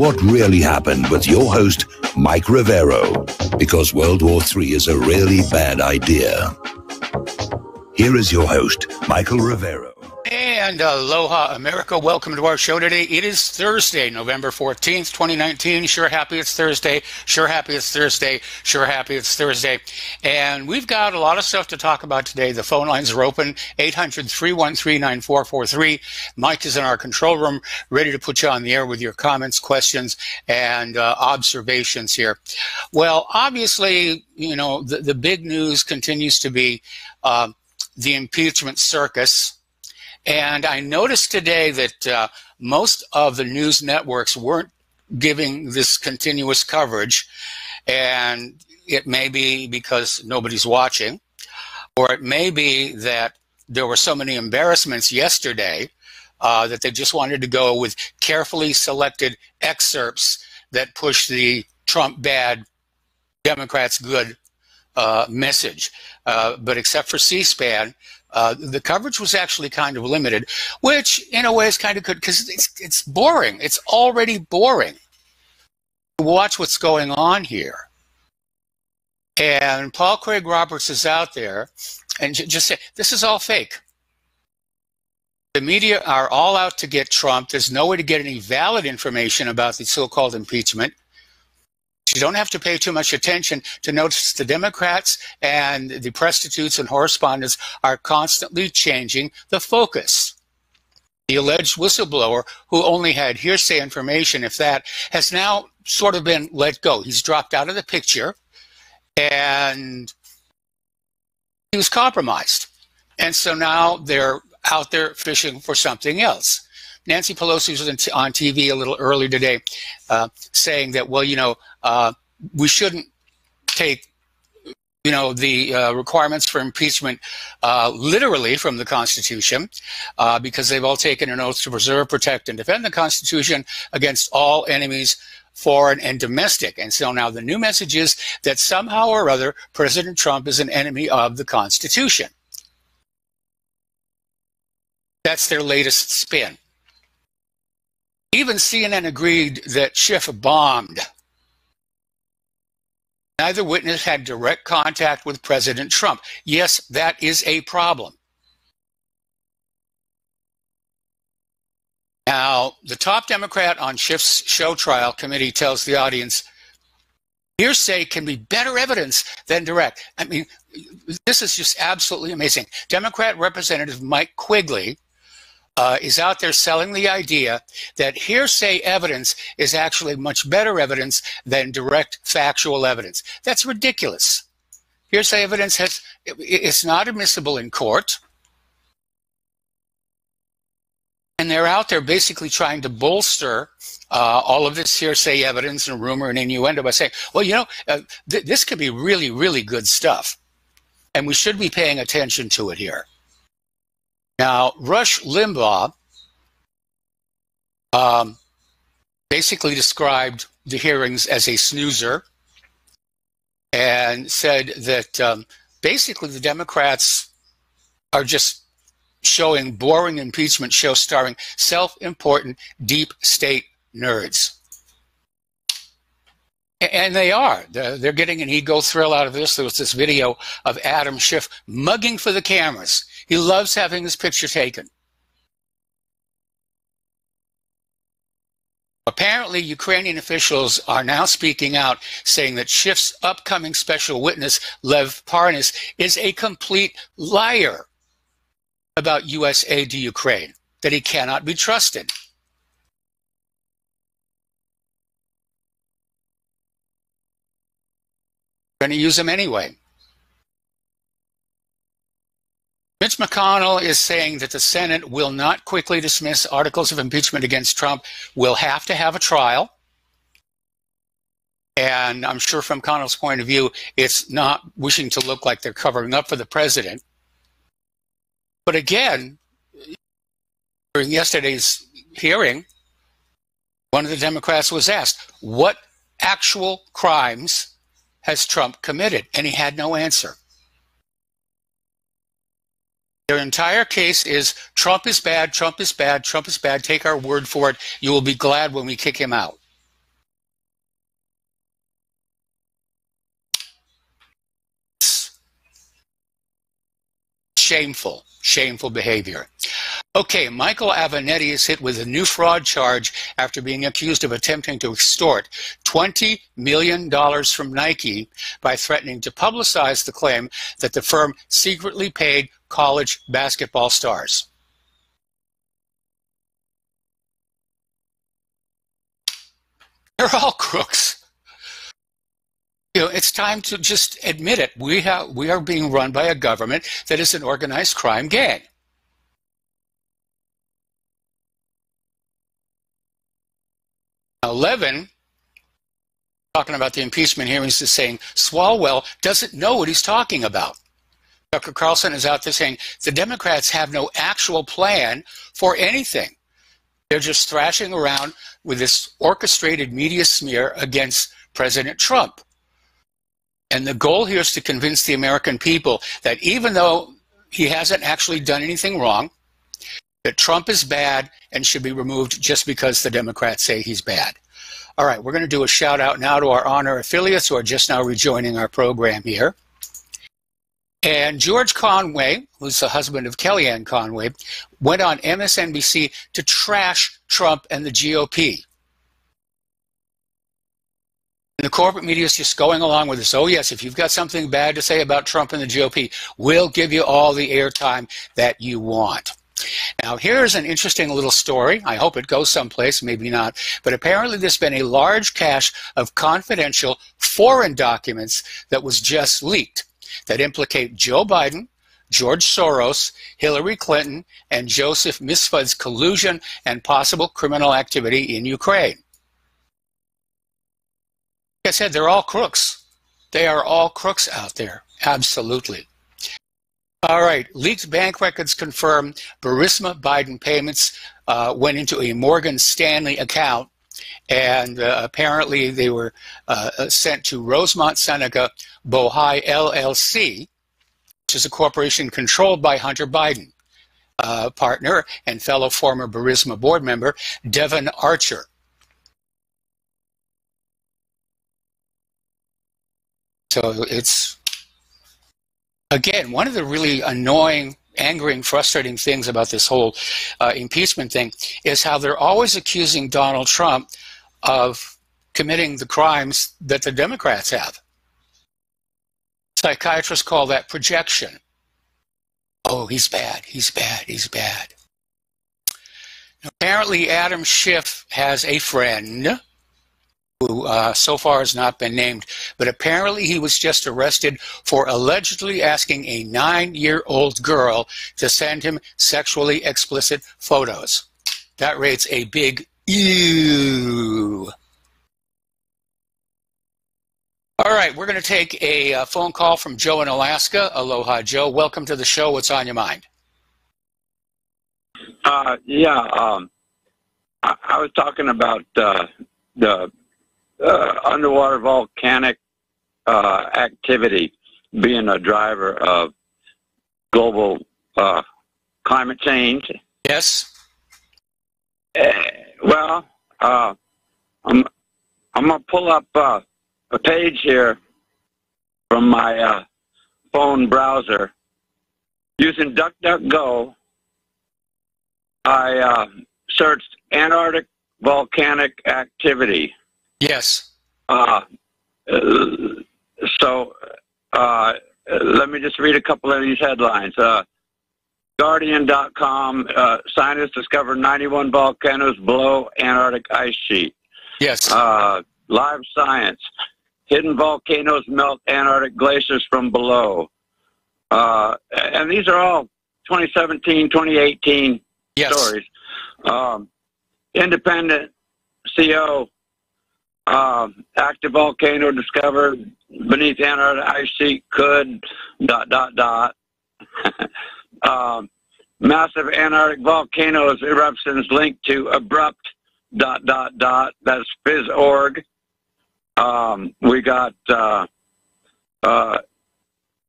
what really happened with your host, Mike Rivero, because World War III is a really bad idea. Here is your host, Michael Rivero. And aloha, America. Welcome to our show today. It is Thursday, November 14th, 2019. Sure happy it's Thursday. Sure happy it's Thursday. Sure happy it's Thursday. And we've got a lot of stuff to talk about today. The phone lines are open, 800-313-9443. Mike is in our control room, ready to put you on the air with your comments, questions, and observations here. Well, obviously, you know, the big news continues to be the impeachment circus. And I noticed today that most of the news networks weren't giving this continuous coverage, and it may be because nobody's watching, or it may be that there were so many embarrassments yesterday that they just wanted to go with carefully selected excerpts that push the Trump bad, Democrats good message. But except for C-SPAN, the coverage was actually kind of limited, which in a way is kind of good because it's boring. It's already boring to watch what's going on here. And Paul Craig Roberts is out there and just say, this is all fake. The media are all out to get Trump. There's no way to get any valid information about the so-called impeachment. You don't have to pay too much attention to notice the Democrats and the prostitutes and correspondents are constantly changing the focus. The alleged whistleblower, who only had hearsay information, if that, has now sort of been let go. He's dropped out of the picture, and he was compromised. And so now they're out there fishing for something else. Nancy Pelosi was on TV a little earlier today saying that, well, you know, we shouldn't take, you know, the requirements for impeachment literally from the Constitution because they've all taken an oath to preserve, protect, and defend the Constitution against all enemies, foreign and domestic. And so now the new message is that somehow or other, President Trump is an enemy of the Constitution. That's their latest spin. Even CNN agreed that Schiff bombed. Neither witness had direct contact with President Trump. Yes, that is a problem. Now, the top Democrat on Schiff's show trial committee tells the audience, hearsay can be better evidence than direct. I mean, this is just absolutely amazing. Democrat Representative Mike Quigley is out there selling the idea that hearsay evidence is actually much better evidence than direct factual evidence. That's ridiculous. Hearsay evidence it's not admissible in court. And they're out there basically trying to bolster all of this hearsay evidence and rumor and innuendo by saying, well, you know, this could be really, really good stuff. And we should be paying attention to it here. Now, Rush Limbaugh basically described the hearings as a snoozer and said that basically the Democrats are just showing boring impeachment shows starring self-important deep state nerds. And they are. They're getting an ego thrill out of this. There was this video of Adam Schiff mugging for the cameras. He loves having his picture taken. Apparently, Ukrainian officials are now speaking out, saying that Schiff's upcoming special witness, Lev Parnas, is a complete liar about U.S. aid to Ukraine, that he cannot be trusted. Going to use him anyway. Mitch McConnell is saying that the Senate will not quickly dismiss articles of impeachment against Trump. We'll have to have a trial. And I'm sure from McConnell's point of view, it's not wishing to look like they're covering up for the president. But again, during yesterday's hearing, one of the Democrats was asked, what actual crimes has Trump committed? And he had no answer. Their entire case is Trump is bad, Trump is bad, Trump is bad. Take our word for it. You will be glad when we kick him out. Shameful, shameful behavior. Okay, Michael Avenatti is hit with a new fraud charge after being accused of attempting to extort $20 million from Nike by threatening to publicize the claim that the firm secretly paid college basketball stars. They're all crooks. You know, it's time to just admit it. We are being run by a government that is an organized crime gang. Now, Levin, talking about the impeachment hearings, is saying Swalwell doesn't know what he's talking about. Tucker Carlson is out there saying the Democrats have no actual plan for anything. They're just thrashing around with this orchestrated media smear against President Trump. And the goal here is to convince the American people that even though he hasn't actually done anything wrong, that Trump is bad and should be removed just because the Democrats say he's bad. All right, we're going to do a shout out now to our honor affiliates who are just now rejoining our program here. And George Conway, who's the husband of Kellyanne Conway, went on MSNBC to trash Trump and the GOP. And the corporate media is just going along with this. Oh, yes, if you've got something bad to say about Trump and the GOP, we'll give you all the airtime that you want. Now, here's an interesting little story. I hope it goes someplace, maybe not. But apparently there's been a large cache of confidential foreign documents that was just leaked that implicate Joe Biden, George Soros, Hillary Clinton, and Joseph Misfud's collusion and possible criminal activity in Ukraine. Like I said, they're all crooks. They are all crooks out there. Absolutely. All right, leaked bank records confirm Burisma Biden payments went into a Morgan Stanley account, and apparently they were sent to Rosemont Seneca Bohai LLC, which is a corporation controlled by Hunter Biden, partner and fellow former Burisma board member Devon Archer. So it's, again, one of the really annoying, angering, frustrating things about this whole impeachment thing is how they're always accusing Donald Trump of committing the crimes that the Democrats have. Psychiatrists call that projection. Oh, he's bad, he's bad, he's bad. Apparently, Adam Schiff has a friend who so far has not been named, but apparently he was just arrested for allegedly asking a 9-year-old girl to send him sexually explicit photos. That rates a big ew. All right, we're going to take a phone call from Joe in Alaska. Aloha, Joe. Welcome to the show. What's on your mind? I was talking about the underwater volcanic activity being a driver of global climate change. Yes. Well, I'm gonna pull up a page here from my phone browser using DuckDuckGo. I searched Antarctic volcanic activity. Yes. So let me just read a couple of these headlines. Guardian.com, scientists discover 91 volcanoes below Antarctic ice sheet. Yes. Live Science, hidden volcanoes melt Antarctic glaciers from below. And these are all 2017, 2018 yes. stories. Independent CO, active volcano discovered beneath Antarctic ice sheet could ... Massive Antarctic volcanoes eruptions linked to abrupt ... That's Phys.org. We got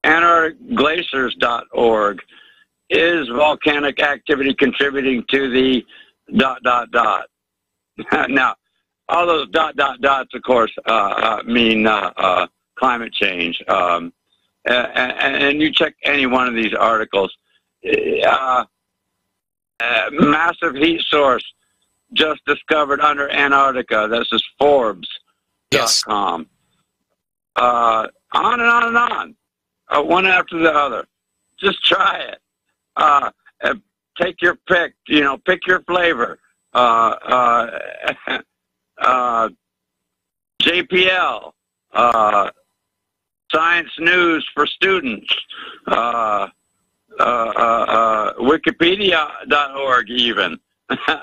AntarcticGlaciers.org. Is volcanic activity contributing to the ... Now, all those ... of course, mean climate change. And you check any one of these articles, massive heat source just discovered under Antarctica. This is Forbes.com. Yes. On and on and on, one after the other. Just try it. Take your pick. Pick your flavor. JPL, Science News for Students, Wikipedia.org even,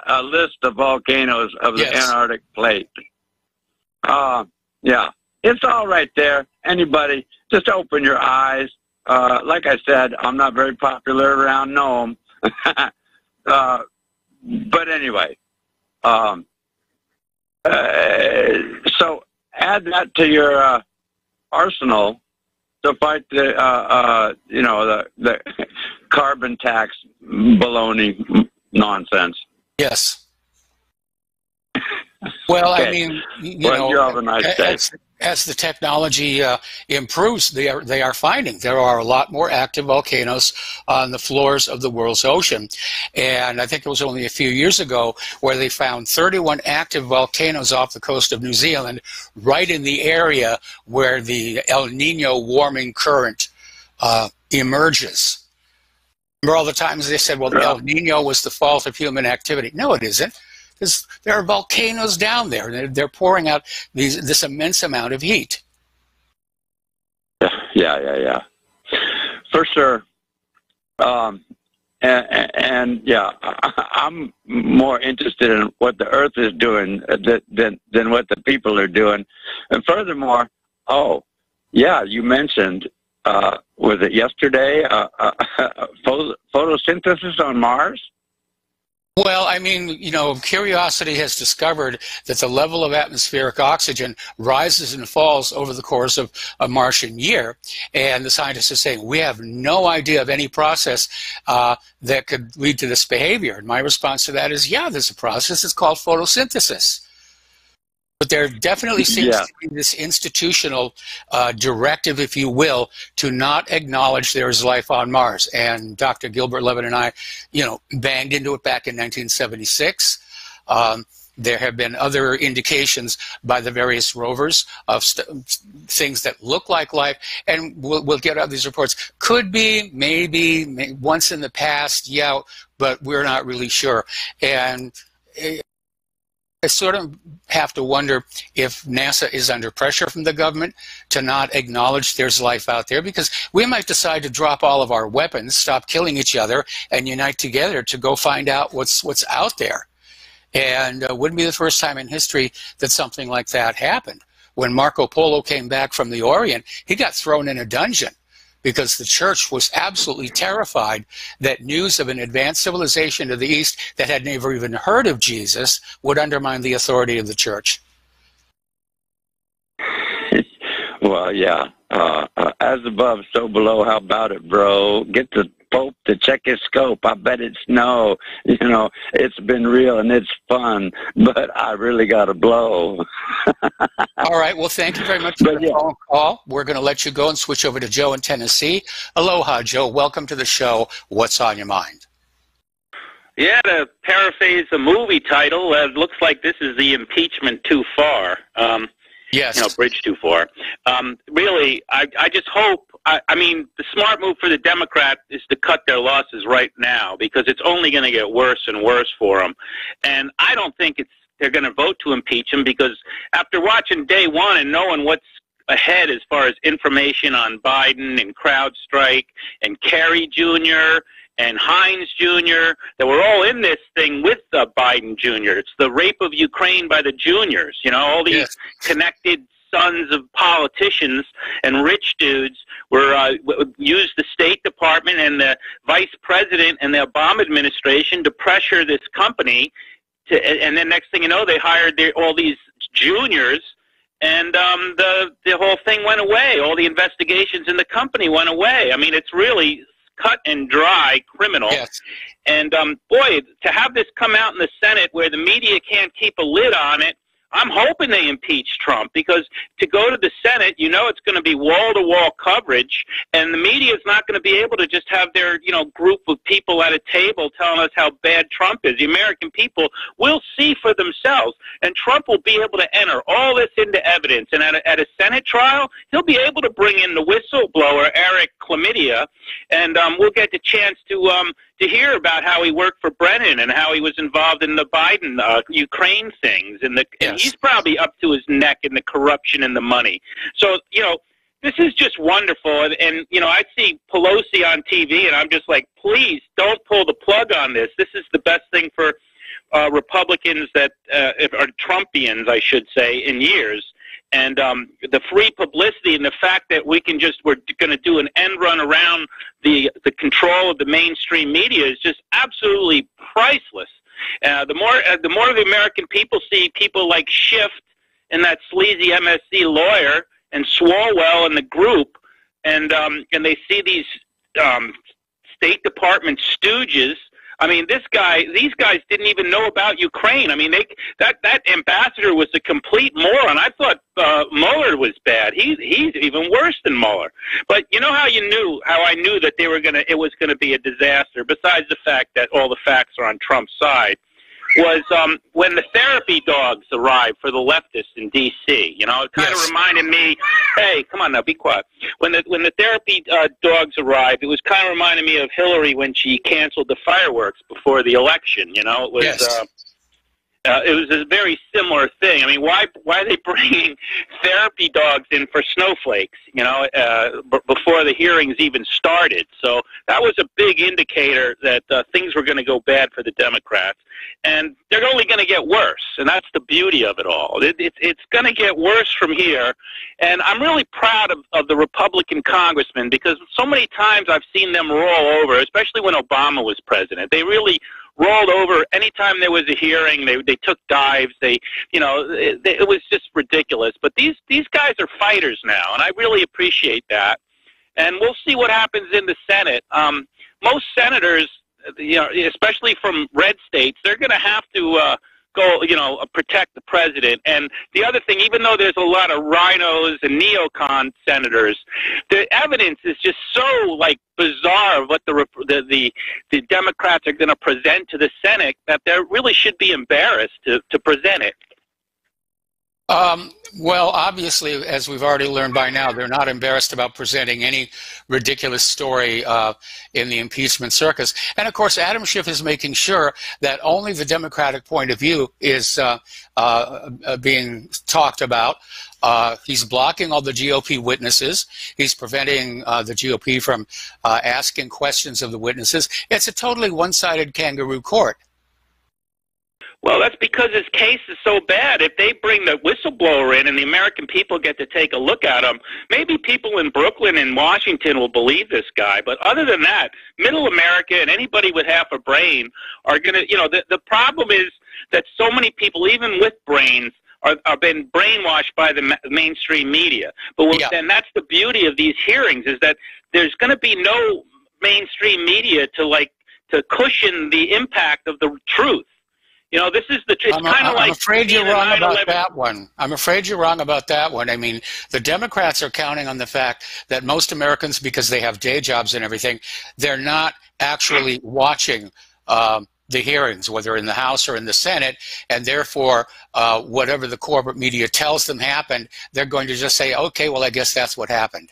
a list of volcanoes of the Antarctic plate. Yeah, it's all right there. Anybody, just open your eyes. Like I said, I'm not very popular around Nome. But anyway, so add that to your arsenal to fight the carbon tax baloney nonsense. Yes. Well, Okay. I mean, You have a nice day. as the technology improves, they are finding there are a lot more active volcanoes on the floors of the world's ocean. And I think it was only a few years ago where they found 31 active volcanoes off the coast of New Zealand, right in the area where the El Nino warming current emerges. Remember all the times they said, well, El Nino was the fault of human activity. No, it isn't. Because there are volcanoes down there. They're pouring out this immense amount of heat. Yeah. For sure. And yeah, I'm more interested in what the Earth is doing than what the people are doing. And furthermore, you mentioned, was it yesterday, photosynthesis on Mars? Well, I mean, Curiosity has discovered that the level of atmospheric oxygen rises and falls over the course of a Martian year. And the scientists are saying, we have no idea of any process that could lead to this behavior. And my response to that is, yeah, there's a process. It's called photosynthesis. But there definitely seems to be this institutional directive, if you will, to not acknowledge there is life on Mars. And Dr. Gilbert Levin and I, banged into it back in 1976. There have been other indications by the various rovers of things that look like life, and we'll get out these reports. Could be, maybe, once in the past, but we're not really sure. And I sort of have to wonder if NASA is under pressure from the government to not acknowledge there's life out there, because we might decide to drop all of our weapons, stop killing each other, and unite together to go find out what's out there. And wouldn't be the first time in history that something like that happened. When Marco Polo came back from the Orient, he got thrown in a dungeon because the church was absolutely terrified that news of an advanced civilization to the east that had never even heard of Jesus would undermine the authority of the church. Well, yeah. As above, so below. How about it, bro? Get the Pope to check his scope. I bet it's no. It's been real and it's fun, but I really got to blow. All right. Well, thank you very much for the phone call. We're going to let you go and switch over to Joe in Tennessee. Aloha, Joe. Welcome to the show. What's on your mind? Yeah, to paraphrase a movie title, it looks like this is the impeachment too far. Yes. Bridge too far. Really, I just hope, I mean, the smart move for the Democrats is to cut their losses right now, because it's only going to get worse and worse for them. And I don't think they're going to vote to impeach him, because after watching day one and knowing what's ahead as far as information on Biden and CrowdStrike and Kerry Jr. and Hines Jr., that we're all in this thing with Biden Jr. It's the rape of Ukraine by the juniors. All these connected sons of politicians and rich dudes used the State Department and the Vice President and the Obama administration to pressure this company. And then next thing you know, they hired all these juniors, and the whole thing went away. All the investigations in the company went away. I mean, it's really cut and dry criminal. Yes. And boy, to have this come out in the Senate where the media can't keep a lid on it, I'm hoping they impeach Trump, because to go to the Senate, you know, it's going to be wall-to-wall coverage, and the media is not going to be able to just have their, you know, group of people at a table telling us how bad Trump is. The American people will see for themselves, and Trump will be able to enter all this into evidence. And at a Senate trial, he'll be able to bring in the whistleblower, Eric Chlamydia, and we'll get the chance to hear about how he worked for Brennan and how he was involved in the Biden Ukraine things, and he's probably up to his neck in the corruption and the money. So, you know, this is just wonderful. And you know, I see Pelosi on TV, and I'm just like, please don't pull the plug on this. This is the best thing for Republicans that are Trumpians, I should say, in years. And the free publicity and the fact that we're going to do an end run around the control of the mainstream media is just absolutely priceless. The more the American people see people like Schiff and that sleazy MSC lawyer and Swalwell and the group, and they see these State Department stooges. I mean, these guys didn't even know about Ukraine. I mean, that ambassador was a complete moron. I thought Mueller was bad. He's even worse than Mueller. But you know how I knew that it was gonna be a disaster, besides the fact that all the facts are on Trump's side, was when the therapy dogs arrived for the leftists in D.C. You know, it kind of reminded me, hey, come on now, be quiet. When the therapy dogs arrived, it was kind of reminding me of Hillary when she canceled the fireworks before the election. You know, it was it was a very similar thing. I mean, why are they bringing therapy dogs in for snowflakes, you know, before the hearings even started? So that was a big indicator that things were going to go bad for the Democrats. And they're only going to get worse, and that's the beauty of it all. It's going to get worse from here. And I'm really proud of the Republican congressmen, because so many times I've seen them roll over, especially when Obama was president. They really rolled over anytime there was a hearing. They took dives. It was just ridiculous. But these guys are fighters now, and I really appreciate that. And we'll see what happens in the Senate. Most senators, you know, especially from red states, they're going to have to go, you know, protect the president. And the other thing, even though there's a lot of rhinos and neocon senators, the evidence is just so like bizarre of what the Democrats are going to present to the Senate that they really should be embarrassed to present it. Well, obviously, as we've already learned by now, they're not embarrassed about presenting any ridiculous story in the impeachment circus. And, of course, Adam Schiff is making sure that only the Democratic point of view is being talked about. He's blocking all the GOP witnesses. He's preventing the GOP from asking questions of the witnesses. It's a totally one-sided kangaroo court. Well, that's because his case is so bad. If they bring the whistleblower in and the American people get to take a look at him, maybe people in Brooklyn and Washington will believe this guy. But other than that, middle America and anybody with half a brain are going to, you know, the problem is that so many people, even with brains, are been brainwashed by the mainstream media. But and that's the beauty of these hearings, is that there's going to be no mainstream media to cushion the impact of the truth. You know, this is the truth. I'm afraid you're wrong about that one. I'm afraid you're wrong about that one. I mean, the Democrats are counting on the fact that most Americans, because they have day jobs and everything, they're not actually watching the hearings, whether in the House or in the Senate, and therefore, whatever the corporate media tells them happened, they're going to just say, okay, well, I guess that's what happened.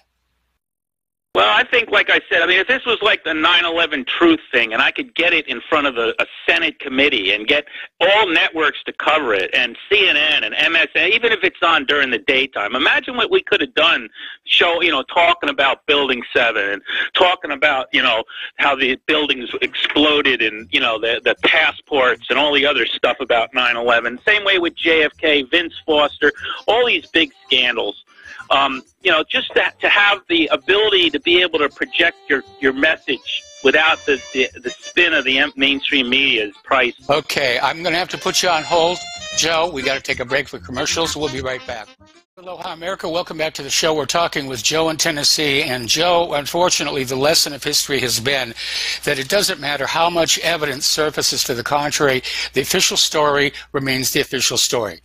Well, I think, like I said, I mean, if this was like the 9/11 truth thing, and I could get it in front of a Senate committee and get all networks to cover it, and CNN and MSN, even if it's on during the daytime, imagine what we could have done, talking about Building 7 and talking about, you know, how the buildings exploded and, you know, the passports and all the other stuff about 9/11. Same way with JFK, Vince Foster, all these big scandals. You know, just to have the ability to be able to project your message without the spin of the mainstream media is priceless. Okay, I'm going to have to put you on hold, Joe. We got to take a break for commercials. We'll be right back. Aloha, America. Welcome back to the show. We're talking with Joe in Tennessee. And Joe, unfortunately, the lesson of history has been that it doesn't matter how much evidence surfaces to the contrary, the official story remains the official story.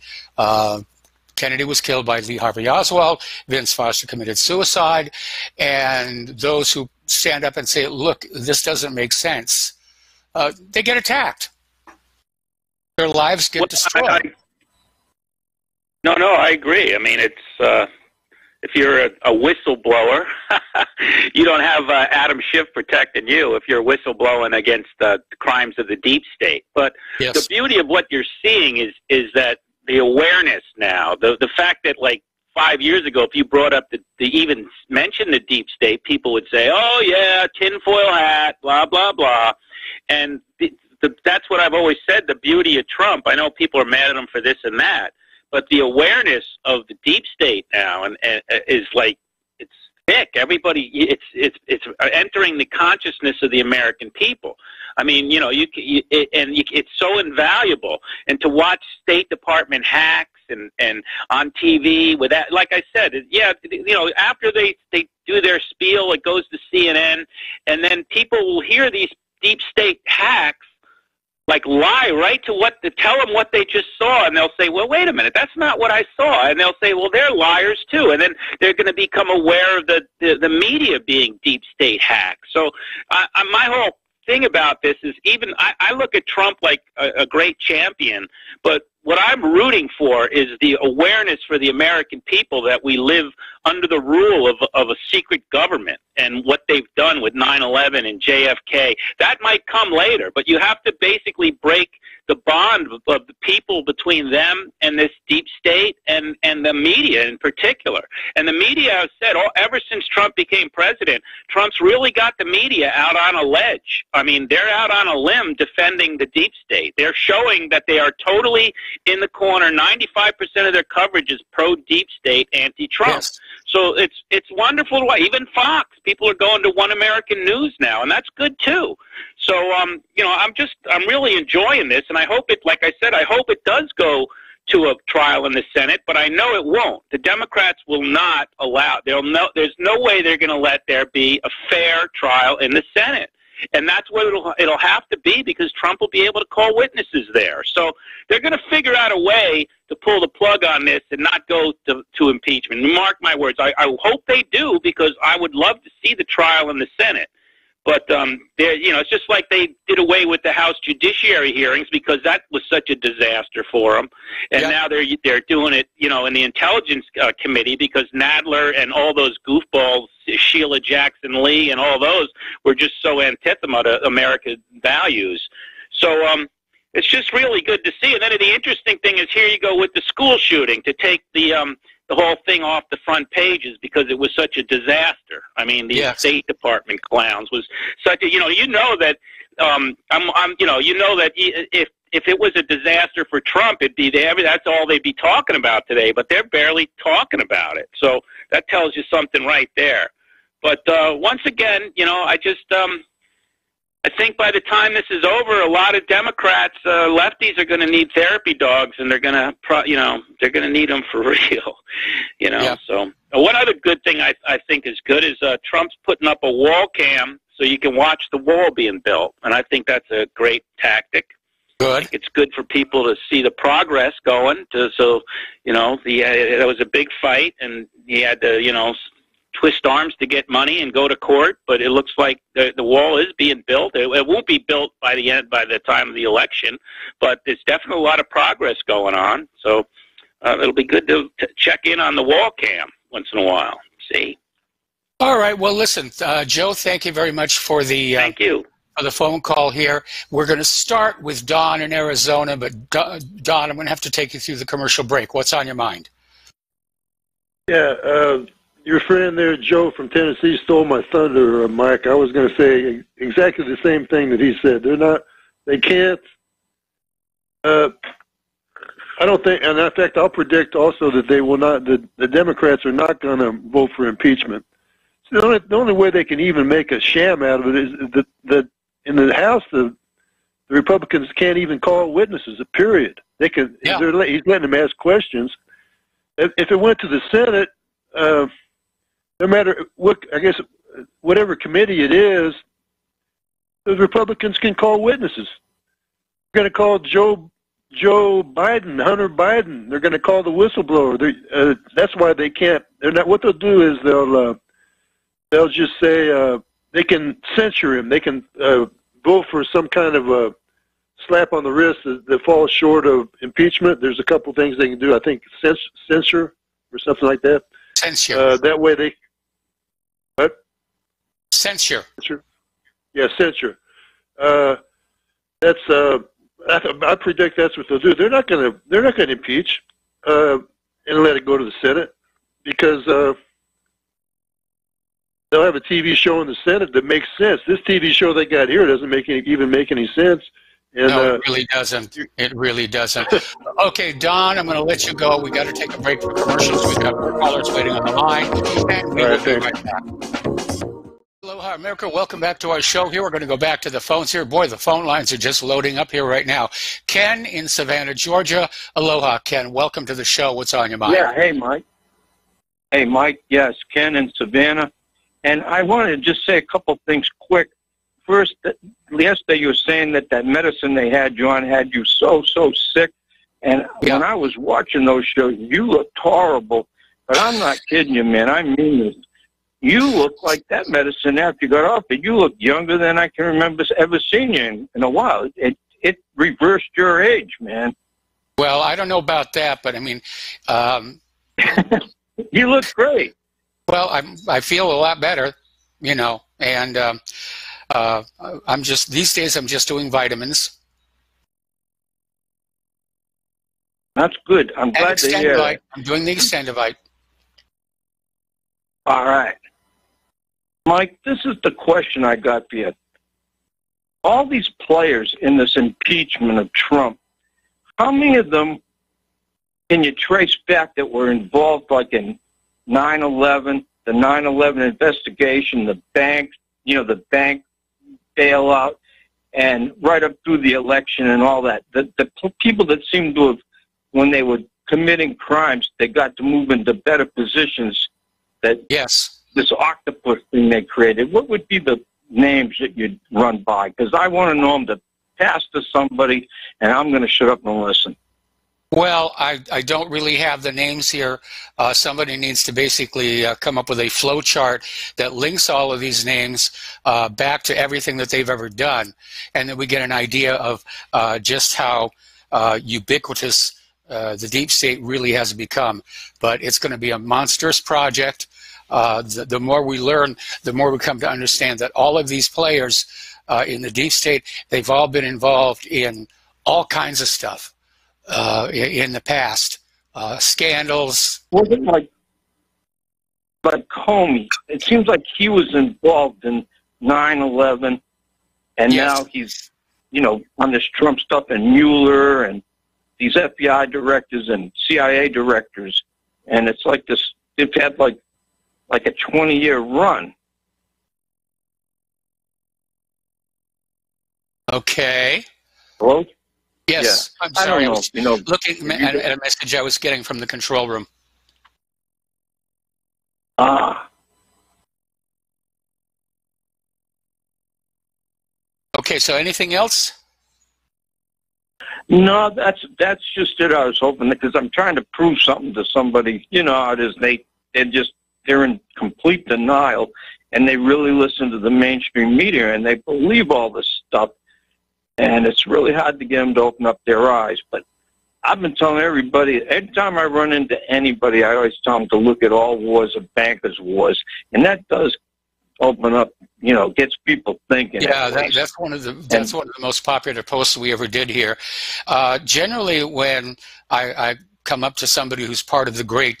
Kennedy was killed by Lee Harvey Oswald. Vince Foster committed suicide. And those who stand up and say, look, this doesn't make sense, they get attacked. Their lives get destroyed. No, I agree. I mean, it's if you're a whistleblower, you don't have Adam Schiff protecting you if you're whistleblowing against the crimes of the deep state. But yes, the beauty of what you're seeing is that the awareness now, the fact that like 5 years ago, if you brought up the even mention the deep state, people would say, "Oh yeah, tinfoil hat, blah blah blah," and that's what I've always said. The beauty of Trump. I know people are mad at him for this and that. But the awareness of the deep state now and is like it's thick. Everybody, it's entering the consciousness of the American people. I mean, you know, it's so invaluable. And to watch State Department hacks and on TV with that, like I said, yeah, you know, after they do their spiel, it goes to CNN, and then people will hear these deep state hacks. Like lie right to tell them what they just saw, and they'll say, well, wait a minute, that's not what I saw. And they'll say, well, they're liars too. And then they're going to become aware of the media being deep state hacked. So my whole thing about this is I look at Trump like a great champion, but what I'm rooting for is the awareness for the American people that we live under the rule of a secret government, and what they've done with 9/11 and JFK. That might come later, but you have to basically break the bond of the people between them and this deep state and the media in particular. And the media has said, ever since Trump became president, Trump's really got the media out on a ledge. I mean, they're out on a limb defending the deep state. They're showing that they are totally in the corner. 95% of their coverage is pro-deep state, anti-Trump. yes. So it's wonderful to watch. Even Fox, people are going to One American News now, and that's good too. So you know, I'm really enjoying this, and I hope it, like I said, I hope it does go to a trial in the Senate, but I know it won't. The Democrats will not allow. There's no way they're going to let there be a fair trial in the Senate. And that's what it'll have to be, because Trump will be able to call witnesses there. So they're going to figure out a way to pull the plug on this and not go to impeachment. Mark my words. I hope they do, because I would love to see the trial in the Senate. But you know, it's just like they did away with the House Judiciary hearings, because that was such a disaster for them. And now they're doing it, you know, in the Intelligence Committee, because Nadler and all those goofballs, Sheila Jackson Lee and all those, were just so antithema to American values. So it's just really good to see. And then the interesting thing is, here you go with the school shooting, to take the whole thing off the front pages because it was such a disaster. I mean, the State Department clowns was such a, you know that that if it was a disaster for Trump, it'd be there. That's all they'd be talking about today, but they're barely talking about it. So that tells you something right there. But once again, you know, I think by the time this is over, a lot of Democrats, lefties, are going to need therapy dogs, and they're going to, they're going to need them for real. You know. Yeah. So one other good thing I think is good is Trump's putting up a wall cam so you can watch the wall being built, and I think that's a great tactic. Good. It's good for people to see the progress going. So you know, there was a big fight, and he had to, you know, twist arms to get money and go to court, but it looks like the wall is being built. It won't be built by the time of the election, but there's definitely a lot of progress going on. So it'll be good to check in on the wall cam once in a while. See. All right. Well, listen, Joe, thank you very much for the thank you for the phone call here. We're going to start with Don in Arizona, but Don, I'm going to have to take you through the commercial break. What's on your mind? Yeah. Your friend there, Joe from Tennessee, stole my thunder, Mike. I was going to say exactly the same thing that he said. They can't, I don't think, and in fact, I'll predict also that they will not, the Democrats are not going to vote for impeachment. So the only way they can even make a sham out of it is that in the House, the Republicans can't even call witnesses, period. They can, he's letting them ask questions. if it went to the Senate, no matter what, I guess, whatever committee it is, the Republicans can call witnesses. They're going to call Joe Biden, Hunter Biden. They're going to call the whistleblower. That's why they can't. They're not. What they'll do is they'll just say they can censure him. They can vote for some kind of a slap on the wrist that falls short of impeachment. There's a couple things they can do. I think censure or something like that. Censure. That way they. What? Censure. Yeah, censure. That's. I predict that's what they'll do. They're not going to impeach and let it go to the Senate because they'll have a TV show in the Senate that makes sense. This TV show they got here doesn't even make any sense. And, no, it really doesn't. It really doesn't. Okay, Don, I'm going to let you go. We got to take a break for commercials. We've got more callers waiting on the line, and we will be right back. Aloha, America. Welcome back to our show here. We're going to go back to the phones here. Boy, the phone lines are just loading up here right now. Ken in Savannah, Georgia. Aloha, Ken. Welcome to the show. What's on your mind? Yeah, hey, Mike. Hey, Mike. Yes, Ken in Savannah. And I wanted to just say a couple things quick. First, yesterday you were saying that medicine they had you on had you so sick. And when I was watching those shows, you looked horrible. But I'm not kidding you, man. I mean this. You look like that medicine after you got off it. You look younger than I can remember ever seeing you in a while. It reversed your age, man. Well, I don't know about that, but I mean, you look great. Well, I feel a lot better, you know, and I'm just these days I'm just doing vitamins. That's good. I'm glad to hear that. I'm doing the Extendivite. All right. Mike, this is the question I got for you. All these players in this impeachment of Trump, how many of them can you trace back that were involved like in 9/11, the 9/11 investigation, the bank, the bank bailout, and right up through the election and all that? The people that seem to have, when they were committing crimes, they got to move into better positions. That this octopus thing they created, what would be the names that you'd run by? Because I want to know them to pass to somebody, and I'm going to shut up and listen. Well, I don't really have the names here. Somebody needs to basically come up with a flow chart that links all of these names back to everything that they've ever done, and then we get an idea of just how ubiquitous the deep state really has become. But it's going to be a monstrous project. The more we learn, the more we come to understand that all of these players in the deep state, they've all been involved in all kinds of stuff in the past. Scandals. Wasn't like Comey. It seems like he was involved in 9/11, and now he's, on this Trump stuff, and Mueller and these FBI directors and CIA directors, and it's like this. They've had like a 20-year run. Okay. Hello? Yes. Yeah. I'm sorry. I was looking at a message I was getting from the control room. Okay, so anything else? No, that's just it. I was hoping, because I'm trying to prove something to somebody. You know how it is. They're in complete denial, and they really listen to the mainstream media, and they believe all this stuff, and it's really hard to get them to open up their eyes. But I've been telling everybody, every time I run into anybody, I always tell them to look at all wars of bankers' wars, and that does open up, gets people thinking. Yeah, that's one of the most popular posts we ever did here. Generally, when I come up to somebody who's part of the great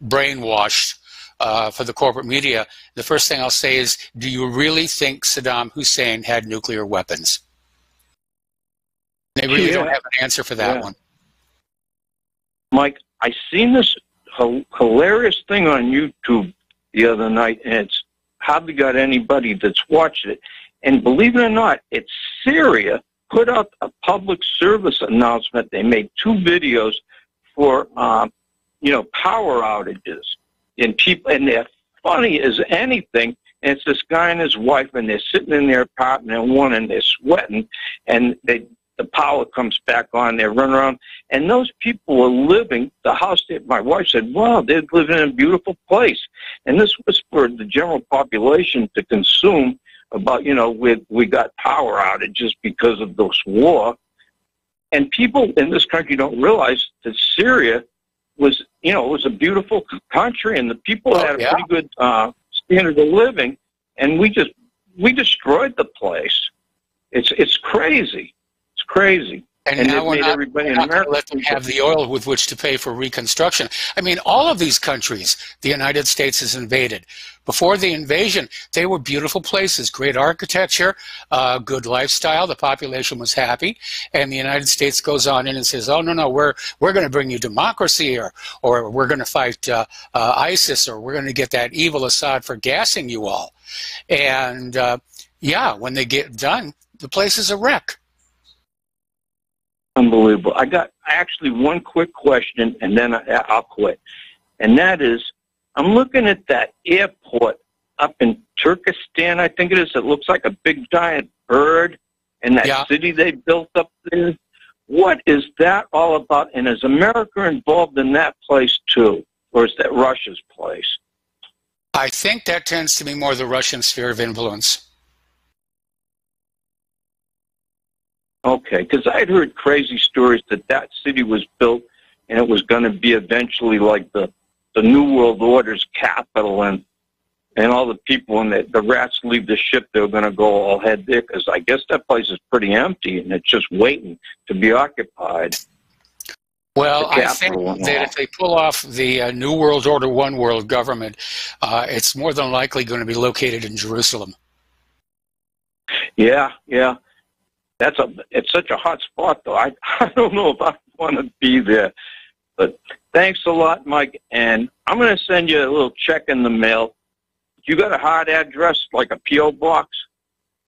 brainwash for the corporate media, the first thing I'll say is, do you really think Saddam Hussein had nuclear weapons? They really don't have an answer for that one. Mike, I seen this hilarious thing on YouTube the other night, and it's hardly got anybody that's watched it. And believe it or not, it's Syria put out a public service announcement. They made 2 videos for power outages, and they're funny as anything. And it's this guy and his wife, and they're sitting in their apartment in one, and they're sweating, and the power comes back on. They're running around, and those people are living the house. My wife said, "Wow, they're living in a beautiful place." And this was for the general population to consume. About we got power outages because of this war, and people in this country don't realize that Syria was it was a beautiful country, and the people had a pretty good standard of living, and we destroyed the place. It's crazy. It's crazy. And now we're not going to let them have the oil with which to pay for reconstruction. I mean, all of these countries the United States has invaded. Before the invasion, they were beautiful places, great architecture, good lifestyle. The population was happy. And the United States goes on in and says, oh, no, we're going to bring you democracy, or we're going to fight ISIS, or we're going to get that evil Assad for gassing you all. And, when they get done, the place is a wreck. Unbelievable. I got actually one quick question, and then I'll quit. And that is, I'm looking at that airport up in Turkestan, I think it is. It looks like a big giant bird, and that city they built up there. What is that all about? And is America involved in that place too? Or is that Russia's place? I think that tends to be more the Russian sphere of influence. Okay, because I'd heard crazy stories that city was built and it was going to be eventually like the New World Order's capital, and all the people when the rats leave the ship, they were going to go all head there, because I guess that place is pretty empty and it's just waiting to be occupied. Well, I think that if they pull off the New World Order, One World government, it's more than likely going to be located in Jerusalem. Yeah. It's such a hot spot, though. I don't know if I want to be there. But thanks a lot, Mike. And I'm going to send you a little check in the mail. You got a hard address, like a P.O. box?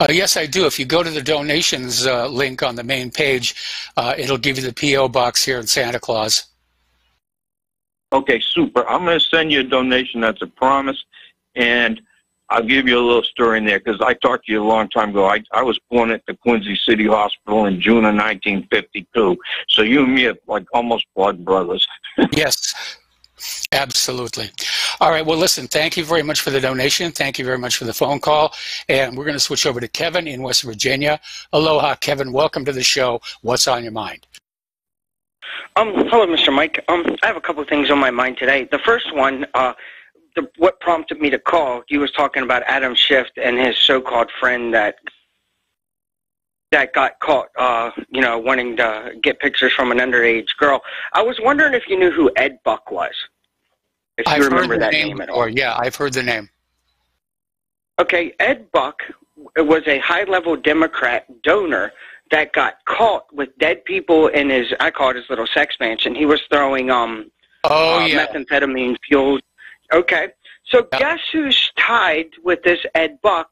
Yes, I do. If you go to the donations link on the main page, it'll give you the P.O. box here in Santa Claus. Okay, super. I'm going to send you a donation. That's a promise. And I'll give you a little story in there, because I talked to you a long time ago. I was born at the Quincy City Hospital in June of 1952. So you and me are like almost blood brothers. Yes, absolutely. All right, well, listen, thank you very much for the donation. Thank you very much for the phone call. And we're going to switch over to Kevin in West Virginia. Aloha, Kevin. Welcome to the show. What's on your mind? Hello, Mr. Mike. I have a couple of things on my mind today. The first one, what prompted me to call, you was talking about Adam Schiff and his so-called friend that got caught, wanting to get pictures from an underage girl. I was wondering if you knew who Ed Buck was. If you remember that name at all. Yeah, I've heard the name. Okay, Ed Buck was a high-level Democrat donor that got caught with dead people in his, I call it his little sex mansion. He was throwing methamphetamine fueled. Okay, so guess who's tied with this Ed Buck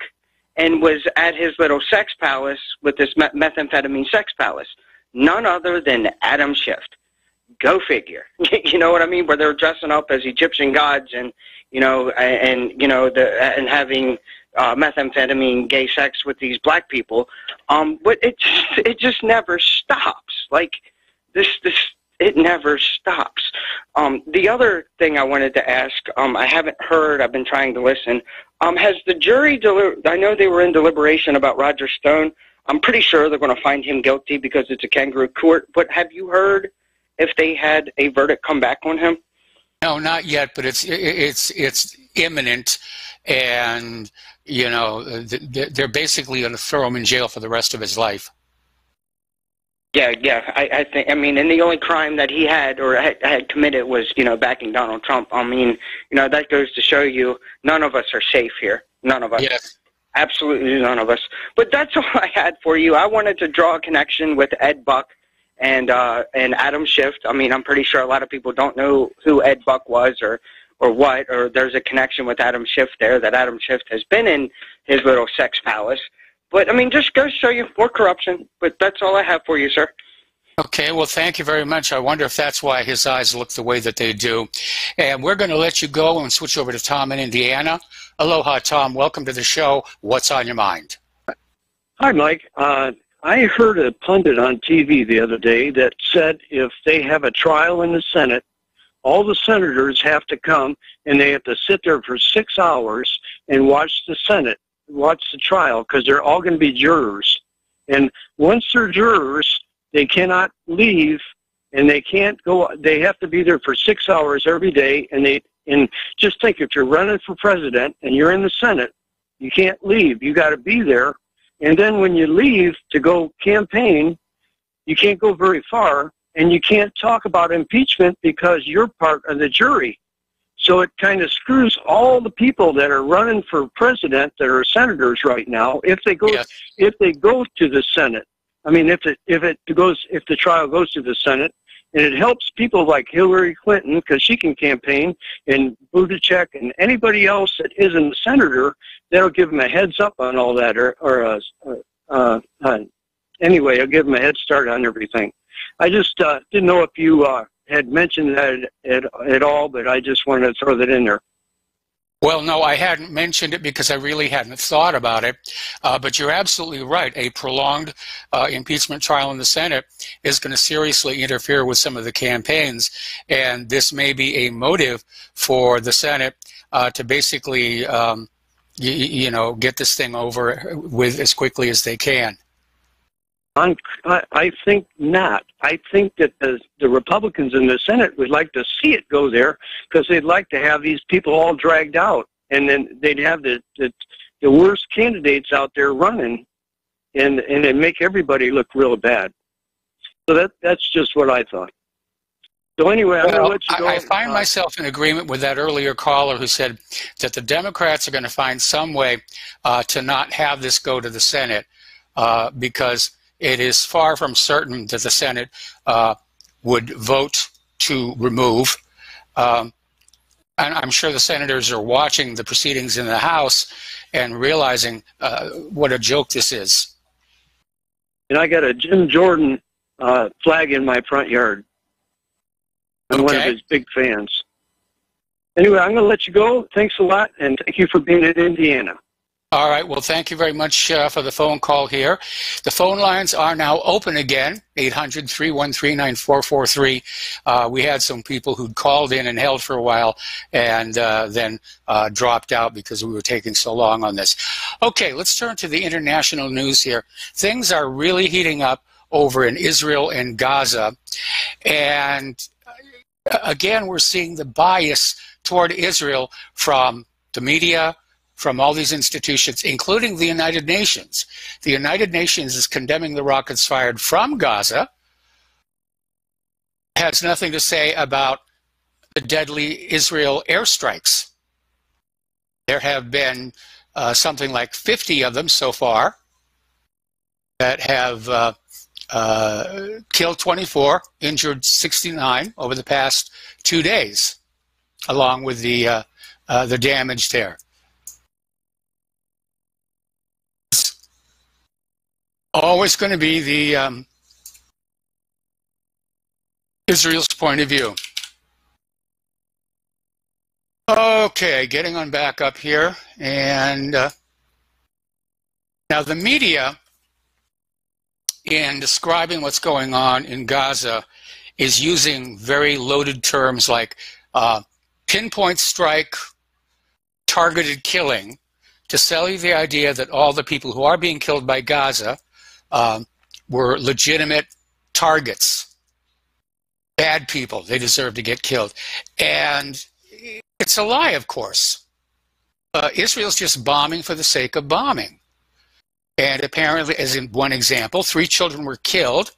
and was at his little sex palace with this methamphetamine sex palace? None other than Adam Schiff. Go figure. You know what I mean? Where they're dressing up as Egyptian gods and having methamphetamine gay sex with these black people. But it just never stops. Like this. It never stops. The other thing I wanted to ask, I haven't heard, I've been trying to listen. Has the jury, I know they were in deliberation about Roger Stone. I'm pretty sure they're going to find him guilty because it's a kangaroo court. But have you heard if they had a verdict come back on him? No, not yet, but it's imminent. And, they're basically going to throw him in jail for the rest of his life. Yeah, I think, and the only crime that he had or had committed was, backing Donald Trump. That goes to show you none of us are safe here. None of us. Yes. Absolutely none of us. But that's all I had for you. I wanted to draw a connection with Ed Buck and Adam Schiff. I'm pretty sure a lot of people don't know who Ed Buck was or there's a connection with Adam Schiff there, that Adam Schiff has been in his little sex palace. But, just goes to show you more corruption. But that's all I have for you, sir. Okay, well, thank you very much. I wonder if that's why his eyes look the way that they do. And we're going to let you go and switch over to Tom in Indiana. Aloha, Tom. Welcome to the show. What's on your mind? Hi, Mike. I heard a pundit on TV the other day that said if they have a trial in the Senate, all the senators have to come and they have to sit there for 6 hours and watch the trial, because they're all going to be jurors. And once they're jurors, they cannot leave, and they can't go. They have to be there for 6 hours every day. And just think, if you're running for president and you're in the Senate, you can't leave. You got to be there. And then when you leave to go campaign, you can't go very far, and you can't talk about impeachment because you're part of the jury. So it kind of screws all the people that are running for president that are senators right now if they go to the Senate. I mean, if the trial goes to the Senate, and it helps people like Hillary Clinton because she can campaign, and Buttigieg and anybody else that isn't a senator, that'll give them a heads up on all that, anyway, it'll give them a head start on everything. I just didn't know if you had mentioned that at all, but I just wanted to throw that in there. Well, no, I hadn't mentioned it because I really hadn't thought about it. But you're absolutely right. A prolonged impeachment trial in the Senate is going to seriously interfere with some of the campaigns. And this may be a motive for the Senate to basically, get this thing over with as quickly as they can. I think not. I think that the Republicans in the Senate would like to see it go there because they'd like to have these people all dragged out, and then they'd have the worst candidates out there running, and it'd make everybody look real bad. So that's just what I thought. So anyway, I'm going to let you go. I find myself in agreement with that earlier caller who said that the Democrats are going to find some way to not have this go to the Senate because it is far from certain that the Senate would vote to remove. And I'm sure the senators are watching the proceedings in the House and realizing what a joke this is. And I got a Jim Jordan flag in my front yard. I'm one of his big fans. Anyway, I'm going to let you go. Thanks a lot, and thank you for being in Indiana. All right. Well, thank you very much for the phone call here. The phone lines are now open again, 800-313-9443. We had some people who'd called in and held for a while and then dropped out because we were taking so long on this. Okay, let's turn to the international news here. Things are really heating up over in Israel and Gaza. And again, we're seeing the bias toward Israel from the media, from all these institutions, including the United Nations. The United Nations is condemning the rockets fired from Gaza. It has nothing to say about the deadly Israel airstrikes. There have been something like 50 of them so far that have killed 24, injured 69 over the past 2 days, along with the damage there. Always going to be the Israel's point of view. Okay, getting on back up here. And now the media, in describing what's going on in Gaza, is using very loaded terms like pinpoint strike, targeted killing, to sell you the idea that all the people who are being killed by Gaza were legitimate targets, bad people. They deserve to get killed. And it's a lie, of course. Israel's just bombing for the sake of bombing. And apparently, as in one example, 3 children were killed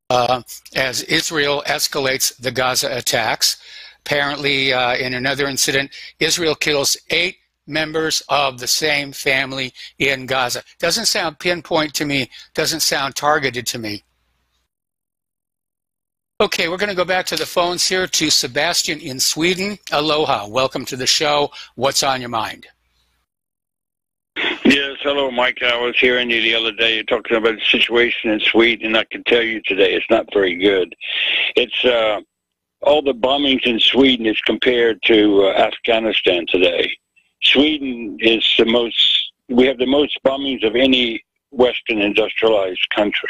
as Israel escalates the Gaza attacks. Apparently, in another incident, Israel kills 8 members of the same family in Gaza. Doesn't sound pinpoint to me, doesn't sound targeted to me. Okay, we're going to go back to the phones here to Sebastian in Sweden. Aloha, welcome to the show. What's on your mind? Yes, Yes, hello, Mike. I was hearing you the other day talking about the situation in Sweden, and I can tell you today it's not very good. It's all the bombings in Sweden is compared to Afghanistan today. Sweden is we have the most bombings of any Western industrialized country.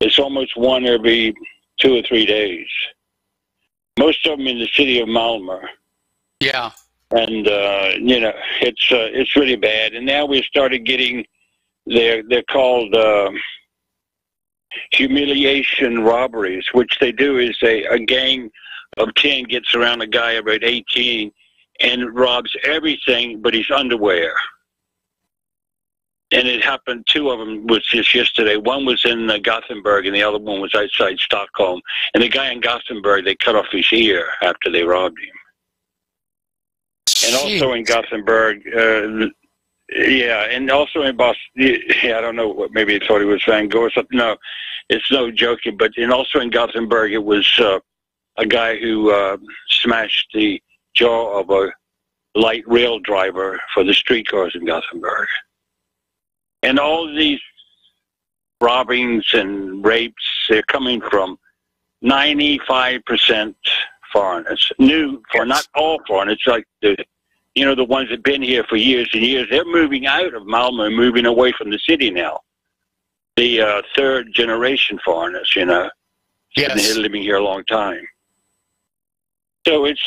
It's almost one every 2 or 3 days. Most of them in the city of Malmö. Yeah. And it's really bad. And now we started getting they're called humiliation robberies. Which they do is a gang of 10 gets around a guy about 18 and robs everything but his underwear. And it happened. 2 of them was just yesterday. One was in Gothenburg, and the other one was outside Stockholm. And the guy in Gothenburg, they cut off his ear after they robbed him. And also in Gothenburg, and also in Boston, I don't know, what maybe he thought he was Van Gogh or something. No, it's no joking. But also in Gothenburg, it was a guy who smashed the jaw of a light rail driver for the streetcars in Gothenburg. And all of these robbings and rapes, they're coming from 95% foreigners. Not all foreigners, like the ones that've been here for years and years. They're moving out of Malmö and moving away from the city now. The third generation foreigners, Yes. Been living here a long time. So it's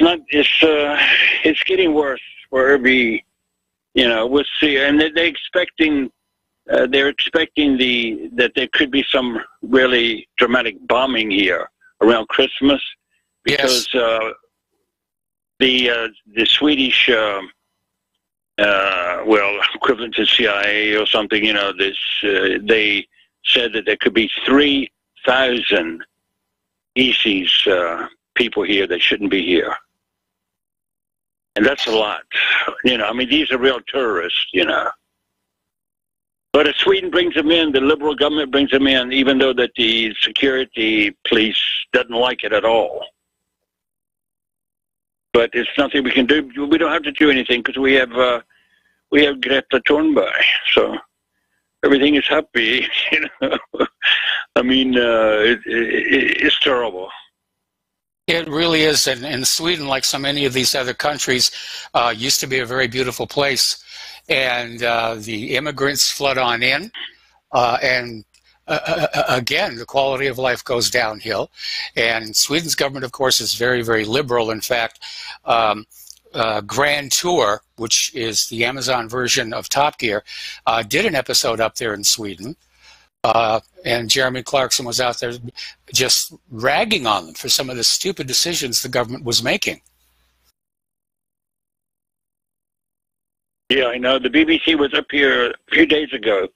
getting worse for every, we'll see. And they're expecting that there could be some really dramatic bombing here around Christmas, because the Swedish equivalent to CIA or something, they said that there could be 3,000 ISIS people here that shouldn't be here, and that's a lot. These are real tourists, But if Sweden brings them in, the liberal government brings them in, even though that the security police doesn't like it at all. But it's nothing we can do. We don't have to do anything because we have Greta Thunberg, so everything is happy. It's terrible. It really is, and Sweden, like so many of these other countries, used to be a very beautiful place. And the immigrants flood on in, and again, the quality of life goes downhill. And Sweden's government, of course, is very, very liberal. In fact, Grand Tour, which is the Amazon version of Top Gear, did an episode up there in Sweden. And Jeremy Clarkson was out there just ragging on them for some of the stupid decisions the government was making. Yeah, I know. The BBC was up here a few days ago.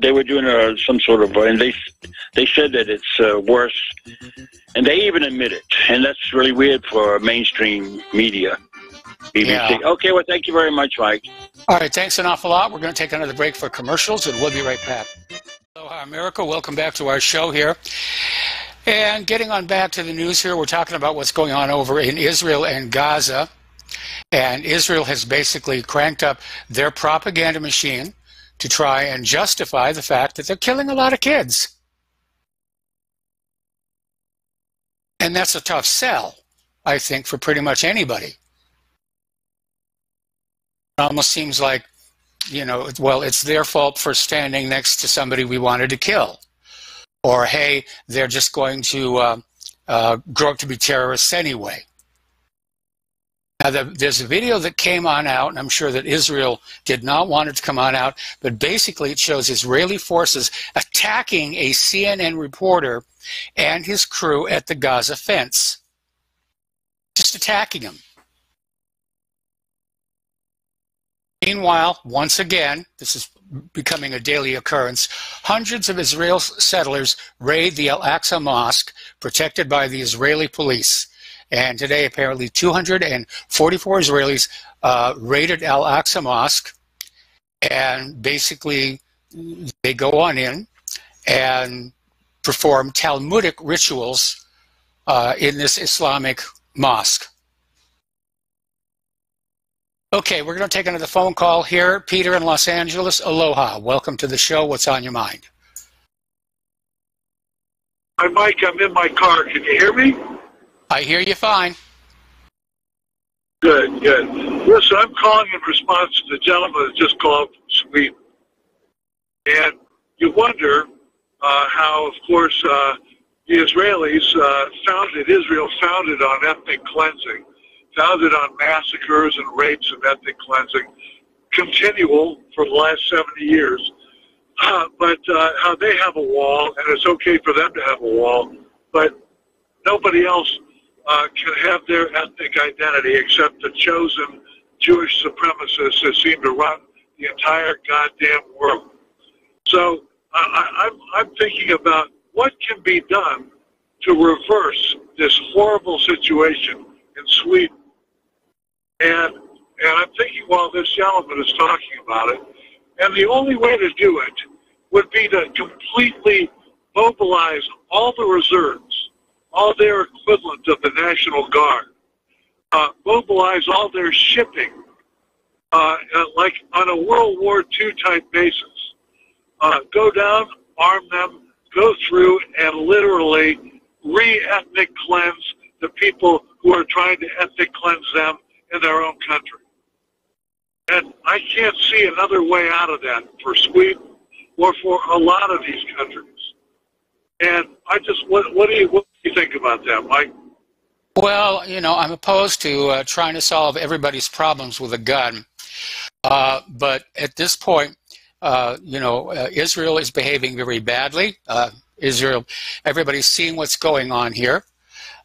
They were doing some sort of, and they said that it's worse, and they even admit it, and that's really weird for mainstream media. BBC. Yeah. Okay, well, thank you very much, Mike. All right, thanks an awful lot. We're going to take another break for commercials, and we'll be right back. Aloha, America. Welcome back to our show here. And getting on back to the news here, we're talking about what's going on over in Israel and Gaza. And Israel has basically cranked up their propaganda machine to try and justify the fact that they're killing a lot of kids. And that's a tough sell, I think, for pretty much anybody. It almost seems like, it's their fault for standing next to somebody we wanted to kill. Or, hey, they're just going to grow up to be terrorists anyway. Now, there's a video that came on out, and I'm sure that Israel did not want it to come on out, but basically it shows Israeli forces attacking a CNN reporter and his crew at the Gaza fence. Just attacking him. Meanwhile, once again, this is becoming a daily occurrence, hundreds of Israeli settlers raid the Al-Aqsa Mosque, protected by the Israeli police. And today, apparently, 244 Israelis raided Al-Aqsa Mosque, and basically they go on in and perform Talmudic rituals in this Islamic mosque. Okay, we're going to take another phone call here. Peter in Los Angeles, aloha. Welcome to the show. What's on your mind? Hi, Mike. I'm in my car. Can you hear me? I hear you fine. Good, good. Listen, I'm calling in response to the gentleman that just called from Sweden. And you wonder how, of course, the Israelis founded Israel, founded on ethnic cleansing, founded on massacres and rapes and ethnic cleansing, continual for the last 70 years. But how they have a wall, and it's okay for them to have a wall, but nobody else can have their ethnic identity except the chosen Jewish supremacists that seem to run the entire goddamn world. So I'm thinking about what can be done to reverse this horrible situation in Sweden. And I'm thinking while this gentleman is talking about it, and the only way to do it would be to completely mobilize all the reserves, all their equivalent of the National Guard, mobilize all their shipping, like on a World War II type basis. Go down, arm them, go through, and literally re-ethnic cleanse the people who are trying to ethnic cleanse them in their own country. And I can't see another way out of that for Sweden or for a lot of these countries. And I just, what do you think about that, Mike? Well, you know, I'm opposed to trying to solve everybody's problems with a gun. But at this point, you know, Israel is behaving very badly. Israel, everybody's seeing what's going on here.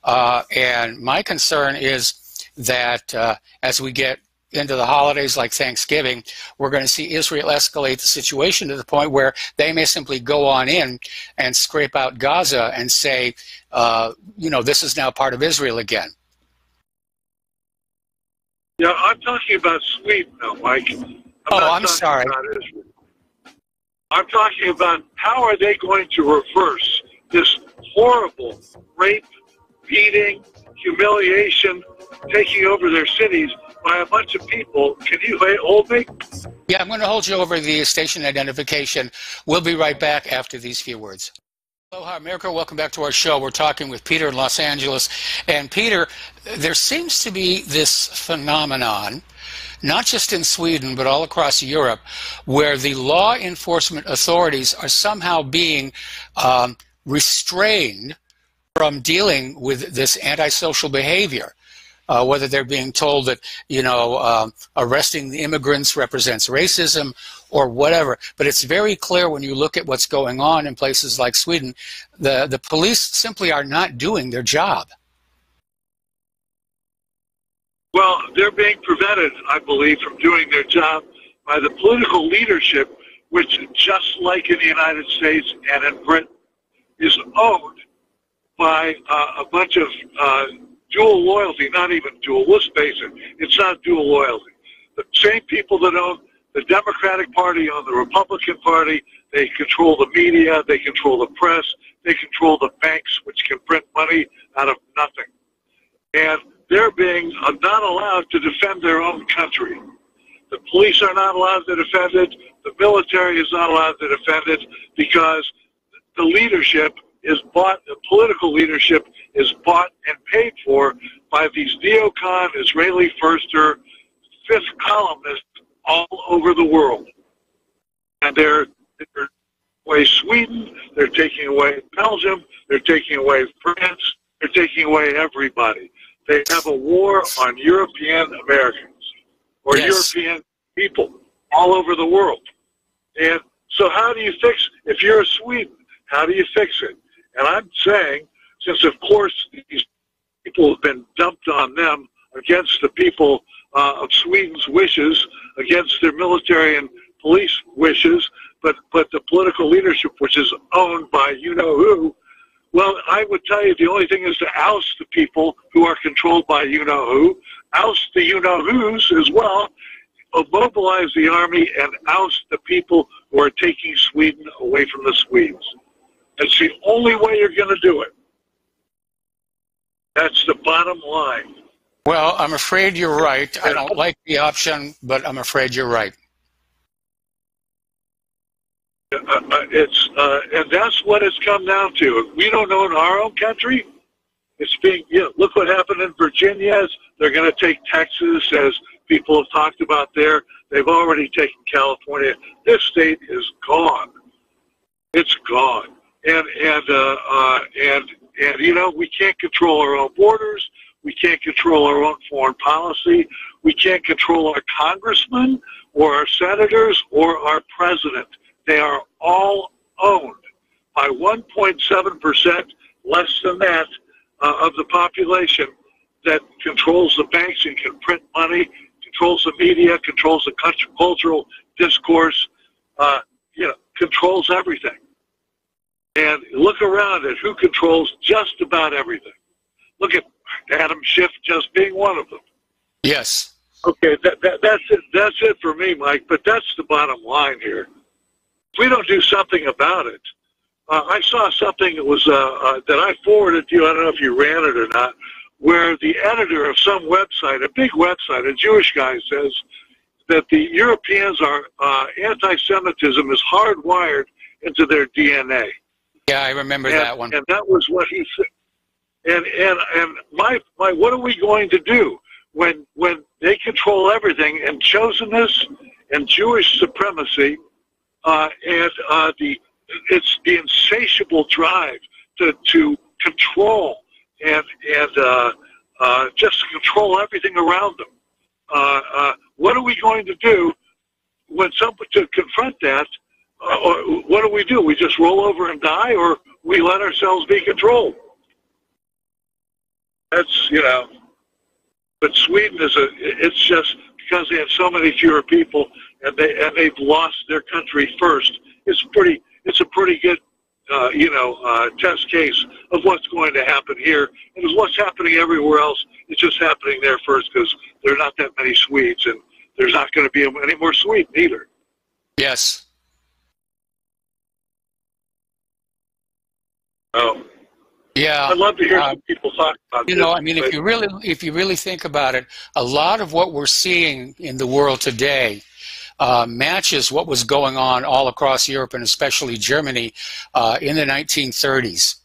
And my concern is that as we get into the holidays like Thanksgiving, we're going to see Israel escalate the situation to the point where they may simply go on in and scrape out Gaza and say, you know, this is now part of Israel again. Yeah, I'm talking about Sweden now, Mike. I'm sorry. I'm talking about how are they going to reverse this horrible rape, beating, humiliation, taking over their cities by a bunch of people. Can you hold me? Yeah, I'm going to hold you over the station identification. We'll be right back after these few words. Aloha, America. Welcome back to our show. We're talking with Peter in Los Angeles. And Peter, there seems to be this phenomenon, not just in Sweden, but all across Europe, where the law enforcement authorities are somehow being restrained from dealing with this antisocial behavior. Whether they're being told that, you know, arresting the immigrants represents racism or whatever. But it's very clear when you look at what's going on in places like Sweden, the police simply are not doing their job. Well, they're being prevented, I believe, from doing their job by the political leadership, which, just like in the United States and in Britain, is owned by a bunch of dual loyalty, not even dual, let's face it, it's not dual loyalty. The same people that own the Democratic Party own the Republican Party. They control the media, they control the press, they control the banks, which can print money out of nothing. And they're being not allowed to defend their own country. The police are not allowed to defend it, the military is not allowed to defend it, because the leadership is bought, the political leadership is bought and paid for by these neocon, Israeli firster, fifth columnists all over the world. And they're taking away Sweden, they're taking away Belgium, they're taking away France, they're taking away everybody. They have a war on European Americans or European people all over the world. And so how do you fix, if you're a Sweden, how do you fix it? And I'm saying, since of course these people have been dumped on them against the people of Sweden's wishes, against their military and police wishes, but the political leadership, which is owned by you-know-who, well, I would tell you the only thing is to oust the people who are controlled by you-know-who, oust the you-know-whos as well, mobilize the army and oust the people who are taking Sweden away from the Swedes. That's the only way you're going to do it. That's the bottom line. Well, I'm afraid you're right. I don't like the option, but I'm afraid you're right. And that's what it's come down to. If we don't own our own country, it's being, look what happened in Virginia. They're going to take Texas, as people have talked about there. They've already taken California. This state is gone. It's gone. And we can't control our own borders. We can't control our own foreign policy. We can't control our congressmen or our senators or our president. They are all owned by 1.7%, less than that, of the population that controls the banks and can print money, controls the media, controls the cultural discourse, controls everything. And look around at who controls just about everything. Look at Adam Schiff just being one of them. Yes. Okay, that's it. That's it for me, Mike. But that's the bottom line here. If we don't do something about it, I saw something that was that I forwarded to you. I don't know if you ran it or not, where the editor of some website, a big website, a Jewish guy, says that the Europeans are anti-Semitism is hardwired into their DNA. Yeah, I remember that one. And that was what he said. And my what are we going to do when they control everything, and chosenness and Jewish supremacy it's the insatiable drive to control and just control everything around them. What are we going to do when to confront that? Or what do? We just roll over and die, or we let ourselves be controlled? That's, but Sweden it's just because they have so many fewer people and they've lost their country first. It's a pretty good, test case of what's going to happen here. And what's happening everywhere else, it's just happening there first because there are not that many Swedes, and there's not going to be any more Sweden either. Yes. Oh. Yeah, I'd love to hear some people talk about this. I mean, if you really think about it, a lot of what we're seeing in the world today matches what was going on all across Europe and especially Germany in the 1930s,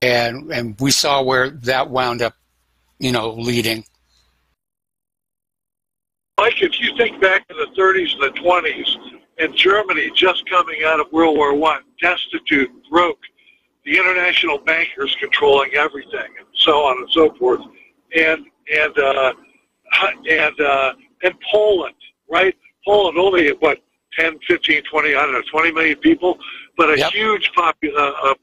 and we saw where that wound up, leading. Mike, if you think back to the 30s and the 20s, and Germany just coming out of World War I, destitute, broke, the international bankers controlling everything, and so on and so forth, and Poland, right? Poland only at 10, 15, 20, 20 million people, but a huge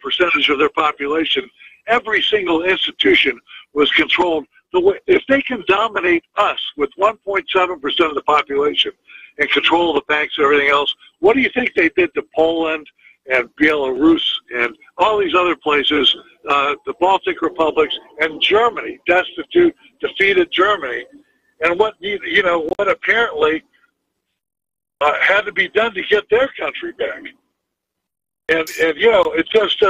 percentage of their population. Every single institution was controlled. If they can dominate us with 1.7% of the population and control the banks and everything else, what do you think they did to Poland and Belarus and all these other places, the Baltic republics and Germany, destitute, defeated Germany, and what apparently had to be done to get their country back. And it's just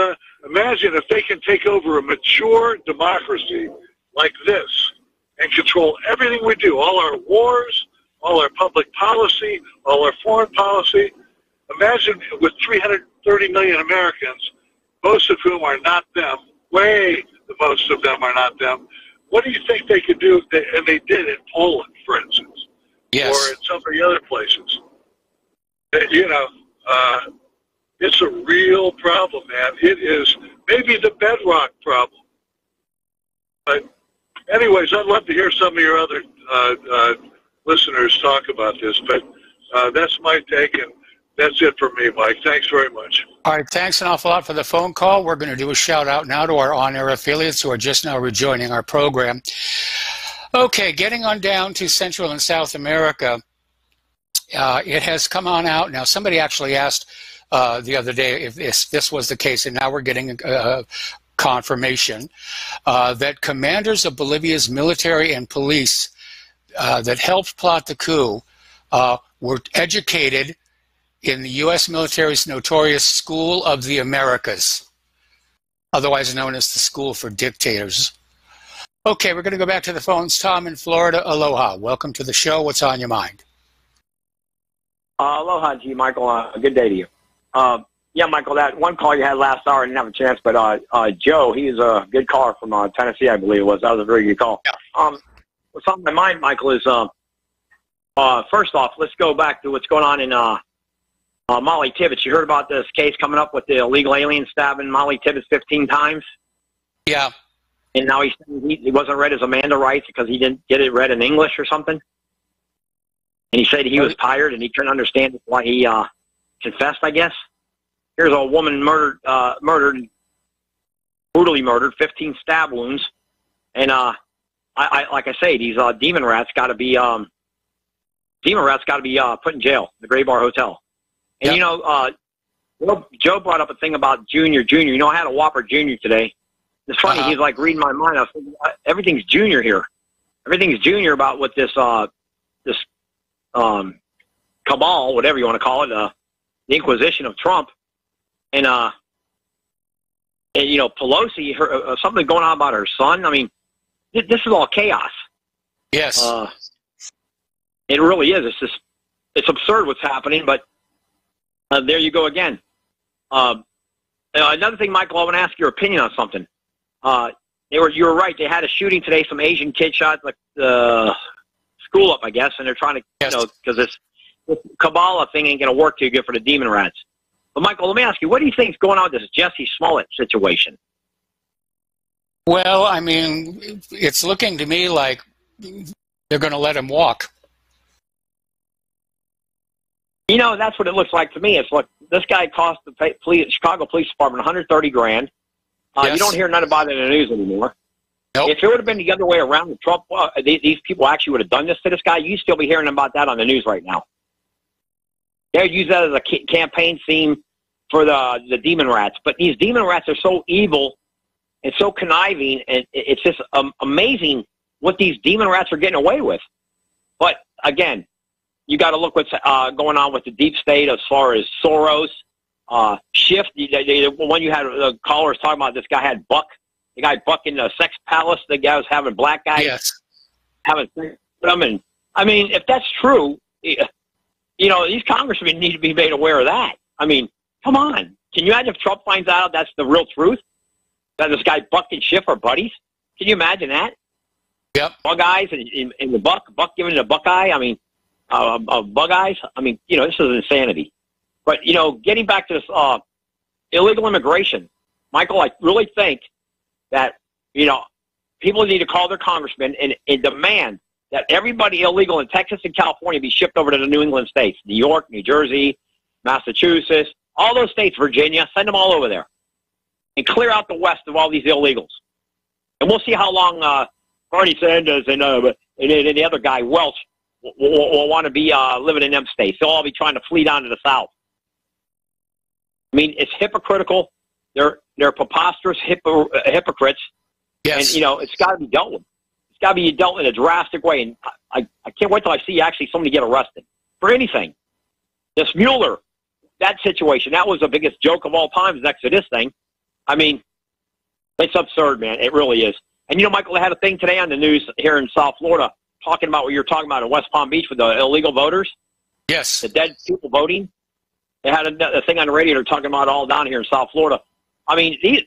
imagine if they can take over a mature democracy like this and control everything we do, all our wars, all our public policy, all our foreign policy. Imagine with 330 million Americans, most of whom are not them, the most of them are not them. What do you think they could do? And they did in Poland, for instance, or in some of the other places. It's a real problem, man. It is maybe the bedrock problem. But anyways, I'd love to hear some of your other listeners talk about this. But that's my take, and that's it for me, Mike. Thanks very much. All right, thanks an awful lot for the phone call. We're going to do a shout-out now to our on-air affiliates who are just now rejoining our program. Okay, getting on down to Central and South America, it has come on out. Now, somebody actually asked the other day if this was the case, and now we're getting confirmation that commanders of Bolivia's military and police that helped plot the coup were educated in the U.S. military's notorious School of the Americas, otherwise known as the School for Dictators. Okay, we're going to go back to the phones. Tom in Florida, aloha. Welcome to the show. What's on your mind? Aloha to you, Michael. Good day to you. Yeah, Michael, that one call you had last hour, I didn't have a chance, but Joe, he's a good caller from Tennessee, I believe it was. That was a very good call. Yeah. What's on my mind, Michael, is first off, let's go back to what's going on in Molly Tibbetts. You heard about this case coming up with the illegal alien stabbing Molly Tibbetts 15 times? Yeah. And now he wasn't read as Amanda writes because he didn't get it read in English or something? And he said he was tired and he couldn't understand why he confessed, I guess. Here's a woman brutally murdered, 15 stab wounds. And I like I say, these demon rats got to be put in jail, the Gray Bar Hotel. And, you know, Joe brought up a thing about Junior. You know, I had a Whopper Junior today. It's funny, he's like reading my mind. I was thinking, everything's Junior here. Everything's Junior about what this cabal, whatever you want to call it, the Inquisition of Trump. And you know, Pelosi, something going on about her son. I mean, this is all chaos. Yes. It really is. It's absurd what's happening, but there you go again. Another thing, Michael, I want to ask your opinion on something. You were right. They had a shooting today. Some Asian kid shot the school up, I guess, and they're trying to, you know, because this Kabbalah thing ain't going to work too good for the demon rats. But, Michael, let me ask you, what do you think is going on with this Jesse Smollett situation? Well, I mean, it's looking to me like they're going to let him walk. You know, that's what it looks like to me. It's like this guy cost the Chicago Police Department $130,000. You don't hear nothing about it in the news anymore. Nope. If it would have been the other way around, Trump, these people actually would have done this to this guy, you'd still be hearing about that on the news right now. They would use that as a campaign theme for the demon rats. But these demon rats are so evil and so conniving, and it's just amazing what these demon rats are getting away with. But, again, you got to look what's going on with the deep state as far as Soros, Schiff. The one you had callers talking about, this guy had Buck. The guy Buck in the sex palace. The guy was having black guys having sex with them. And, I mean, if that's true, you know, these congressmen need to be made aware of that. I mean, come on. Can you imagine if Trump finds out that's the real truth? That this guy Buck and Schiff are buddies? Can you imagine that? Yep. Bug eyes and the Buck giving it a buck eye. I mean, bug eyes. I mean, you know, this is insanity. But, you know, getting back to this illegal immigration, Michael, I really think that, you know, people need to call their congressmen and demand that everybody illegal in Texas and California be shipped over to the New England states, New York, New Jersey, Massachusetts, all those states, Virginia, send them all over there and clear out the West of all these illegals. And we'll see how long Bernie Sanders and the other guy, Welch, will want to be living in them states. They'll all be trying to flee down to the South. I mean, it's hypocritical. They're preposterous hypocrites. Yes. And, you know, it's got to be dealt with. It's got to be dealt in a drastic way. And I can't wait till I see actually somebody get arrested for anything. This Mueller, that situation, that was the biggest joke of all time next to this thing. I mean, it's absurd, man. It really is. And, you know, Michael, I had a thing today on the news here in South Florida talking about what you're talking about in West Palm Beach with the illegal voters. Yes. The dead people voting. They had a thing on the radio. They're talking about all down here in South Florida. I mean, it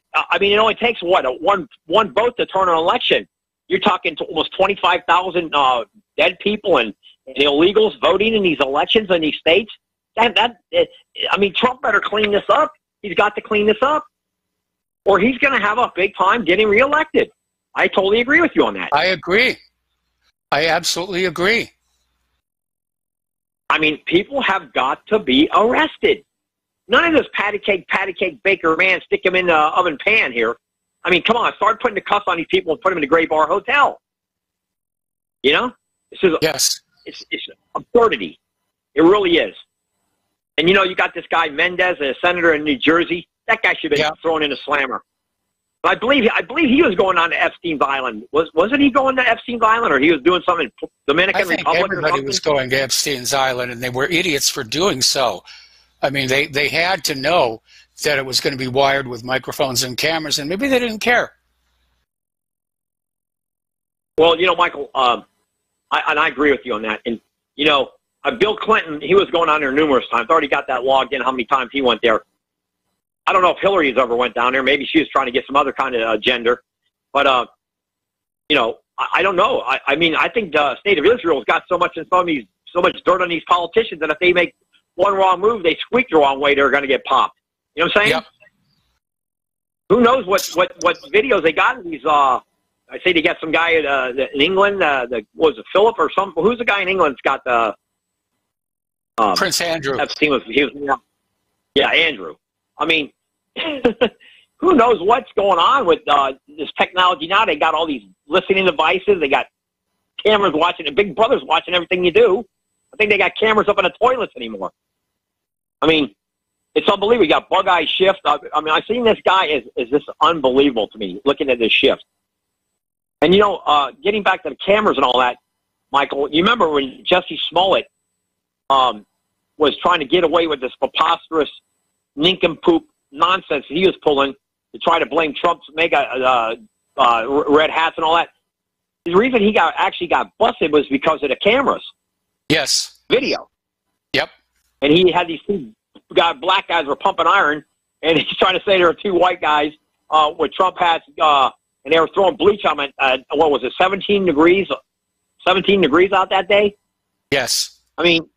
only takes, one vote to turn an election. You're talking to almost 25,000 dead people and illegals voting in these elections in these states. I mean, Trump better clean this up. He's got to clean this up, or he's going to have a big time getting reelected. I totally agree with you on that. I agree. I absolutely agree. I mean, people have got to be arrested. None of this patty cake baker man, stick him in the oven pan here. I mean, come on, start putting the cuffs on these people and put them in the Gray Bar Hotel. You know? This is it's absurdity. It really is. And, you know, you got this guy Mendez, a senator in New Jersey. That guy should have been thrown in a slammer. But I believe he was going on to Epstein's Island. Wasn't he going to Epstein's Island, or he was doing something in Dominican Republic? I think everybody was going to Epstein's Island, and they were idiots for doing so. I mean, they had to know that it was going to be wired with microphones and cameras, and maybe they didn't care. Well, Michael, I agree with you on that. And, Bill Clinton, he was going on there numerous times. Already got that logged in, how many times he went there. I don't know if Hillary's ever went down there. Maybe she was trying to get some other kind of agenda. But, I don't know. I mean, I think the state of Israel's got so much dirt on these politicians that if they make one wrong move, they squeak the wrong way, they're going to get popped. You know what I'm saying? Yep. Who knows what videos they got in these, I say they got some guy in England, was it Philip or something? Who's the guy in England that's got the... Prince Andrew. Yeah, Andrew. I mean, who knows what's going on with this technology now? They got all these listening devices. They got cameras watching, and Big Brother's watching everything you do. I think they got cameras up in the toilets anymore. I mean, it's unbelievable. You got Bug Eye Shift. I mean, I've seen this guy is just unbelievable to me, looking at this shift. And, getting back to the cameras and all that, Michael, you remember when Jesse Smollett was trying to get away with this preposterous nincompoop nonsense he was pulling to try to blame Trump's mega red hats and all that. The reason he actually got busted was because of the cameras. Yes. Video. Yep. And he had these two black guys were pumping iron, and he's trying to say there were two white guys with Trump hats, and they were throwing bleach on it. What was it, 17 degrees? 17 degrees out that day? Yes. I mean,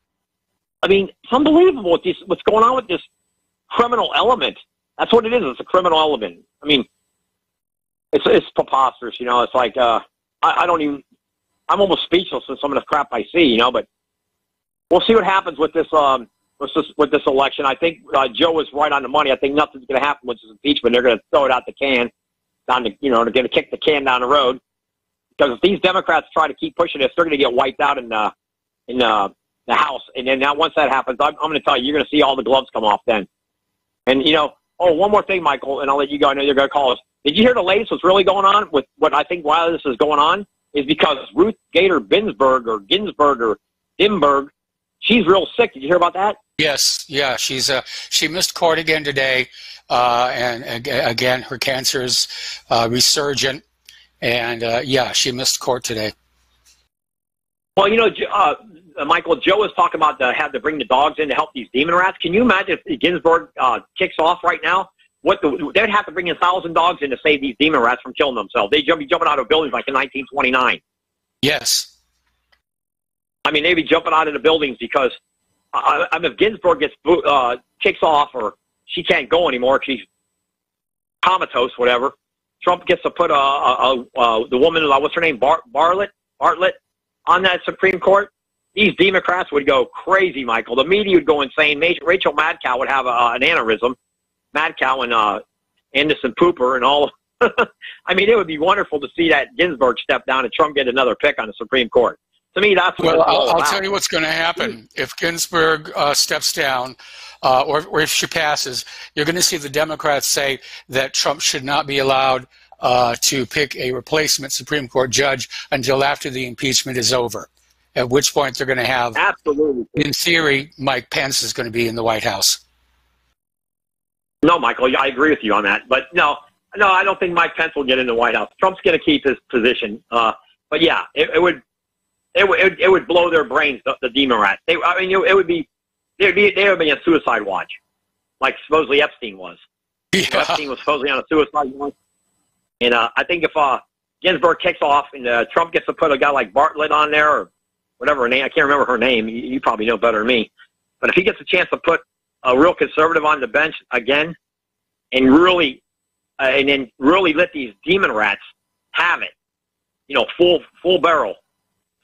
it's unbelievable what's going on with this criminal element. That's what it is. It's a criminal element. I mean, it's preposterous. It's like I don't even. I'm almost speechless with some of the crap I see. But we'll see what happens with this election. I think Joe was right on the money. I think nothing's going to happen with this impeachment. They're going to throw it out the can. They're going to kick the can down the road. Because if these Democrats try to keep pushing this, they're going to get wiped out in the House. And then once that happens, I'm going to tell you, you're going to see all the gloves come off then. And, one more thing, Michael, and I'll let you go. I know you're going to call us. Did you hear the latest what's really going on with what I think why this is going on is because Ruth Gator Ginsburg or Dimberg, she's real sick. Did you hear about that? Yes. Yeah. She missed court again today. And again, her cancer is resurgent. And, she missed court today. Well, Michael, Joe was talking about have to bring the dogs in to help these demon rats. Can you imagine if Ginsburg kicks off right now? They'd have to bring in 1,000 dogs in to save these demon rats from killing themselves. They'd be jumping out of buildings like in 1929. Yes. I mean, they'd be jumping out of the buildings because if Ginsburg kicks off or she can't go anymore, she's comatose, whatever, Trump gets to put the woman, what's her name, Bartlett, on that Supreme Court. These Democrats would go crazy, Michael. The media would go insane. Rachel Madcow would have an aneurysm. Madcow and Anderson Pooper and all. I mean, it would be wonderful to see that Ginsburg step down and Trump get another pick on the Supreme Court. To me, that's what it's all about. I'll tell you what's going to happen. If Ginsburg steps down or if she passes, you're going to see the Democrats say that Trump should not be allowed to pick a replacement Supreme Court judge until after the impeachment is over, at which point they're going to have, absolutely, in theory, Mike Pence is going to be in the White House. No, Michael, I agree with you on that. But no, I don't think Mike Pence will get in the White House. Trump's going to keep his position. But yeah, it would blow their brains, the demon rats. They would be a suicide watch, like supposedly Epstein was. Yeah. Epstein was supposedly on a suicide watch. And I think if Ginsburg kicks off and Trump gets to put a guy like Bartlett on there or whatever her name, I can't remember her name. You probably know better than me. But if he gets a chance to put a real conservative on the bench again and really let these demon rats have it, full barrel.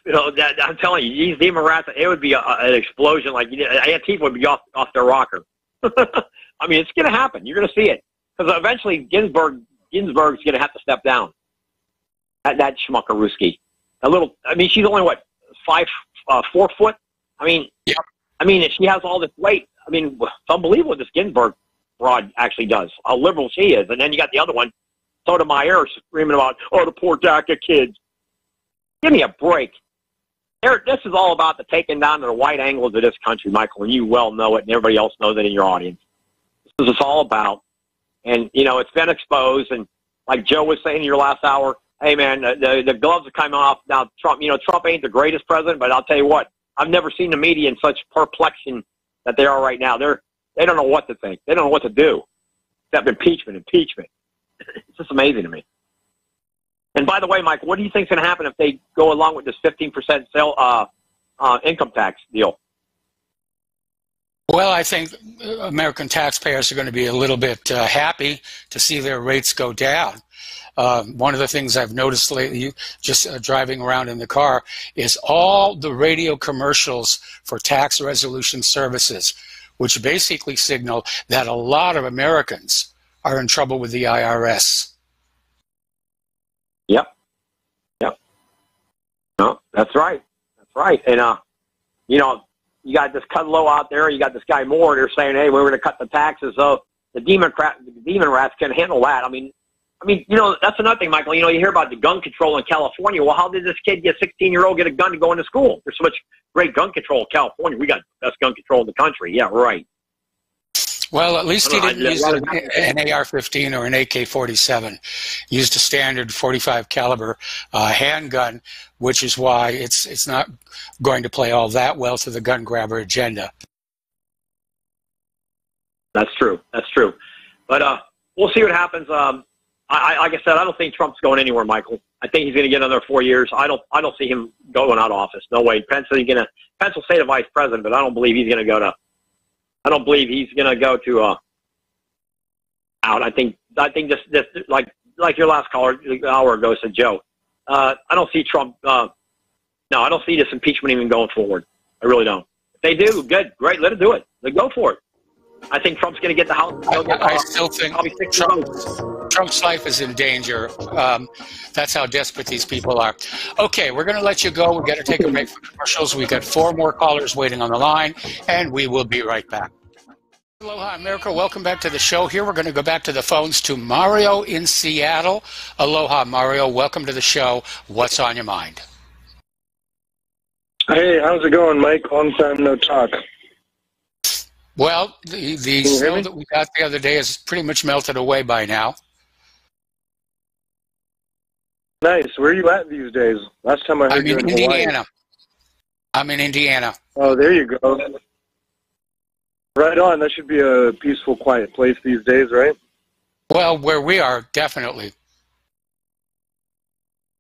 I'm telling you, these demon rats, it would be an explosion. Like Antifa would be off their rocker. I mean, it's going to happen. You're going to see it because eventually Ginsburg's going to have to step down. That schmuckarooski. She's only 4 foot. I mean, yeah. I mean, she has all this weight. I mean, it's unbelievable what this Ginsburg broad actually does. How liberal she is. And then you got the other one, Sotomayor, screaming about, the poor DACA kids. Give me a break. This is all about the taking down the white angles of this country, Michael, and you well know it, and everybody else knows it in your audience. This is all about. And, it's been exposed. And like Joe was saying in your last hour, hey, man, the gloves are coming off. Now, Trump, Trump ain't the greatest president, but I'll tell you what, I've never seen the media in such perplexion that they are right now. They don't know what to think. They don't know what to do, except impeachment. It's just amazing to me. And by the way, Mike, what do you think is going to happen if they go along with this 15% income tax deal? Well, I think American taxpayers are going to be a little bit happy to see their rates go down. One of the things I've noticed lately, just driving around in the car, is all the radio commercials for tax resolution services, which basically signal that a lot of Americans are in trouble with the IRS. Yep. No, that's right. And, you got this Kudlow out there. You got this guy Moore. They're saying, hey, we're going to cut the taxes. So the demon rats can handle that. I mean, that's another thing, Michael. You hear about the gun control in California. Well, how did this kid, 16-year-old, get a gun to go into school? There's so much great gun control in California. We got the best gun control in the country. Yeah, right. Well, at least he didn't use an AR-15 or an AK-47. He used a standard 45 caliber handgun, which is why it's not going to play all that well to the gun grabber agenda. That's true. But we'll see what happens. Like I said, I don't think Trump's going anywhere, Michael. I think he's going to get another 4 years. I don't see him going out of office. No way. Pence will say the vice president, but I don't believe he's going to go to. I don't believe he's going to go to out. I think this like your last caller an hour ago said, Joe. I don't see Trump. No, I don't see this impeachment even going forward. I really don't. If they do, good, great, let them do it. Let go for it. I think Trump's going to get the House. I still think Trump's life is in danger. That's how desperate these people are. Okay, we're going to let you go. We've got to take a break for commercials. We've got 4 more callers waiting on the line, and we will be right back. Aloha, America. Welcome back to the show. Here we're going to go back to the phones to Mario in Seattle. Aloha, Mario. Welcome to the show. What's on your mind? Hey, how's it going, Mike? Long time no talk. Well, the snow that we got the other day has pretty much melted away by now. Nice. Where are you at these days? Last time I heard you in Indiana. Hawaii. I'm in Indiana. Oh, there you go. Right on. That should be a peaceful, quiet place these days, right? Well, where we are, definitely.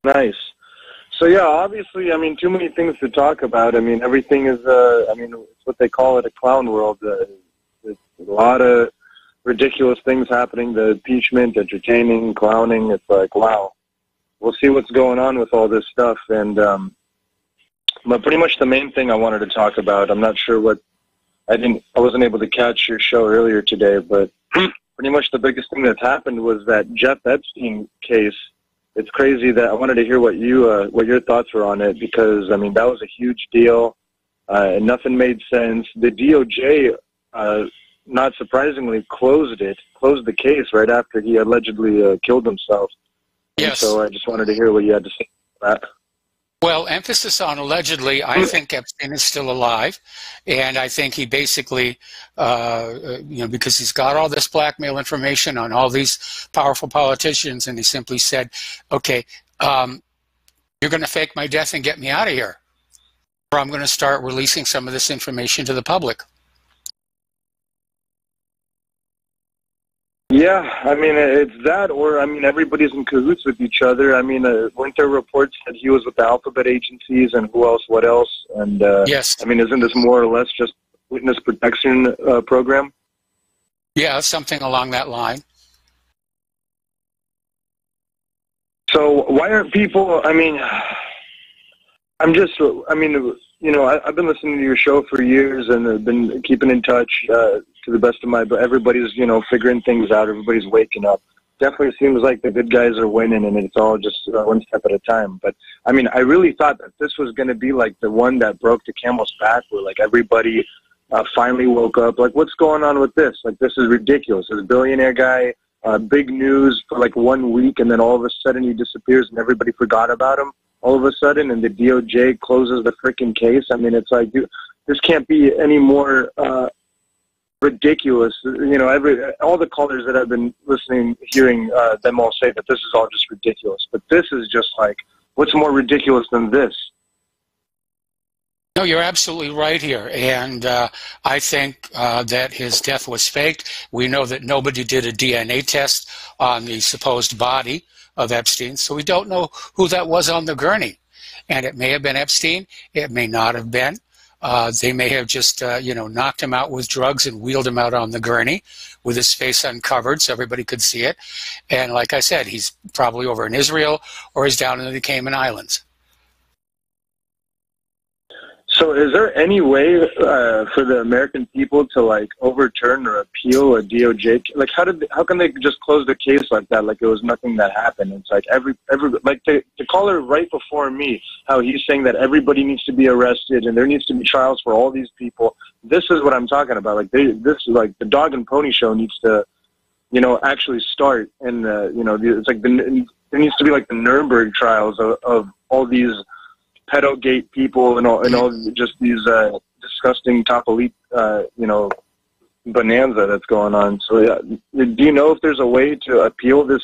Nice. So, yeah, obviously, too many things to talk about. Everything is, it's what they call it, a clown world. There's a lot of ridiculous things happening, the impeachment, entertaining, clowning. It's like, wow. We'll see what's going on with all this stuff. And but pretty much the main thing I wanted to talk about, I'm not sure what, I wasn't able to catch your show earlier today, but pretty much the biggest thing that's happened was that Jeff Epstein case. It's crazy that I wanted to hear what your thoughts were on it, because that was a huge deal. And nothing made sense. The DOJ, not surprisingly, closed the case right after he allegedly killed himself. Yes. And so I just wanted to hear what you had to say about that. Well, emphasis on allegedly. I think Epstein is still alive, and I think he basically, because he's got all this blackmail information on all these powerful politicians, and he simply said, okay, you're going to fake my death and get me out of here, or I'm going to start releasing some of this information to the public. Yeah, it's that, or everybody's in cahoots with each other. Weren't there reports that he was with the alphabet agencies and who else, what else? And yes, isn't this more or less just witness protection program? Yeah, something along that line. So why aren't people? I've been listening to your show for years and I've been keeping in touch to the best of my, but everybody's, figuring things out. Everybody's waking up. Definitely seems like the good guys are winning and it's all just one step at a time. But I really thought that this was going to be like the one that broke the camel's back, where like everybody finally woke up. Like, what's going on with this? Like, this is ridiculous. This billionaire guy, big news for like 1 week, and then all of a sudden he disappears and everybody forgot about him all of a sudden, and the DOJ closes the freaking case. It's like, this can't be any more ridiculous. You know, all the callers that I've been hearing them all say that this is all just ridiculous. But this is just like, what's more ridiculous than this? No, you're absolutely right here. And I think that his death was faked. We know that nobody did a DNA test on the supposed body of Epstein, so we don't know who that was on the gurney. And it may have been Epstein. It may not have been. They may have just, knocked him out with drugs and wheeled him out on the gurney with his face uncovered so everybody could see it. And like I said, he's probably over in Israel or he's down in the Cayman Islands. So is there any way for the American people to, like, overturn or appeal a DOJ? Like, how can they just close the case like that, like it was nothing that happened? It's like like the caller right before me, how he's saying that everybody needs to be arrested and there needs to be trials for all these people. This is what I'm talking about. Like, this is like the dog and pony show needs to, actually start. And, it's like there needs to be like the Nuremberg trials of all these pedogate people and all just these disgusting top elite, bonanza that's going on. So, yeah, do you know if there's a way to appeal this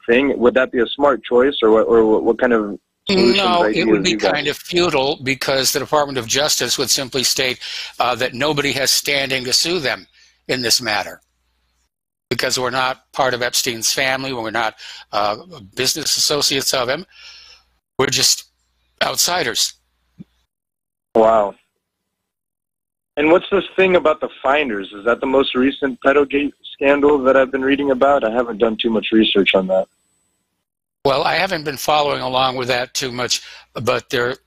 thing? Would that be a smart choice, or what kind of solutions? No, it would be kind of futile because the Department of Justice would simply state that nobody has standing to sue them in this matter because we're not part of Epstein's family, we're not business associates of him. We're just outsiders. Wow. And what's this thing about the finders? Is that the most recent pedogate scandal that I've been reading about? I haven't done too much research on that. Well, I haven't been following along with that too much, but there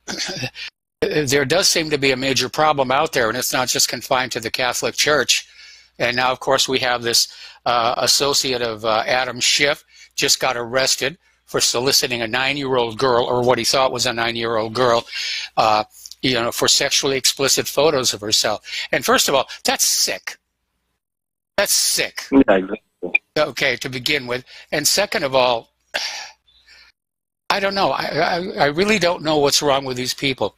does seem to be a major problem out there, and it's not just confined to the Catholic Church. And now, of course, we have this associate of Adam Schiff just got arrested for soliciting a 9-year-old girl, or what he thought was a 9-year-old girl, for sexually explicit photos of herself. And first of all, that's sick. That's sick. Yeah, exactly. Okay, to begin with. And second of all, I don't know. I really don't know what's wrong with these people.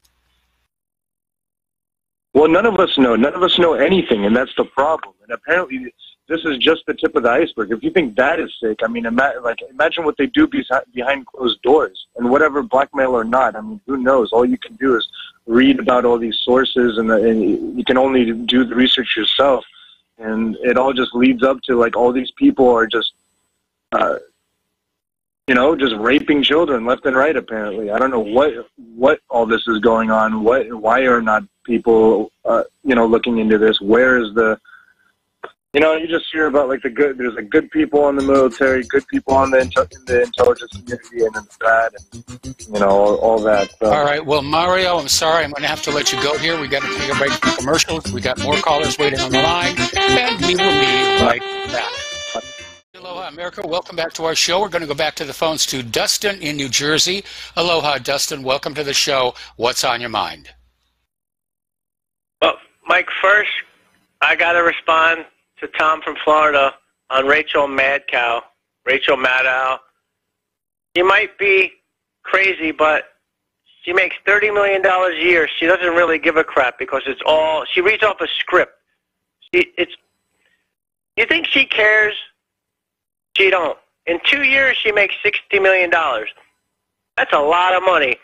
Well, none of us know. None of us know anything, and that's the problem. And apparently, this is just the tip of the iceberg. If you think that is sick, I mean, imagine what they do behind closed doors. And whatever, blackmail or not, I mean, who knows? All you can do is read about all these sources, and you can only do the research yourself. And it all just leads up to, like, all these people are just, just raping children left and right, apparently. I don't know what all this is going on. Why are not people, looking into this? Where is the... you just hear about, like, there's good people in the military, good people in the intelligence community, and then the bad, and, all that. So. All right. Well, Mario, I'm sorry. I'm going to have to let you go here. We got to take a break for commercials. We got more callers waiting on the line, and we will be right back. Aloha, America. Welcome back to our show. We're going to go back to the phones to Dustin in New Jersey. Aloha, Dustin. Welcome to the show. What's on your mind? Well, Mike, first, I got to respond to Tom from Florida on Rachel Maddow. She might be crazy, but she makes $30 million a year. She doesn't really give a crap because she reads off a script. You think she cares? She don't. In 2 years, she makes $60 million. That's a lot of money.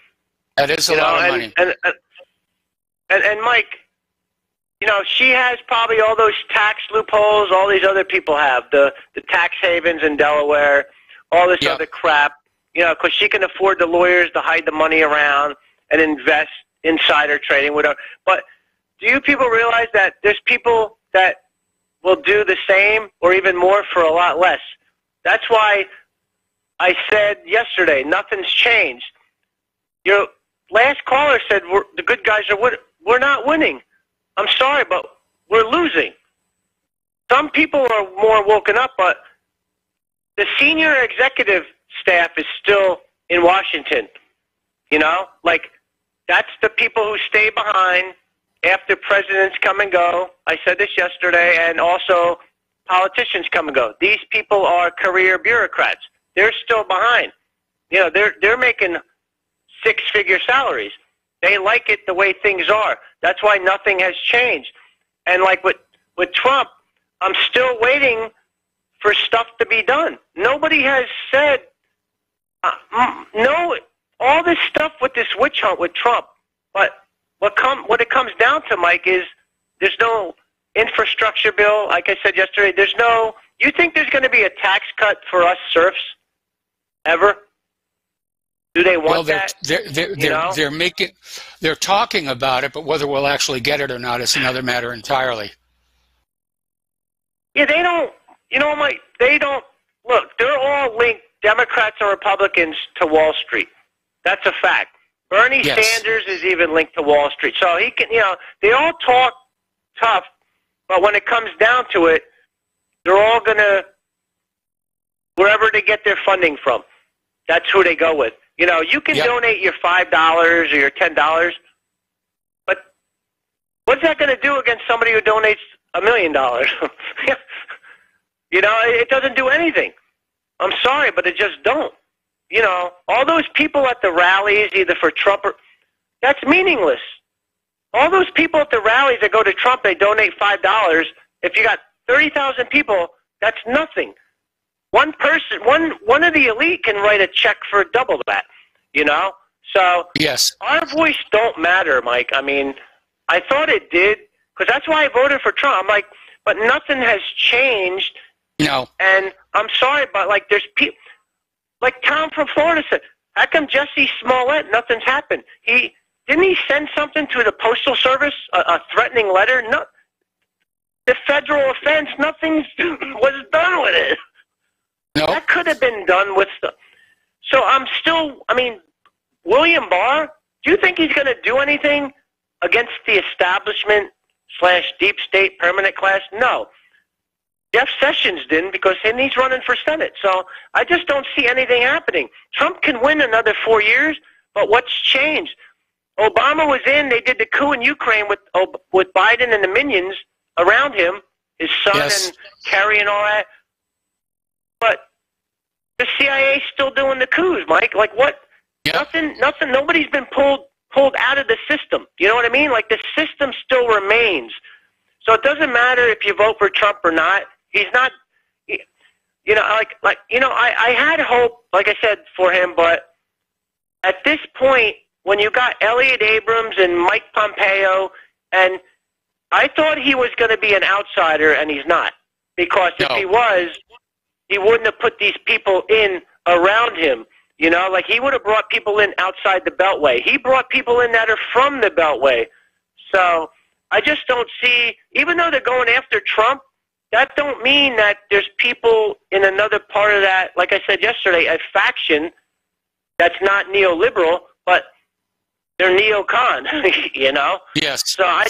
That is a lot of money. And Mike, she has probably all those tax loopholes all these other people have, the tax havens in Delaware, all this other crap, because she can afford the lawyers to hide the money around and invest insider trading, whatever. But do you people realize that there's people that will do the same or even more for a lot less? That's why I said yesterday, nothing's changed. Your last caller said the good guys we're not winning. I'm sorry, but we're losing. Some people are more woken up, but the senior executive staff is still in Washington. That's the people who stay behind after presidents come and go. I said this yesterday, and also politicians come and go. These people are career bureaucrats. They're still behind. They're making six-figure salaries. They like it the way things are. That's why nothing has changed. And like with Trump, I'm still waiting for stuff to be done. Nobody has said, no, all this stuff with this witch hunt with Trump. But what it comes down to, Mike, is there's no infrastructure bill. Like I said yesterday, there's no. You think there's going to be a tax cut for us serfs ever? Do they want that? They're talking about it, but whether we'll actually get it or not is another matter entirely. Yeah, they don't. You know, Mike, they don't. Look, they're all linked, Democrats and Republicans, to Wall Street. That's a fact. Bernie Sanders is even linked to Wall Street. So he can, they all talk tough, but when it comes down to it, they're all going to, wherever they get their funding from, that's who they go with. You can donate your $5 or your $10, but what's that going to do against somebody who donates $1 million? It doesn't do anything. I'm sorry, but it just don't. All those people at the rallies, either for Trump or, that's meaningless. All those people at the rallies that go to Trump, they donate $5. If you got 30,000 people, that's nothing. One person, one of the elite can write a check for double that, So yes, our voice don't matter, Mike. I mean, I thought it did, because that's why I voted for Trump. I'm like, but nothing has changed. No. And I'm sorry, but there's people. Like Tom from Florida said, how come Jesse Smollett, nothing's happened? Didn't he send something to the Postal Service, a threatening letter? No, the federal offense, nothing was done with it. No. That could have been done with So William Barr, do you think he's going to do anything against the establishment / deep state permanent class? No. Jeff Sessions didn't, because he's running for Senate. So I just don't see anything happening. Trump can win another 4 years, but what's changed? Obama was in. They did the coup in Ukraine with Biden and the minions around him, his son and Kerry and all that. But the CIA's still doing the coups, Mike. Like what? Yep. Nothing. Nobody's been pulled out of the system. You know what I mean? Like the system still remains. So it doesn't matter if you vote for Trump or not. He's not, I had hope, like I said, for him, but at this point, when you got Elliot Abrams and Mike Pompeo, and I thought he was going to be an outsider, and he's not, because if he was, he wouldn't have put these people in around him. He would have brought people in outside the Beltway. He brought people in that are from the Beltway. So I just don't see, even though they're going after Trump, that don't mean that there's people in another part of that, like I said yesterday, a faction that's not neoliberal, but they're neocon, Yes. So I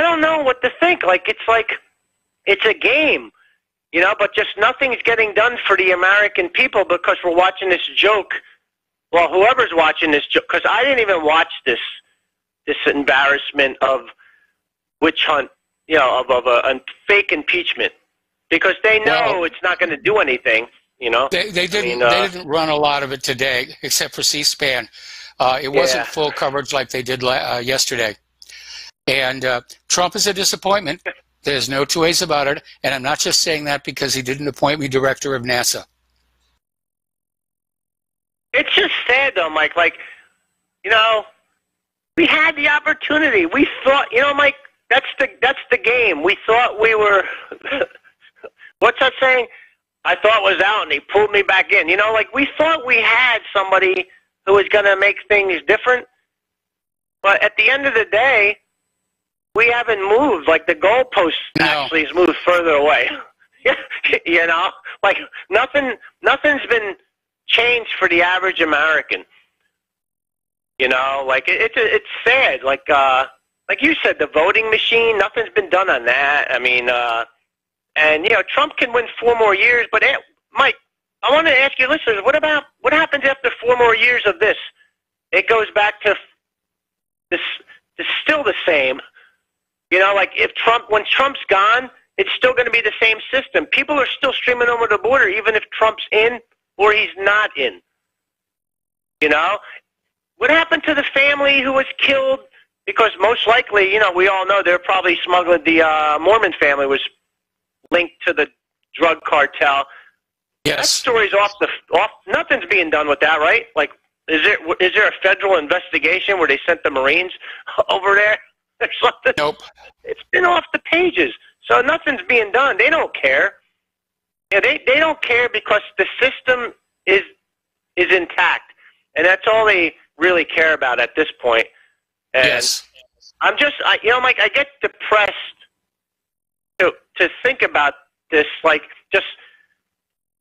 don't know what to think. It's a game, but just nothing's getting done for the American people because we're watching this joke. Well, whoever's watching this joke, because I didn't even watch this embarrassment of witch hunt, of a fake impeachment, because they know it's not going to do anything. They didn't run a lot of it today, except for C-SPAN. It wasn't full coverage like they did yesterday. And Trump is a disappointment. There's no two ways about it. And I'm not just saying that because he didn't appoint me director of NASA. It's just sad, though, Mike. We had the opportunity. We thought, Mike, that's the game. We thought we were, what's that saying? I thought was out and he pulled me back in. We thought we had somebody who was going to make things different. But at the end of the day, we haven't moved. The goalpost actually has moved further away. Nothing's been changed for the average American. It's sad. Like you said, the voting machine, nothing's been done on that. I mean, Trump can win 4 more years, but Mike, I want to ask you, listeners, what happens after 4 more years of this? It goes back to this. It's still the same. When Trump's gone, it's still going to be the same system. People are still streaming over the border, even if Trump's in or he's not in. What happened to the family who was killed because most likely, you know, we all know they're probably smuggling. The Mormon family was linked to the drug cartel. Yes. That story's off. Nothing's being done with that, right? Like, is there a federal investigation where they sent the Marines over there or something? Nope. It's been off the pages, so nothing's being done. They don't care. Yeah, they don't care because the system is intact, and that's all they really care about at this point. And yes. I'm just, you know, Mike, I get depressed to think about this. Like, just,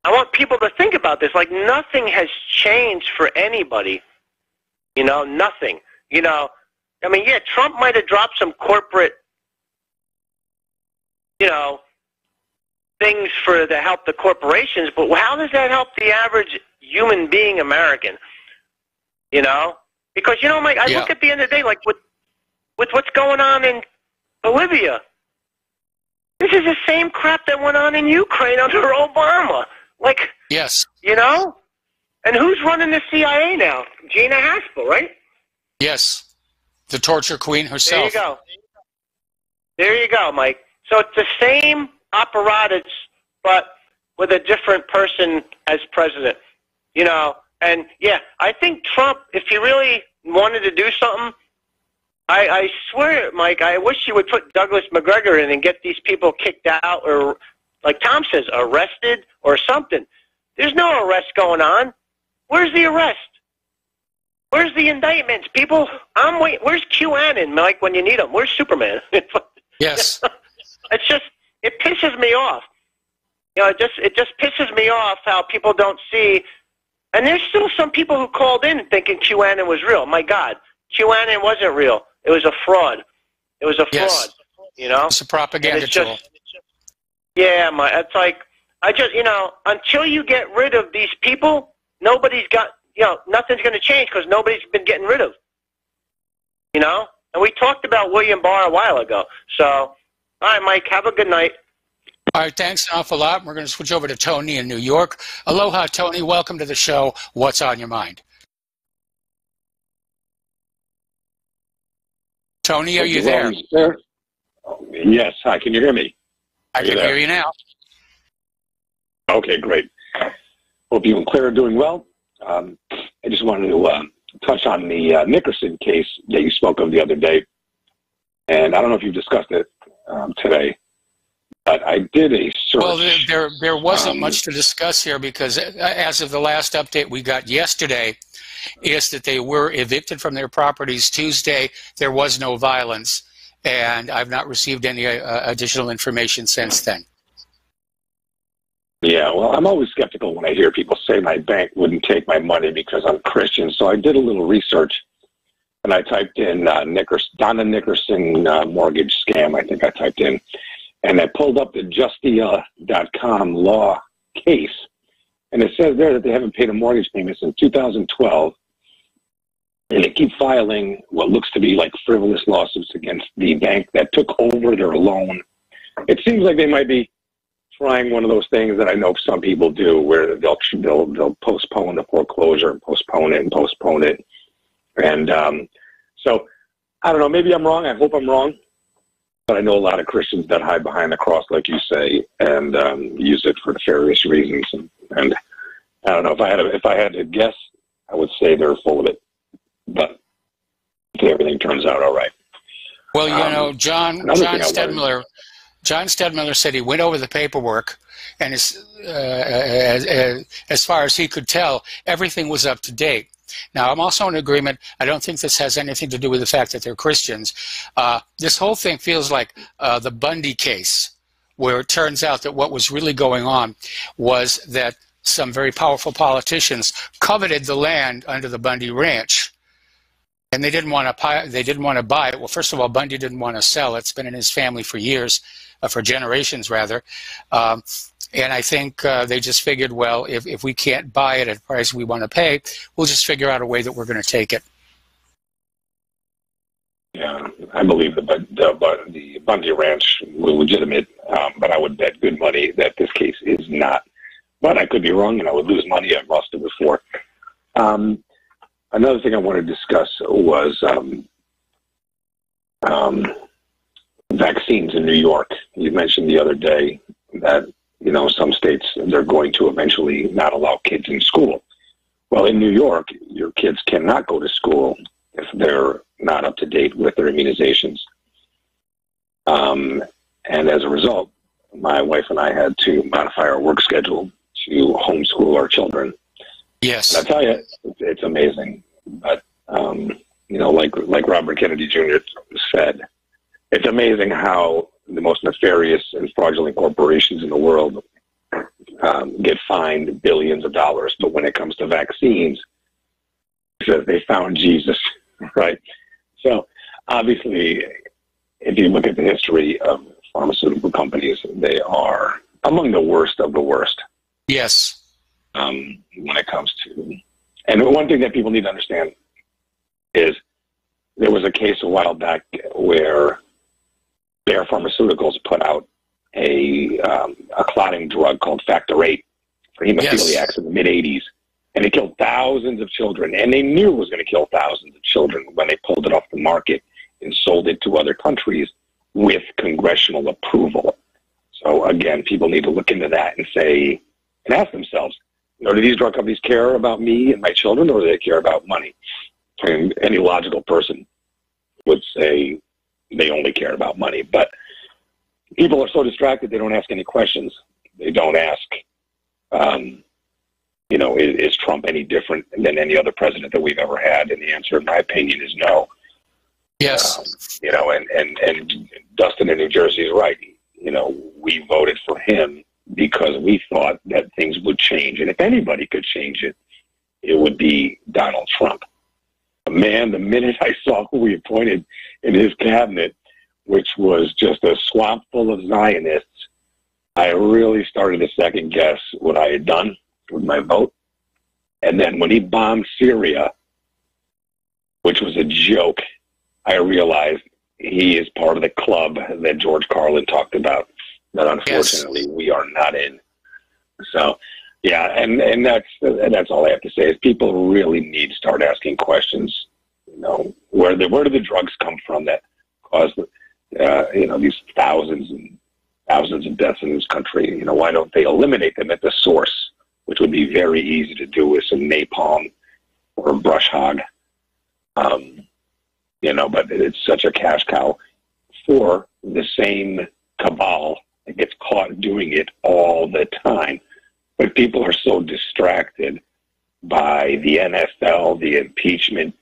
I want people to think about this. Like, nothing has changed for anybody. You know, nothing. You know, I mean, yeah, Trump might have dropped some corporate, you know, things to help the corporations, but how does that help the average human being American? You know? Because, you know, Mike, I look at the end of the day, like, with what's going on in Bolivia, this is the same crap that went on in Ukraine under Obama. Like, yes. You know? And who's running the CIA now? Gina Haspel, right? Yes. The torture queen herself. There you go. There you go, Mike. So it's the same apparatus, but with a different person as president. You know? And, yeah, I think Trump, if he really wanted to do something, I swear, Mike, I wish you would put Douglas McGregor in and get these people kicked out or, like Tom says, arrested or something. There's no arrest going on. Where's the arrest? Where's the indictments, people? I'm waiting. Where's QAnon, Mike, when you need them? Where's Superman? Yes. It's just, it pisses me off. You know, it just pisses me off how people don't see. And there's still some people who called in thinking QAnon was real. My God, QAnon wasn't real. It was a fraud. It was a fraud. You know, it's a propaganda tool. Yeah, it's like, you know, until you get rid of these people, nobody's got, you know, nothing's going to change because nobody's been getting rid of. You know, and we talked about William Barr a while ago. So, all right, Mike, have a good night. All right, thanks an awful lot. We're going to switch over to Tony in New York. Aloha, Tony. Welcome to the show. What's on your mind? Tony, are you there? Yes. Hi, can you hear me? I can hear you now. Okay, great. Hope you and Claire are doing well. I just wanted to touch on the Nickerson case that you spoke of the other day. And I don't know if you've discussed it today, but I did a search. Well, there wasn't much to discuss here because as of the last update we got yesterday, is that they were evicted from their properties Tuesday. There was no violence, and I've not received any additional information since then. Yeah, well, I'm always skeptical when I hear people say my bank wouldn't take my money because I'm Christian. So I did a little research, and I typed in Donna Nickerson mortgage scam, I think I typed in, and I pulled up the Justia.com law case. And it says there that they haven't paid a mortgage payment since 2012, and they keep filing what looks to be like frivolous lawsuits against the bank that took over their loan. It seems like they might be trying one of those things that I know some people do, where they'll postpone the foreclosure and postpone it. And so I don't know. Maybe I'm wrong. I hope I'm wrong. But I know a lot of Christians that hide behind the cross, like you say, and use it for nefarious reasons. And I don't know, if I had to guess, I would say they're full of it. But everything turns out all right. Well, you know, John Stedmiller said he went over the paperwork, and as far as he could tell, everything was up to date. Now, I'm also in agreement. I don't think this has anything to do with the fact that they're Christians. This whole thing feels like the Bundy case, where it turns out that what was really going on was that some very powerful politicians coveted the land under the Bundy Ranch, and they didn't want to buy it. Well, first of all, Bundy didn't want to sell it. It's been in his family for years, for generations rather. And I think they just figured, well, if we can't buy it at the price we want to pay, we'll just figure out a way that we're going to take it. Yeah, I believe the Bundy Ranch was legitimate, but I would bet good money that this case is not. But I could be wrong, and I would lose money. I've lost it before. Another thing I want to discuss was vaccines in New York. You mentioned the other day that, some states, they're going to eventually not allow kids in school. Well, in New York, your kids cannot go to school if they're not up to date with their immunizations. And as a result, my wife and I had to modify our work schedule to homeschool our children. Yes. And I tell you, it's amazing. But, like Robert Kennedy Jr. said, it's amazing how the most nefarious and fraudulent corporations in the world get fined billions of dollars. But when it comes to vaccines, it says they found Jesus, right? So obviously, if you look at the history of pharmaceutical companies, they are among the worst of the worst. Yes. When it comes to, and one thing that people need to understand is there was a case a while back where Bayer Pharmaceuticals put out a clotting drug called Factor VIII for hemophiliacs in the mid-'80s, and it killed thousands of children, and they knew it was going to kill thousands of children when they pulled it off the market and sold it to other countries with congressional approval. So again, people need to look into that and say, and ask themselves, do these drug companies care about me and my children, or do they care about money? And any logical person would say they only care about money. But people are so distracted, they don't ask any questions. They don't ask, is Trump any different than any other president that we've ever had? And the answer, in my opinion, is no. Yes. And Dustin in New Jersey is right. We voted for him because we thought that things would change. And if anybody could change it, it would be Donald Trump. Man, the minute I saw who we appointed in his cabinet, which was just a swamp full of Zionists, I really started to second guess what I had done with my vote. And then when he bombed Syria, which was a joke, I realized he is part of the club that George Carlin talked about, that unfortunately we are not in. So, yeah, and that's all I have to say is people really need to start asking questions. Where do the drugs come from that cause these thousands and thousands of deaths in this country? Why don't they eliminate them at the source, which would be very easy to do with some napalm or a brush hog. But it's such a cash cow for the same cabal that gets caught doing it all the time. But people are so distracted by the NFL, the impeachment,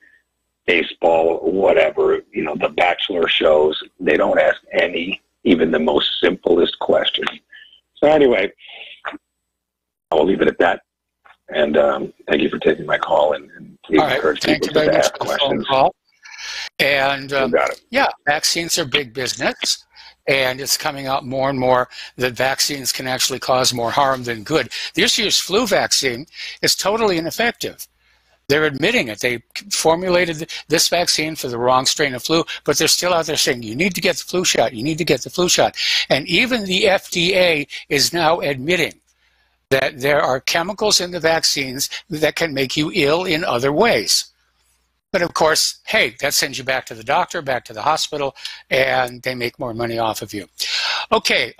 baseball, whatever, the Bachelor shows. They don't ask even the most simplest questions. So anyway, I will leave it at that. And thank you for taking my call. And please encourage people to ask questions. And vaccines are big business. And it's coming out more and more that vaccines can actually cause more harm than good. This year's flu vaccine is totally ineffective. They're admitting it. They formulated this vaccine for the wrong strain of flu, but they're still out there saying, you need to get the flu shot, you need to get the flu shot. And even the FDA is now admitting that there are chemicals in the vaccines that can make you ill in other ways. But of course, hey, that sends you back to the doctor, back to the hospital, and they make more money off of you. Okay,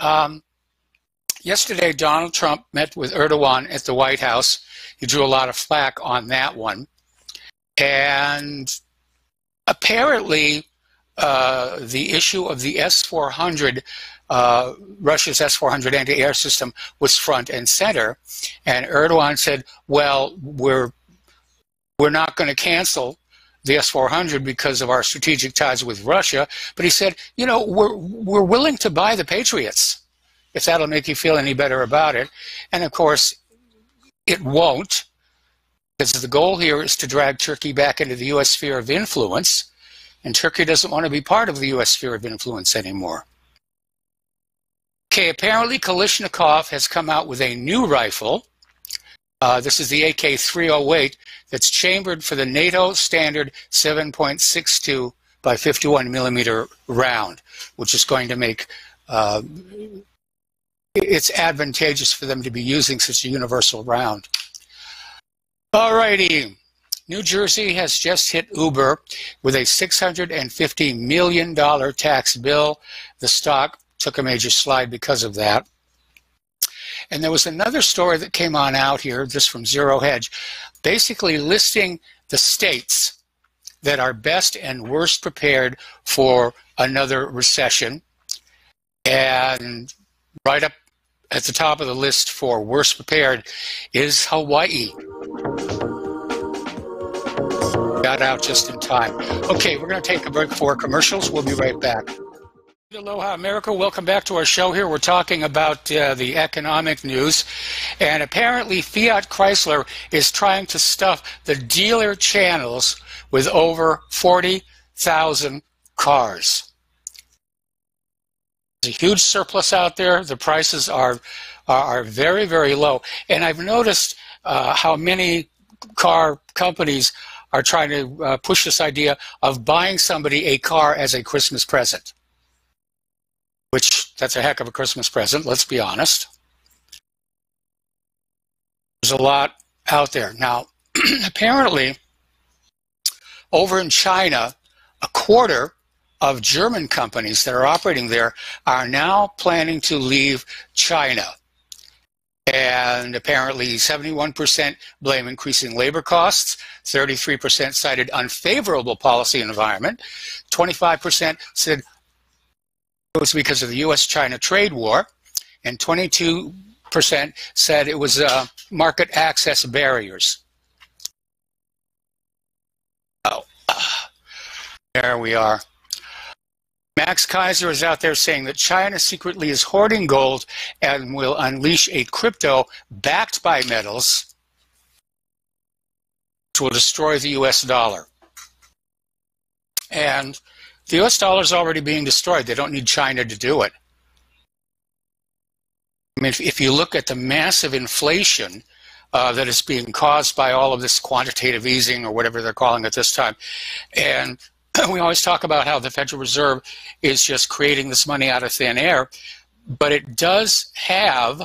yesterday Donald Trump met with Erdogan at the White House. He drew a lot of flack on that one. And apparently the issue of the S-400, Russia's S-400 anti-air system was front and center. And Erdogan said, well, we're not going to cancel the S-400 because of our strategic ties with Russia. But he said, we're willing to buy the Patriots, if that'll make you feel any better about it. And of course, it won't, because the goal here is to drag Turkey back into the U.S. sphere of influence, and Turkey doesn't want to be part of the U.S. sphere of influence anymore. Okay, apparently Kalashnikov has come out with a new rifle. This is the AK-308 that's chambered for the NATO standard 7.62 by 51 millimeter round, which is going to make it's advantageous for them to be using such a universal round. All righty. New Jersey has just hit Uber with a $650 million tax bill. The stock took a major slide because of that. And there was another story that came on out here, just from Zero Hedge, basically listing the states that are best and worst prepared for another recession. And right up at the top of the list for worst prepared is Hawaii. Got out just in time. Okay, we're going to take a break for commercials. We'll be right back. Aloha, America. Welcome back to our show here. We're talking about the economic news. And apparently Fiat-Chrysler is trying to stuff the dealer channels with over 40,000 cars. There's a huge surplus out there. The prices are very, very low. And I've noticed how many car companies are trying to push this idea of buying somebody a car as a Christmas present. Which, that's a heck of a Christmas present, let's be honest. There's a lot out there. Now, apparently, over in China, a quarter of German companies that are operating there are now planning to leave China. And apparently 71% blame increasing labor costs, 33% cited unfavorable policy environment, 25% said it was because of the U.S.-China trade war, and 22% said it was market access barriers. Oh, there we are. Max Kaiser is out there saying that China secretly is hoarding gold and will unleash a crypto backed by metals which will destroy the U.S. dollar. And the U.S. dollar is already being destroyed. They don't need China to do it. I mean, if you look at the massive inflation that is being caused by all of this quantitative easing or whatever they're calling it this time, and we always talk about how the Federal Reserve is just creating this money out of thin air, but it does have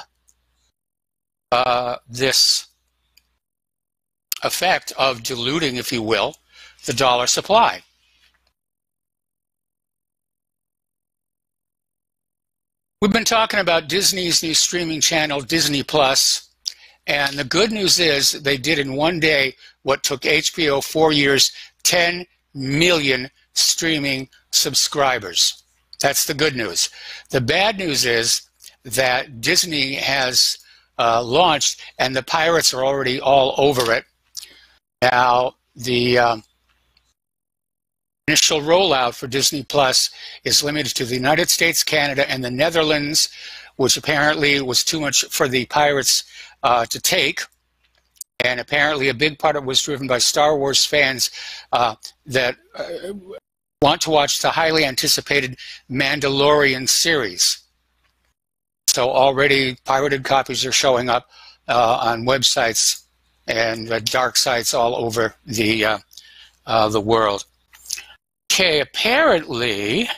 this effect of diluting, if you will, the dollar supply. We've been talking about Disney's new streaming channel, Disney Plus, and the good news is they did in one day what took HBO 4 years, 10 million streaming subscribers. That's the good news. The bad news is that Disney has launched, and the pirates are already all over it. Now, the initial rollout for Disney Plus is limited to the United States, Canada, and the Netherlands, which apparently was too much for the pirates to take. And apparently a big part of it was driven by Star Wars fans that want to watch the highly anticipated Mandalorian series. So already pirated copies are showing up on websites and dark sites all over the world. Okay, apparently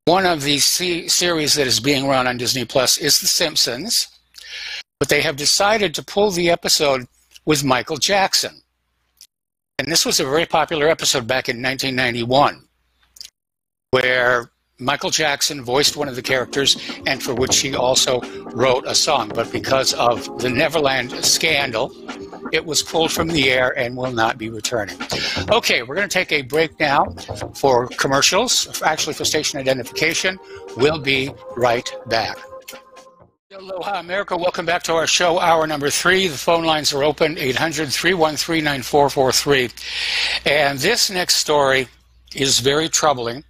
one of the series that is being run on Disney Plus is The Simpsons, but they have decided to pull the episode with Michael Jackson. And this was a very popular episode back in 1991, where Michael Jackson voiced one of the characters and for which he also wrote a song. But because of the Neverland scandal, it was pulled from the air and will not be returning. Okay, we're going to take a break now for commercials, actually for station identification. We'll be right back. Aloha, America. Welcome back to our show, hour number 3. The phone lines are open, 800-313-9443. And this next story is very troubling.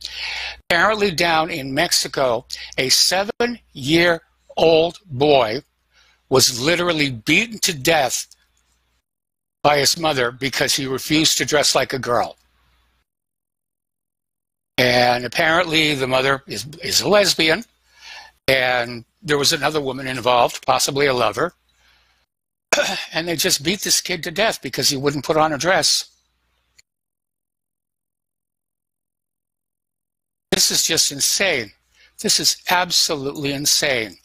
Apparently down in Mexico, a 7-year-old boy was literally beaten to death by his mother because he refused to dress like a girl. And apparently the mother is a lesbian, and there was another woman involved, possibly a lover, and they just beat this kid to death because he wouldn't put on a dress. This is just insane. This is absolutely insane.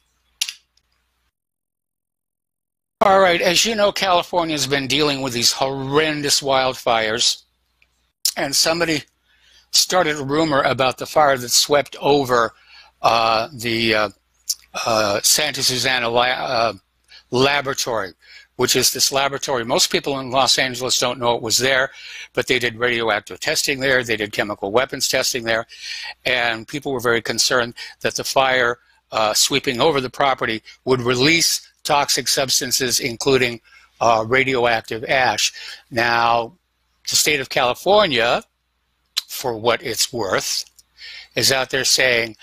All right, as you know, California has been dealing with these horrendous wildfires, and somebody started a rumor about the fire that swept over the Santa Susana laboratory, which is this laboratory. Most people in Los Angeles don't know it was there, but they did radioactive testing there, they did chemical weapons testing there, and people were very concerned that the fire sweeping over the property would release toxic substances, including radioactive ash. Now, the state of California, for what it's worth, is out there saying,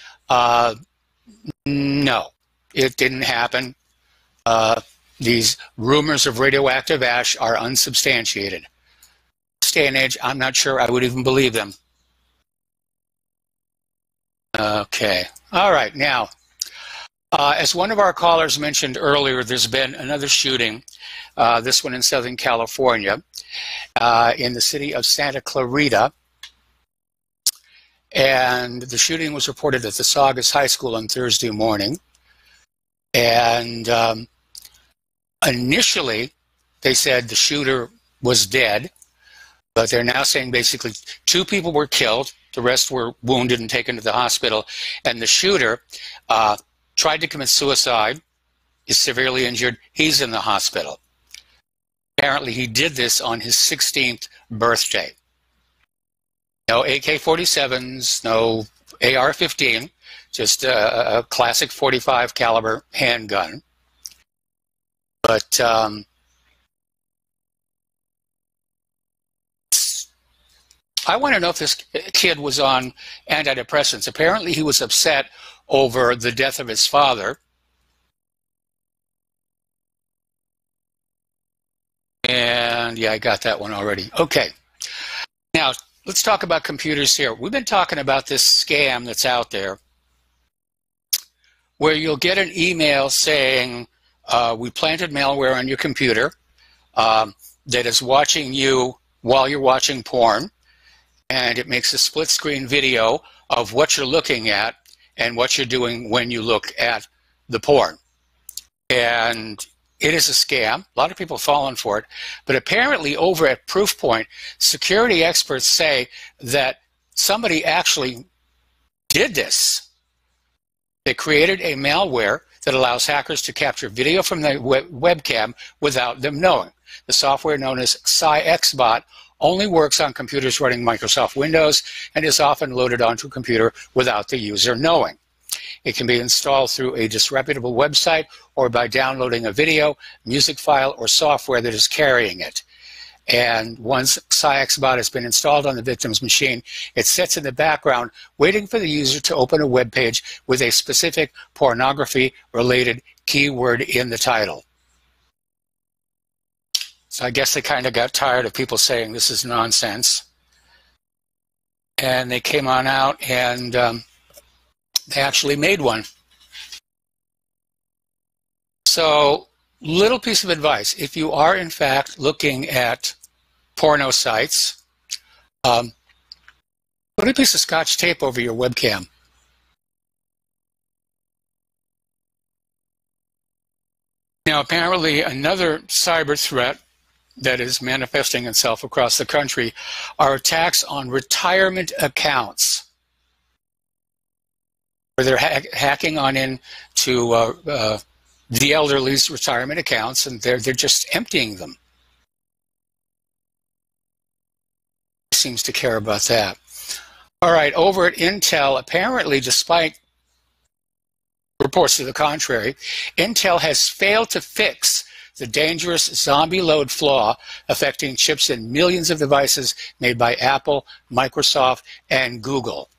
no, it didn't happen. These rumors of radioactive ash are unsubstantiated. In this day and age, I'm not sure I would even believe them. Okay. All right. Now, as one of our callers mentioned earlier, there's been another shooting, this one in Southern California, in the city of Santa Clarita. And the shooting was reported at the Saugus High School on Thursday morning. And initially, they said the shooter was dead, but they're now saying basically 2 people were killed, the rest were wounded and taken to the hospital, and the shooter tried to commit suicide, is severely injured, he's in the hospital. Apparently he did this on his 16th birthday. No AK-47s, no AR-15, just a classic .45 caliber handgun. But I want to know if this kid was on antidepressants. Apparently he was upset over the death of his father. And yeah, I got that one already. Okay. Now, let's talk about computers here. We've been talking about this scam that's out there where you'll get an email saying, we planted malware on your computer that is watching you while you're watching porn, and it makes a split screen video of what you're looking at and what you're doing when you look at the porn. And it is a scam. A lot of people have fallen for it. But apparently over at Proofpoint, security experts say that somebody actually did this. They created a malware that allows hackers to capture video from the webcam without them knowing. The software known as XBot only works on computers running Microsoft Windows and is often loaded onto a computer without the user knowing. It can be installed through a disreputable website or by downloading a video, music file, or software that is carrying it. And once XBot has been installed on the victim's machine, it sits in the background waiting for the user to open a web page with a specific pornography-related keyword in the title. So I guess they kind of got tired of people saying this is nonsense. And they came on out and they actually made one. So, little piece of advice. If you are, in fact, looking at porno sites, put a piece of Scotch tape over your webcam. Now, apparently, another cyber threat that is manifesting itself across the country are attacks on retirement accounts, where they're hacking on into the elderly's retirement accounts, and they're just emptying them. Seems to care about that. All right, over at Intel, apparently, despite reports to the contrary, Intel has failed to fix the dangerous zombie load flaw affecting chips in millions of devices made by Apple, Microsoft, and Google.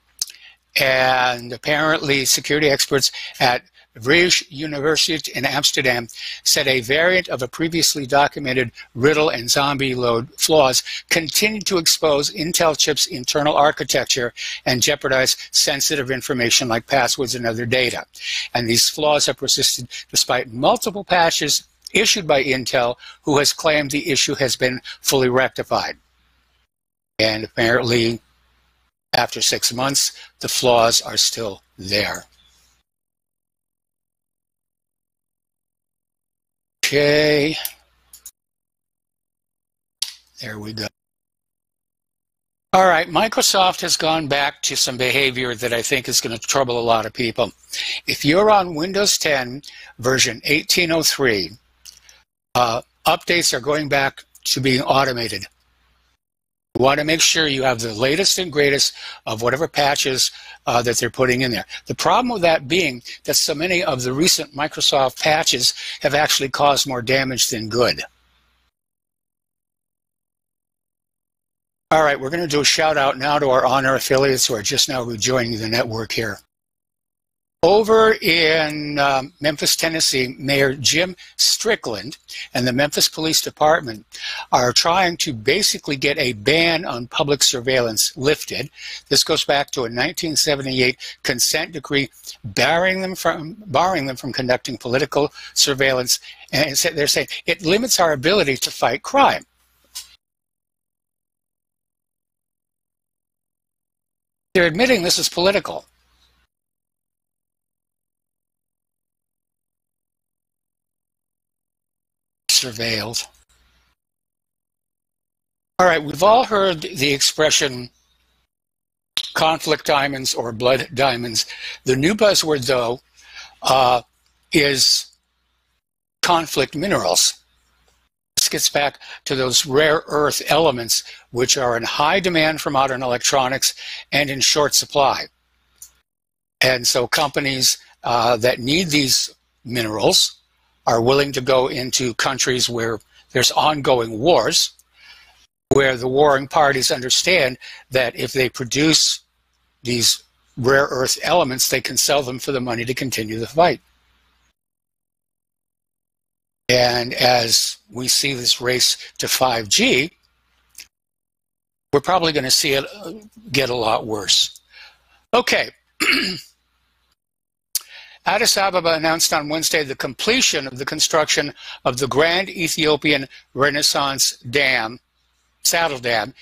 And apparently, security experts at Vrije University in Amsterdam said a variant of a previously documented riddle and zombie load flaws continue to expose Intel chips' internal architecture and jeopardize sensitive information like passwords and other data. And these flaws have persisted despite multiple patches issued by Intel, who has claimed the issue has been fully rectified. And apparently, after 6 months, the flaws are still there. Okay. There we go. All right, Microsoft has gone back to some behavior that I think is going to trouble a lot of people. If you're on Windows 10 version 1803, updates are going back to being automated. You want to make sure you have the latest and greatest of whatever patches that they're putting in there. The problem with that being that so many of the recent Microsoft patches have actually caused more damage than good. All right, we're going to do a shout out now to our honor affiliates who are just now rejoining the network here. Over in Memphis, Tennessee, Mayor Jim Strickland and the Memphis Police Department are trying to basically get a ban on public surveillance lifted. This goes back to a 1978 consent decree barring them from conducting political surveillance. And they're saying it limits our ability to fight crime. They're admitting this is political. Surveilled. All right, we've all heard the expression conflict diamonds or blood diamonds. The new buzzword, though, is conflict minerals. This gets back to those rare earth elements which are in high demand for modern electronics and in short supply. And so companies that need these minerals are willing to go into countries where there's ongoing wars, where the warring parties understand that if they produce these rare earth elements, they can sell them for the money to continue the fight. And as we see this race to 5G, we're probably going to see it get a lot worse. Okay. Addis Ababa announced on Wednesday the completion of the construction of the Grand Ethiopian Renaissance Dam, Saddle Dam,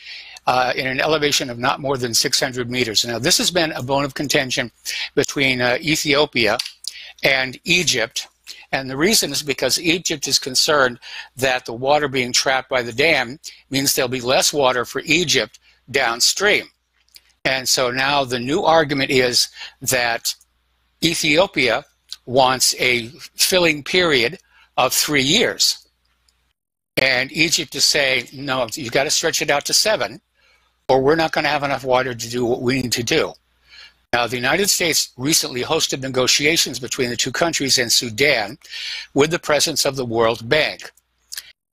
in an elevation of not more than 600 meters. Now, this has been a bone of contention between Ethiopia and Egypt. And the reason is because Egypt is concerned that the water being trapped by the dam means there'll be less water for Egypt downstream. And so now the new argument is that Ethiopia wants a filling period of 3 years. And Egypt is saying, no, you've got to stretch it out to 7, or we're not going to have enough water to do what we need to do. Now, the United States recently hosted negotiations between the two countries and Sudan with the presence of the World Bank.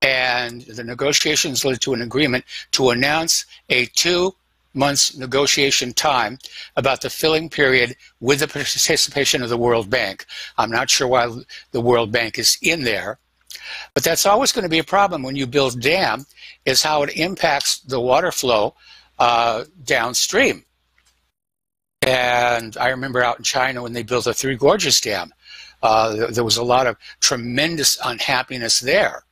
And the negotiations led to an agreement to announce a 2 months negotiation time about the filling period with the participation of the World Bank. I'm not sure why the World Bank is in there, but that's always going to be a problem when you build a dam, is how it impacts the water flow downstream. And I remember out in China when they built the Three Gorges Dam, there was a lot of tremendous unhappiness there.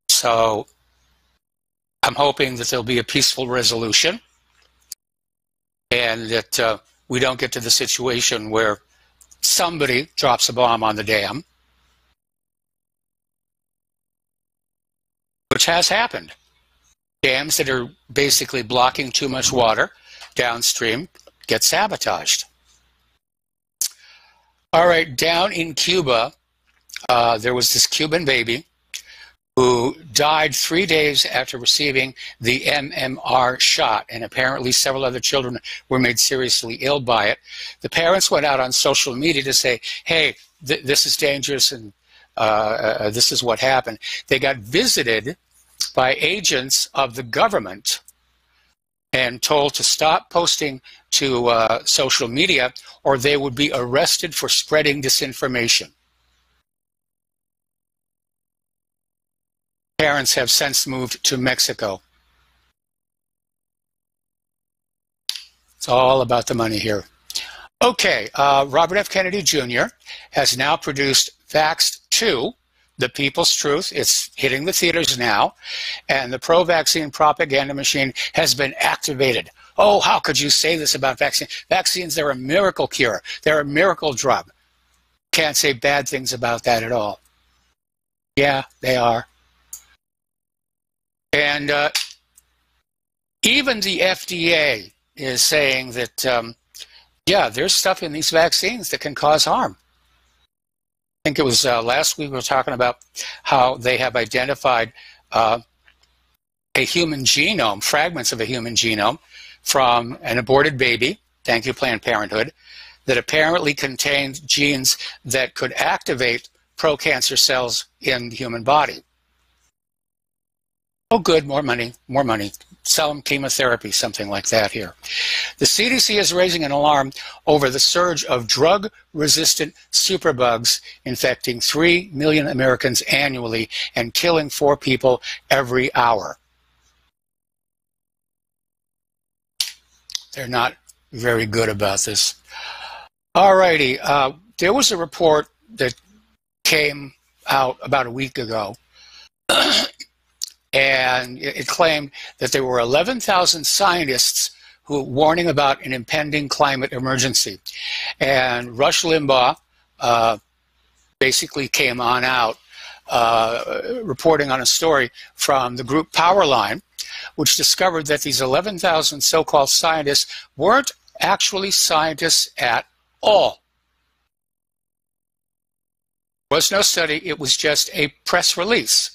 So I'm hoping that there'll be a peaceful resolution and that we don't get to the situation where somebody drops a bomb on the dam, which has happened. Dams that are basically blocking too much water downstream get sabotaged. All right, down in Cuba, there was this Cuban baby who died 3 days after receiving the MMR shot, and apparently several other children were made seriously ill by it. The parents went out on social media to say, hey, this is dangerous and this is what happened. They got visited by agents of the government and told to stop posting to social media or they would be arrested for spreading disinformation. Parents have since moved to Mexico. It's all about the money here. Okay, Robert F. Kennedy Jr. has now produced Vaxxed 2, The People's Truth. It's hitting the theaters now, and the pro-vaccine propaganda machine has been activated. Oh, how could you say this about vaccines? Vaccines, they're a miracle cure. They're a miracle drug. can't say bad things about that at all. Yeah, they are. And even the FDA is saying that, yeah, there's stuff in these vaccines that can cause harm. I think it was last week we were talking about how they have identified a human genome, fragments of a human genome from an aborted baby, thank you Planned Parenthood, that apparently contained genes that could activate pro-cancer cells in the human body. Oh good, more money, more money. Sell them chemotherapy, something like that here. The CDC is raising an alarm over the surge of drug-resistant superbugs infecting 3 million Americans annually and killing 4 people every hour. They're not very good about this. Alrighty, there was a report that came out about a week ago, and it claimed that there were 11,000 scientists who were warning about an impending climate emergency. And Rush Limbaugh basically came on out reporting on a story from the group Powerline, which discovered that these 11,000 so-called scientists weren't actually scientists at all. There was no study, it was just a press release.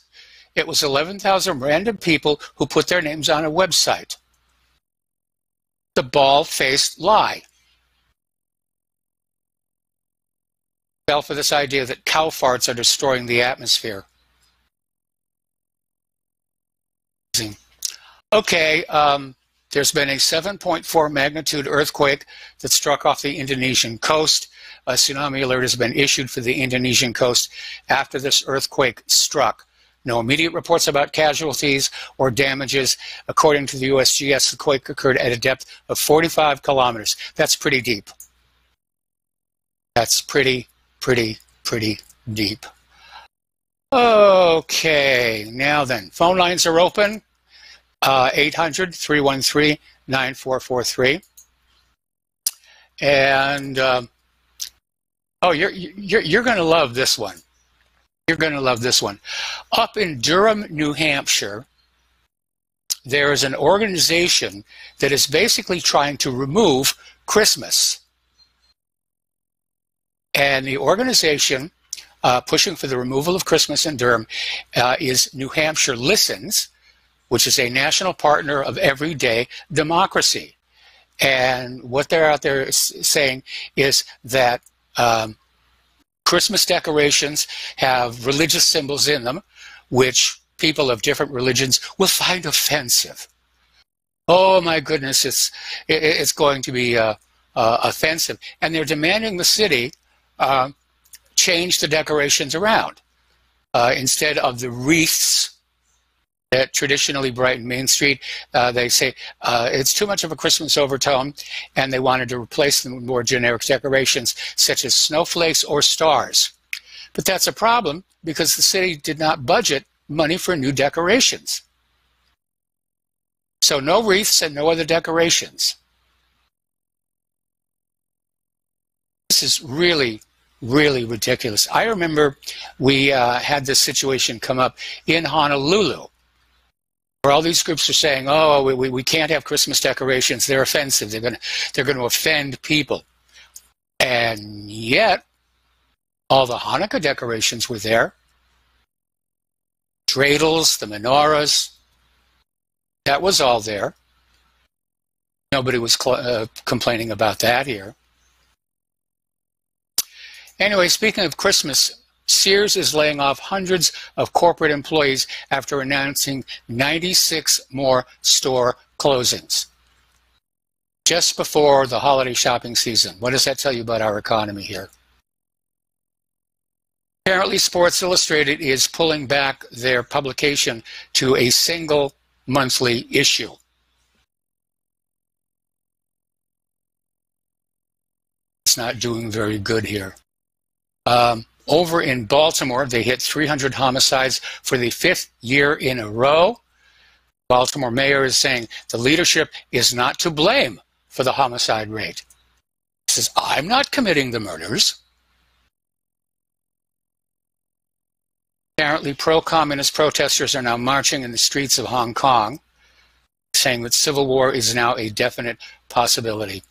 It was 11,000 random people who put their names on a website. The bald-faced lie. Fell for this idea that cow farts are destroying the atmosphere. Okay, there's been a 7.4 magnitude earthquake that struck off the Indonesian coast. A tsunami alert has been issued for the Indonesian coast after this earthquake struck. No immediate reports about casualties or damages. According to the USGS, the quake occurred at a depth of 45 kilometers. That's pretty deep. That's pretty deep. Okay, now then, phone lines are open. 800-313-9443. And oh, you're going to love this one. You're going to love this one. Up in Durham, New Hampshire, there is an organization that is basically trying to remove Christmas. And the organization pushing for the removal of Christmas in Durham is New Hampshire Listens, which is a national partner of Everyday Democracy. And what they're out there saying is that Christmas decorations have religious symbols in them, which people of different religions will find offensive. Oh my goodness, it's going to be offensive. And they're demanding the city change the decorations around. Instead of the wreaths that traditionally brighten Main Street, they say it's too much of a Christmas overtone, and they wanted to replace them with more generic decorations, such as snowflakes or stars. But that's a problem, because the city did not budget money for new decorations. So no wreaths and no other decorations. This is really ridiculous. I remember we had this situation come up in Honolulu, where all these groups are saying, oh, we can't have Christmas decorations, they're offensive, they're going to offend people. And yet, all the Hanukkah decorations were there. Dreidels, the menorahs, that was all there. Nobody was complaining about that here. Anyway, speaking of Christmas, Sears is laying off hundreds of corporate employees after announcing 96 more store closings just before the holiday shopping season. What does that tell you about our economy here? Apparently, Sports Illustrated is pulling back their publication to a single monthly issue. It's not doing very good here. Over in Baltimore, they hit 300 homicides for the 5th year in a row. Baltimore mayor is saying the leadership is not to blame for the homicide rate. He says, I'm not committing the murders. Apparently, pro-communist protesters are now marching in the streets of Hong Kong, saying that civil war is now a definite possibility.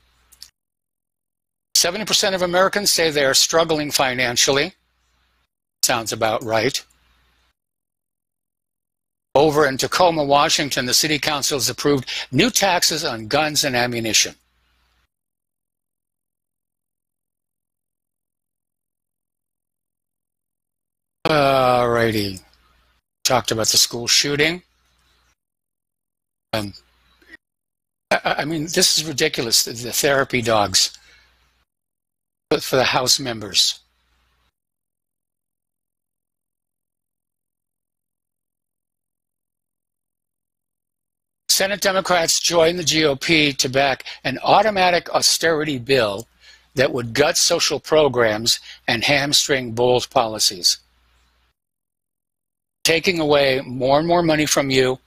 70% of Americans say they are struggling financially. Sounds about right. Over in Tacoma, Washington, the city council has approved new taxes on guns and ammunition. Alrighty. Talked about the school shooting. I mean, this is ridiculous, the therapy dogs for the House members. Senate Democrats joined the GOP to back an automatic austerity bill that would gut social programs and hamstring bold policies, taking away more and more money from you,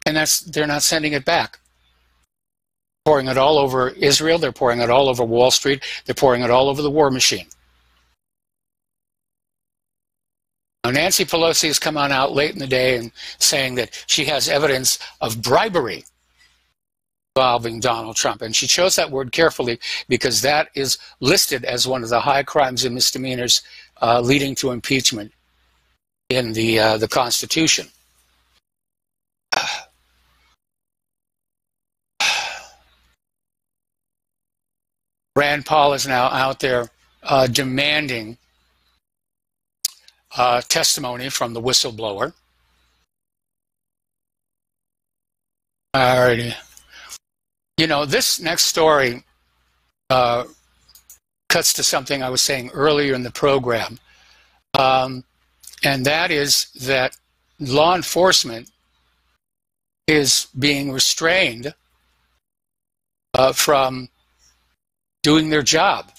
and they're not sending it back. Pouring it all over Israel, they're pouring it all over Wall Street, they're pouring it all over the war machine. Now, Nancy Pelosi has come on out late in the day and saying that she has evidence of bribery involving Donald Trump. And she chose that word carefully because that is listed as one of the high crimes and misdemeanors leading to impeachment in the Constitution. Rand Paul is now out there demanding testimony from the whistleblower. Alrighty. You know, this next story cuts to something I was saying earlier in the program, and that is that law enforcement is being restrained from doing their job.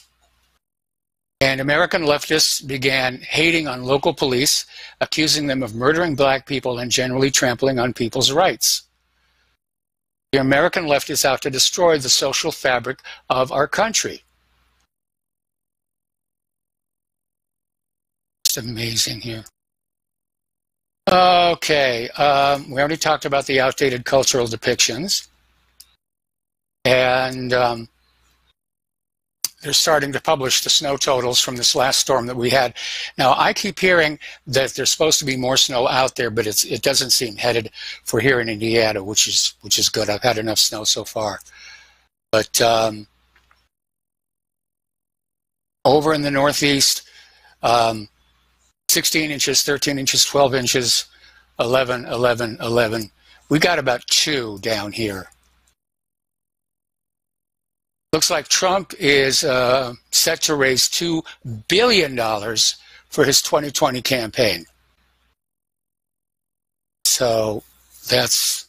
And American leftists began hating on local police, accusing them of murdering black people and generally trampling on people's rights. The American left is out to destroy the social fabric of our country. It's amazing here. Okay, we already talked about the outdated cultural depictions. And they're starting to publish the snow totals from this last storm that we had. Now, I keep hearing that there's supposed to be more snow out there, but it doesn't seem headed for here in Indiana, which is good. I've had enough snow so far. But over in the Northeast, 16 inches, 13 inches, 12 inches, 11, 11, 11. We got about 2 down here. Looks like Trump is set to raise $2 billion for his 2020 campaign. So that's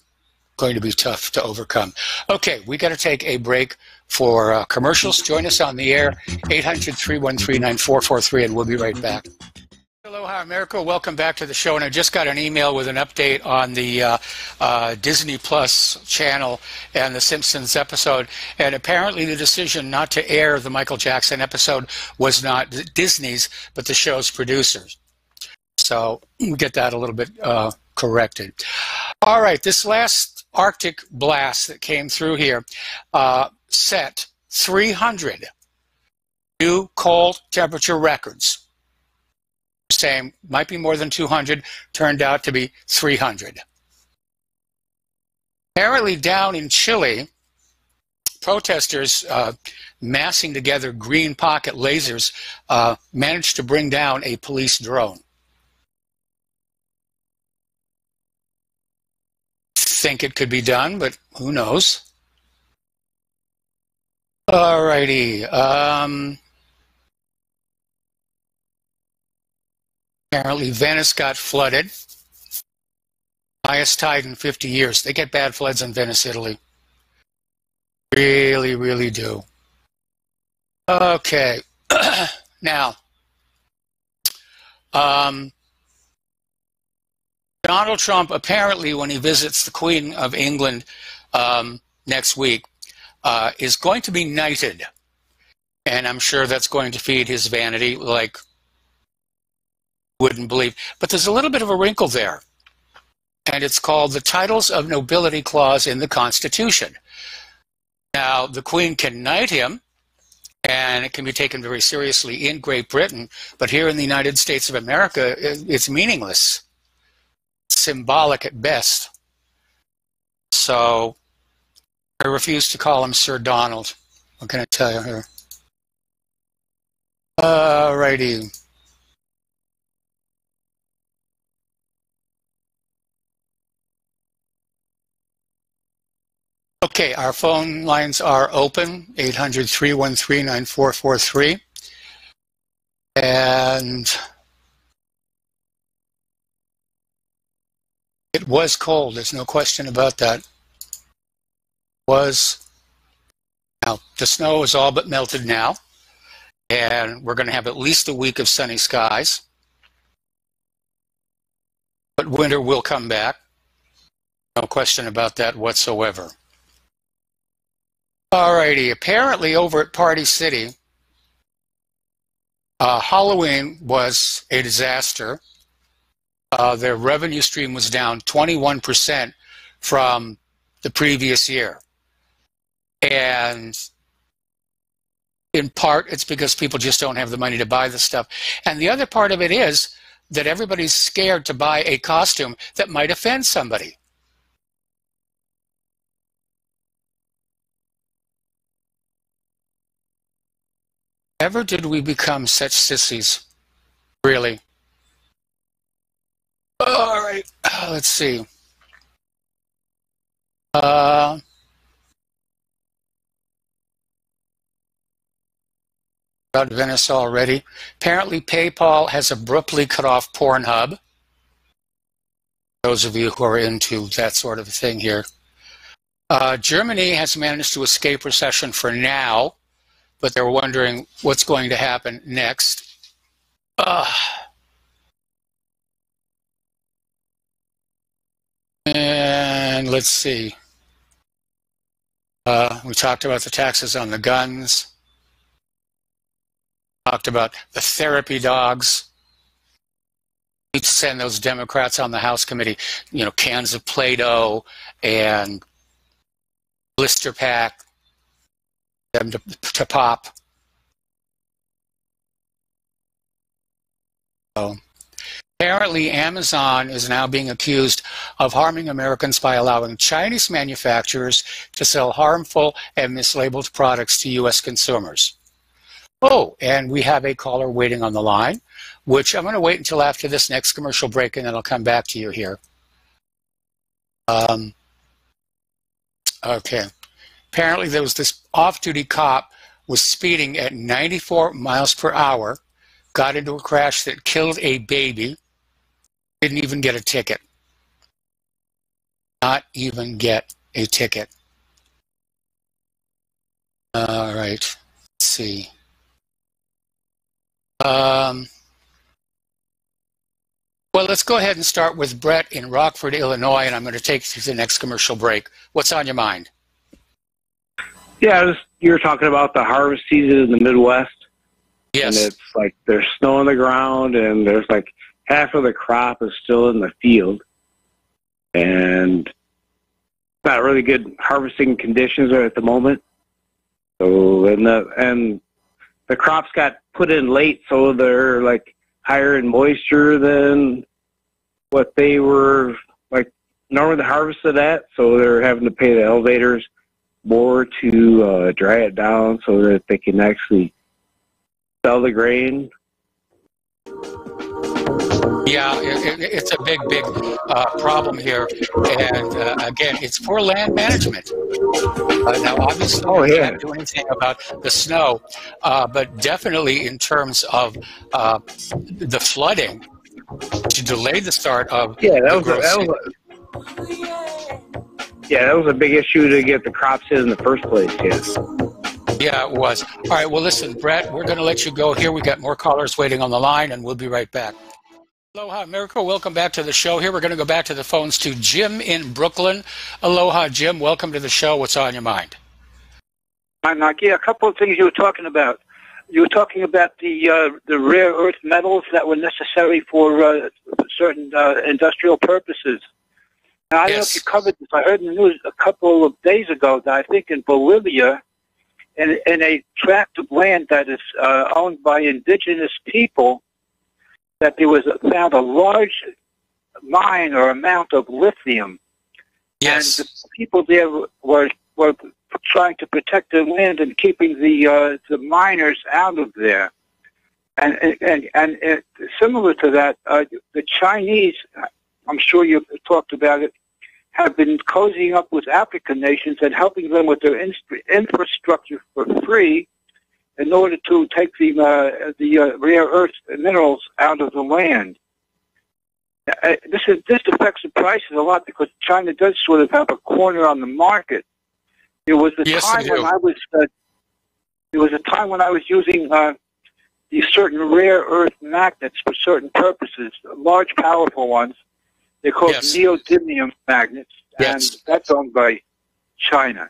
going to be tough to overcome. Okay, we got to take a break for commercials. Join us on the air, 800-313-9443, and we'll be right back. Aloha, America. Welcome back to the show. And I just got an email with an update on the Disney Plus channel and the Simpsons episode. And apparently the decision not to air the Michael Jackson episode was not Disney's, but the show's producers. So we get that a little bit corrected. All right, this last Arctic blast that came through here set 300 new cold temperature records. Saying might be more than 200, turned out to be 300. Apparently down in Chile, protesters massing together green pocket lasers managed to bring down a police drone. Think it could be done, but who knows? Alrighty. Apparently, Venice got flooded. Highest tide in 50 years. They get bad floods in Venice, Italy. Really, really do. Okay. Now, Donald Trump, apparently, when he visits the Queen of England next week, is going to be knighted. And I'm sure that's going to feed his vanity like wouldn't believe. But there's a little bit of a wrinkle there. And it's called the Titles of Nobility Clause in the Constitution. Now, the Queen can knight him, and it can be taken very seriously in Great Britain, but here in the United States of America, it's meaningless. Symbolic at best. So, I refuse to call him Sir Donald. What can I tell you here? Alrighty. Okay, our phone lines are open, 800-313-9443. And it was cold, there's no question about that. Now, the snow is all but melted now, and we're going to have at least a week of sunny skies. But winter will come back. No question about that whatsoever. Alrighty, apparently over at Party City, Halloween was a disaster. Their revenue stream was down 21% from the previous year. And in part, it's because people just don't have the money to buy the stuff. And the other part of it is that everybody's scared to buy a costume that might offend somebody. Ever did we become such sissies? Really? All right, let's see. About Venice already. Apparently PayPal has abruptly cut off Pornhub. Those of you who are into that sort of thing here. Germany has managed to escape recession for now, but they're wondering what's going to happen next. And let's see. We talked about the taxes on the guns. Talked about the therapy dogs. We need to send those Democrats on the House committee, you know, cans of Play-Doh and blister pack, them to pop. So, apparently Amazon is now being accused of harming Americans by allowing Chinese manufacturers to sell harmful and mislabeled products to U.S. consumers. Oh, and we have a caller waiting on the line, which I'm going to wait until after this next commercial break, and then I'll come back to you here. Okay. Apparently there was this off-duty cop was speeding at 94 miles per hour, got into a crash that killed a baby, didn't even get a ticket. Not even get a ticket. All right. Let's see. Well, let's go ahead and start with Brett in Rockford, Illinois, and I'm going to take you to the next commercial break. What's on your mind? Yeah, you were talking about the harvest season in the Midwest. Yes. And it's like there's snow on the ground, and there's like half of the crop is still in the field. And not really good harvesting conditions at the moment. So, and the crops got put in late, so they're like higher in moisture than what they were like normally harvested at. So they're having to pay the elevators more to dry it down so that they can actually sell the grain. Yeah, it's a big problem here. And again, it's poor land management. Now, obviously, we can't do anything about the snow, but definitely in terms of the flooding, to delay the start of that was a big issue to get the crops in the first place, Yeah, it was. All right, well, listen, Brett, we're going to let you go here. We got more callers waiting on the line, and we'll be right back. Aloha, America. Welcome back to the show here. We're going to go back to the phones to Jim in Brooklyn. Aloha, Jim. Welcome to the show. What's on your mind? Hi, Mike. Yeah, a couple of things you were talking about. you were talking about the rare earth metals that were necessary for certain industrial purposes. Now, I don't know if you covered this. I heard in the news a couple of days ago that I think in Bolivia, in a tract of land that is owned by indigenous people, that there was found a large mine or amount of lithium. Yes. And the people there were trying to protect their land and keeping the miners out of there. And similar to that, the Chinese, I'm sure you've talked about it, have been cozying up with African nations and helping them with their infrastructure for free in order to take the rare earth minerals out of the land. This affects the prices a lot because China does sort of have a corner on the market. There was a time when I was using these certain rare earth magnets for certain purposes, large, powerful ones. They're called neodymium magnets, and that's owned by China.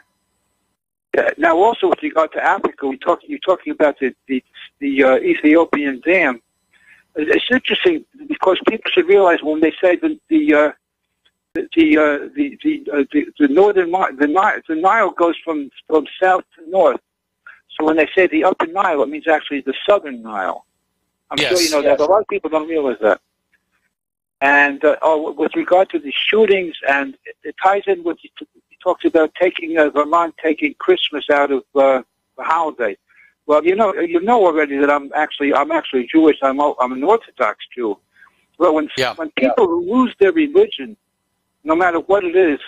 Now, also with regard to Africa, you're talking about the Ethiopian dam. It's interesting because people should realize when they say the Nile goes from south to north. So when they say the Upper Nile, it means actually the Southern Nile. I'm sure you know that. But a lot of people don't realize that. And with regard to the shootings, and it ties in with you talked about Vermont taking Christmas out of the holiday. Well, you know already that I'm actually Jewish. I'm an Orthodox Jew. Well, when people lose their religion, no matter what it is,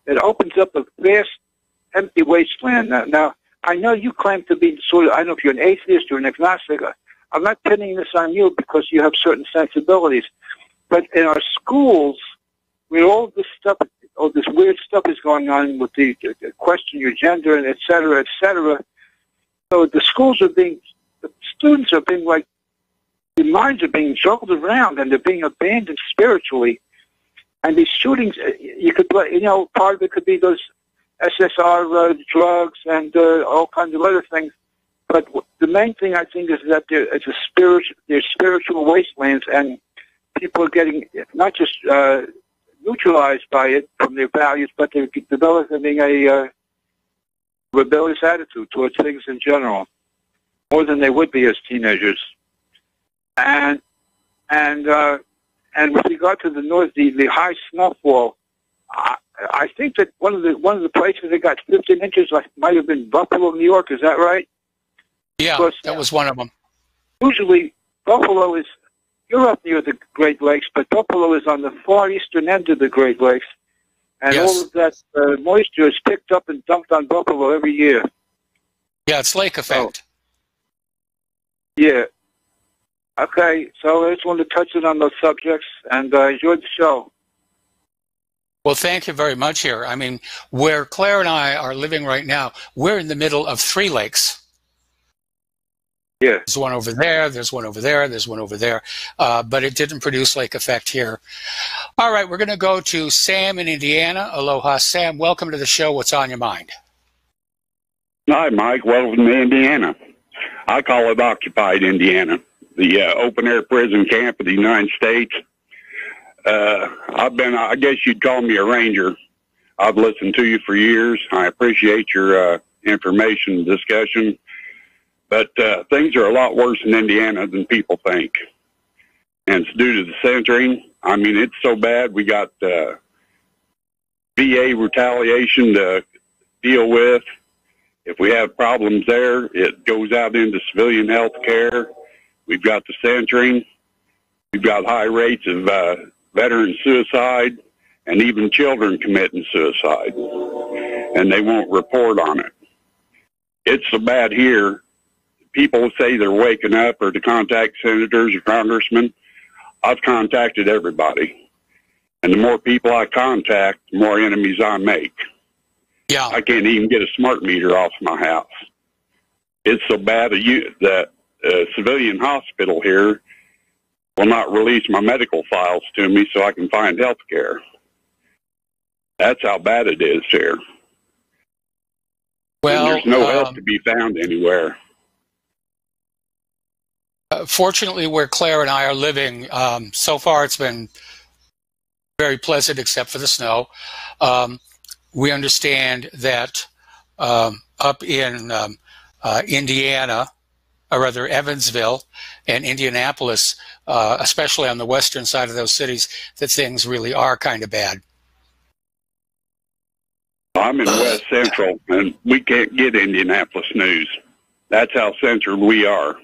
it opens up a vast, empty wasteland. Now, I know you claim to be I don't know if you're an atheist or an agnostic. I'm not pinning this on you because you have certain sensibilities. But in our schools, where all this stuff, all this weird stuff is going on with the question your gender and et cetera, so the students are being their minds are being juggled around and they're being abandoned spiritually. And these shootings, you could, part of it could be those SSR drugs and all kinds of other things. But the main thing I think is that there's spiritual wastelands, and people are getting not just neutralized by it from their values, but they're developing a rebellious attitude towards things in general, more than they would be as teenagers. And with regard to the north, the high snowfall, I think that one of the places that got 15 inches might have been Buffalo, New York. Is that right? Yeah, because that was one of them. Usually, Buffalo is, you're up near the Great Lakes, but Buffalo is on the far eastern end of the Great Lakes, and all of that moisture is picked up and dumped on Buffalo every year. Yeah, it's lake effect. Yeah. Okay, so I just wanted to touch on those subjects, and I enjoyed the show. Well, thank you very much here. I mean, where Claire and I are living right now, we're in the middle of 3 lakes. Yeah. There's one over there, there's one over there, there's one over there, but it didn't produce lake effect here. All right, we're going to go to Sam in Indiana. Aloha, Sam. Welcome to the show. What's on your mind? Hi, Mike. Welcome to Indiana. I call it occupied Indiana, the open-air prison camp of the United States. I guess you'd call me a ranger. I've listened to you for years. I appreciate your information discussion. But things are a lot worse in Indiana than people think. And it's due to the centering. I mean, it's so bad. We got VA retaliation to deal with. If we have problems there, it goes out into civilian health care. We've got the centering. We've got high rates of veteran suicide and even children committing suicide. And they won't report on it. It's so bad here. People say they're waking up or to contact senators or congressmen. I've contacted everybody. And the more people I contact, the more enemies I make. Yeah. I can't even get a smart meter off my house. It's so bad that civilian hospital here will not release my medical files to me so I can find health care. That's how bad it is here. Well, and there's no help to be found anywhere. Fortunately, where Claire and I are living, so far it's been very pleasant except for the snow. We understand that up in Indiana, or rather Evansville and Indianapolis, especially on the western side of those cities, that things really are kind of bad. I'm in West Central, and we can't get Indianapolis news. That's how central we are.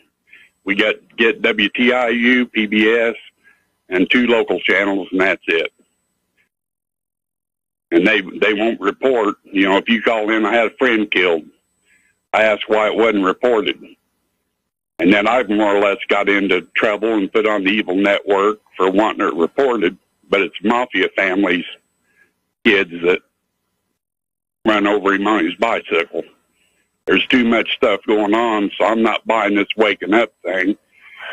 We get WTIU, PBS, and 2 local channels, and that's it. And they won't report. You know, if you call in, I had a friend killed. I asked why it wasn't reported. And then I've more or less got into trouble and put on the evil network for wanting it reported. But it's mafia families, kids that run over him on his bicycle. There's too much stuff going on, so I'm not buying this waking up thing.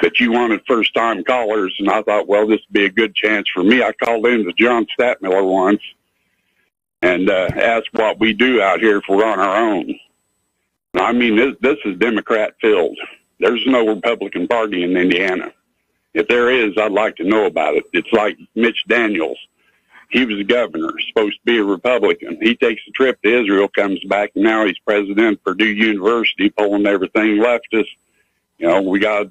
But you wanted first-time callers, and I thought, well, this would be a good chance for me. I called in to John Statmiller once and asked what we do out here if we're on our own. I mean, this is Democrat-filled. There's no Republican Party in Indiana. If there is, I'd like to know about it. It's like Mitch Daniels. He was a governor, supposed to be a Republican. He takes a trip to Israel, comes back, and now he's president of Purdue University, pulling everything leftist. You know, we got to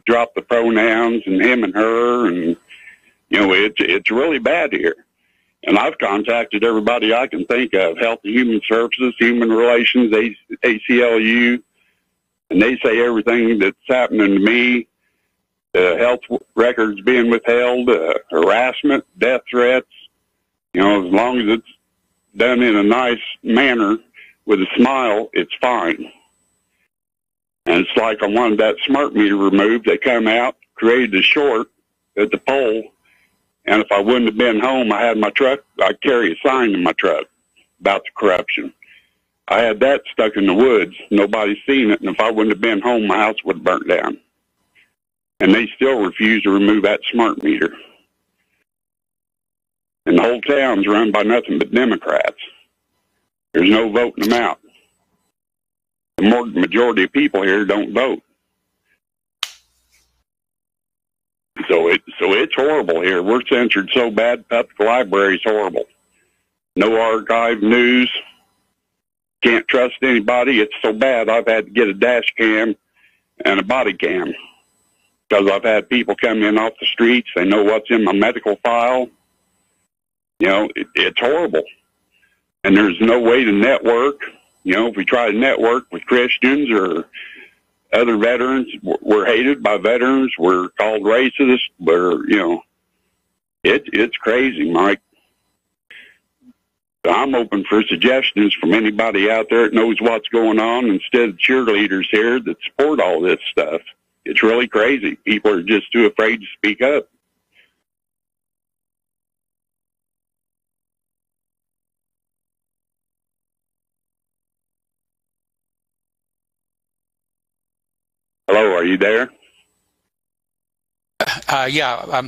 drop the pronouns and him and her, and, you know, it's really bad here. And I've contacted everybody I can think of, Health and Human Services, Human Relations, ACLU, and they say everything that's happening to me, health records being withheld, harassment, death threats, you know, as long as it's done in a nice manner with a smile, it's fine. And it's like I wanted that smart meter removed. They come out, created a short at the pole, and if I wouldn't have been home, I had my truck, I'd carry a sign in my truck about the corruption. I had that stuck in the woods. Nobody's seen it, and if I wouldn't have been home, my house would have burnt down. And they still refuse to remove that smart meter. And the whole town's run by nothing but Democrats. There's no voting them out. The majority of people here don't vote. So it's horrible here. We're censored so bad, public library's horrible. No archive news. Can't trust anybody. It's so bad I've had to get a dash cam and a body cam because I've had people come in off the streets. They know what's in my medical file. You know, it's horrible. And there's no way to network. You know, if we try to network with Christians or other veterans, we're hated by veterans. We're called racist. We're, you know, it's crazy, Mike. I'm open for suggestions from anybody out there that knows what's going on instead of cheerleaders here that support all this stuff. It's really crazy. People are just too afraid to speak up. Hello, are you there? Yeah.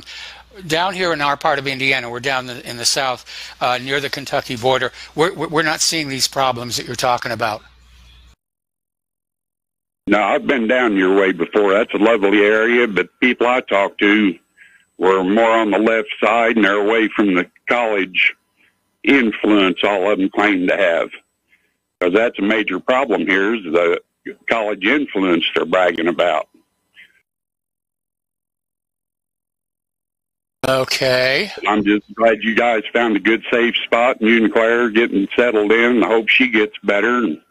Down here in our part of Indiana, we're down in the south, near the Kentucky border. We're not seeing these problems that you're talking about. No, I've been down your way before. That's a lovely area, but people I talk to were more on the left side, and they're away from the college influence all of them claim to have. Because that's a major problem here is the college influence they're bragging about. Okay. I'm just glad you guys found a good safe spot, and you and Claire are getting settled in. I hope she gets better. And,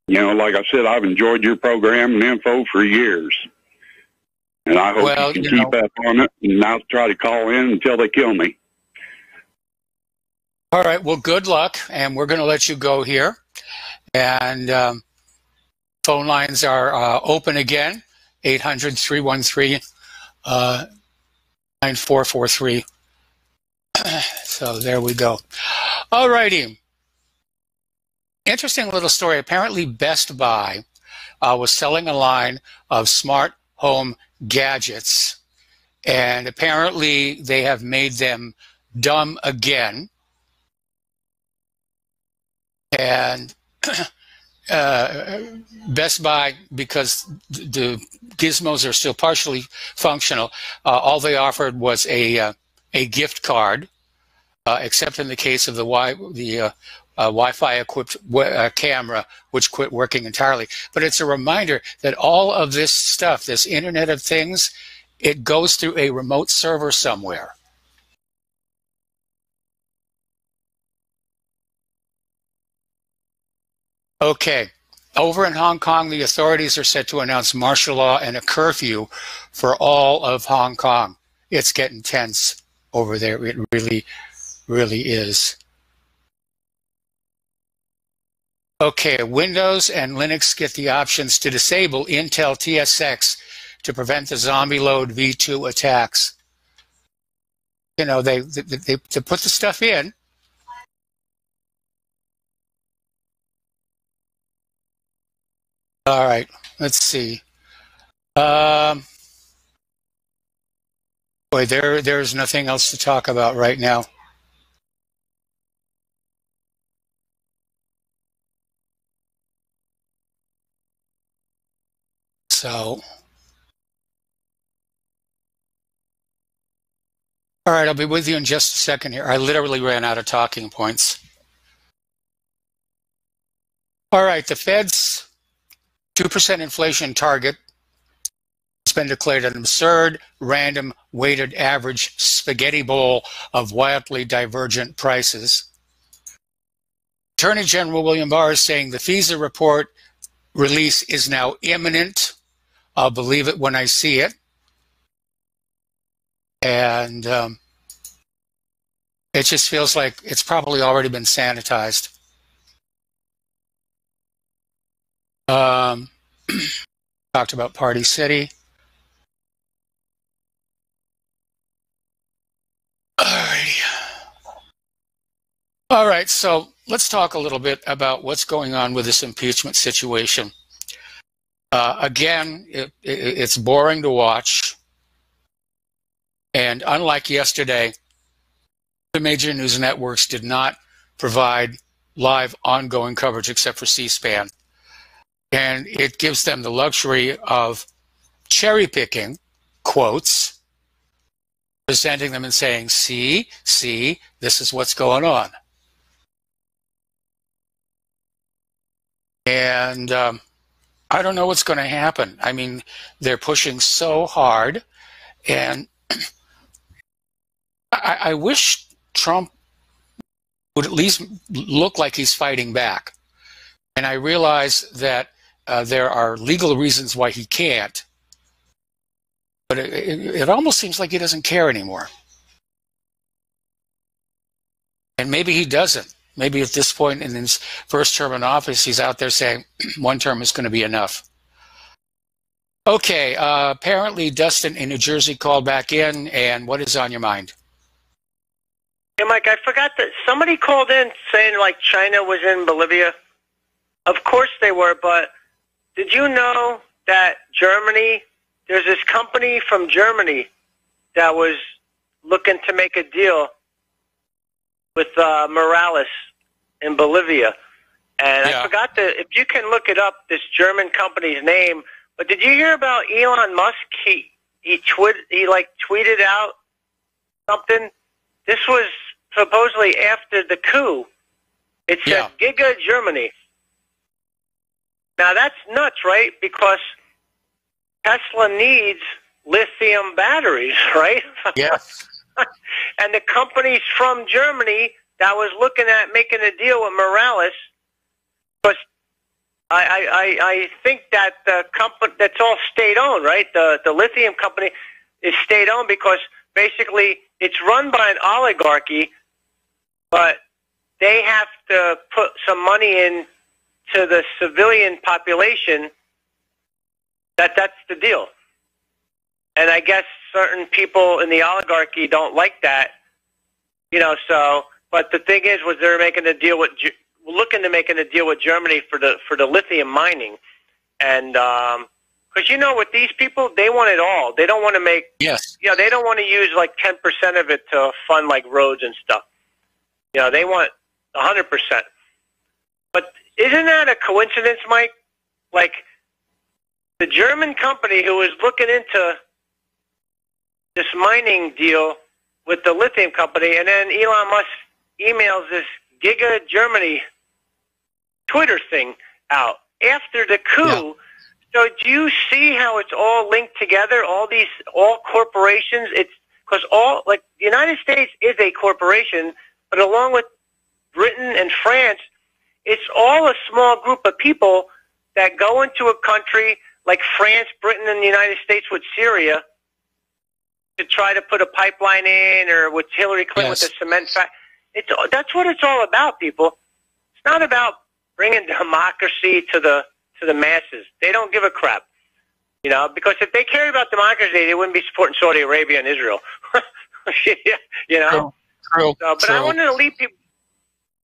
you know, like I said, I've enjoyed your program and info for years. And I hope you can keep up on it, and I'll try to call in until they kill me. All right. Well, good luck, and we're going to let you go here. And phone lines are open again, 800-313-9443. So there we go. All righty. Interesting little story. Apparently Best Buy was selling a line of smart home gadgets, and apparently they have made them dumb again. And Best Buy, because the gizmos are still partially functional, all they offered was a gift card, except in the case of the Wi-Fi equipped camera, which quit working entirely. But it's a reminder that all of this stuff, this Internet of Things, it goes through a remote server somewhere. Okay. Over in Hong Kong, the authorities are set to announce martial law and a curfew for all of Hong Kong. It's getting tense over there. It really, really is. Okay, Windows and Linux get the options to disable Intel TSX to prevent the zombie load v2 attacks. You know, they put the stuff in. All right, let's see. Boy, there's nothing else to talk about right now. So, all right, I'll be with you in just a second here. I literally ran out of talking points. All right, the Fed's 2% inflation target has been declared an absurd, random, weighted average spaghetti bowl of wildly divergent prices. Attorney General William Barr is saying the FISA report release is now imminent. I'll believe it when I see it. And it just feels like it's probably already been sanitized. Talked about Party City. All right, so let's talk a little bit about what's going on with this impeachment situation. Again, it's boring to watch. And unlike yesterday, the major news networks did not provide live ongoing coverage except for C-SPAN. And it gives them the luxury of cherry-picking quotes, presenting them and saying, see, this is what's going on. And I don't know what's going to happen. I mean, they're pushing so hard, and I wish Trump would at least look like he's fighting back. And I realize that there are legal reasons why he can't, but it almost seems like he doesn't care anymore. And maybe he doesn't. Maybe at this point in his first term in office, he's out there saying one term is going to be enough. Okay, apparently Dustin in New Jersey called back in, and what is on your mind? Hey, Mike, I forgot that somebody called in saying, like, China was in Bolivia. Of course they were, but did you know that Germany, there's this company from Germany that was looking to make a deal with Morales in Bolivia. And I forgot if you can look it up, this German company's name. But did you hear about Elon Musk? He tweeted out something. This was supposedly after the coup. It said Giga Germany. Now that's nuts, right? Because Tesla needs lithium batteries, right? Yes. And the companies from Germany that was looking at making a deal with Morales, because I think that the company, that's all state-owned, right? The lithium company is state-owned because basically it's run by an oligarchy, but they have to put some money in to the civilian population. That's the deal. And I guess certain people in the oligarchy don't like that, so, but the thing is, they're making a deal looking to making a deal with Germany for the lithium mining. And, because with these people, they want it all. They don't want to make, they don't want to use like 10% of it to fund like roads and stuff. They want 100%. But isn't that a coincidence, Mike? Like, the German company who was looking into this mining deal with the lithium company, and then Elon Musk emails this Giga Germany Twitter thing out after the coup. Yeah. So do you see how it's all linked together? All corporations. It's because the United States is a corporation, but along with Britain and France, it's all a small group of people that go into a country like France, Britain, and the United States with Syria to try to put a pipeline in, or with Hillary Clinton with the cement factory. That's what it's all about, people. It's not about bringing democracy to the masses. They don't give a crap, because if they cared about democracy, they wouldn't be supporting Saudi Arabia and Israel. True. But I wanted to leave people.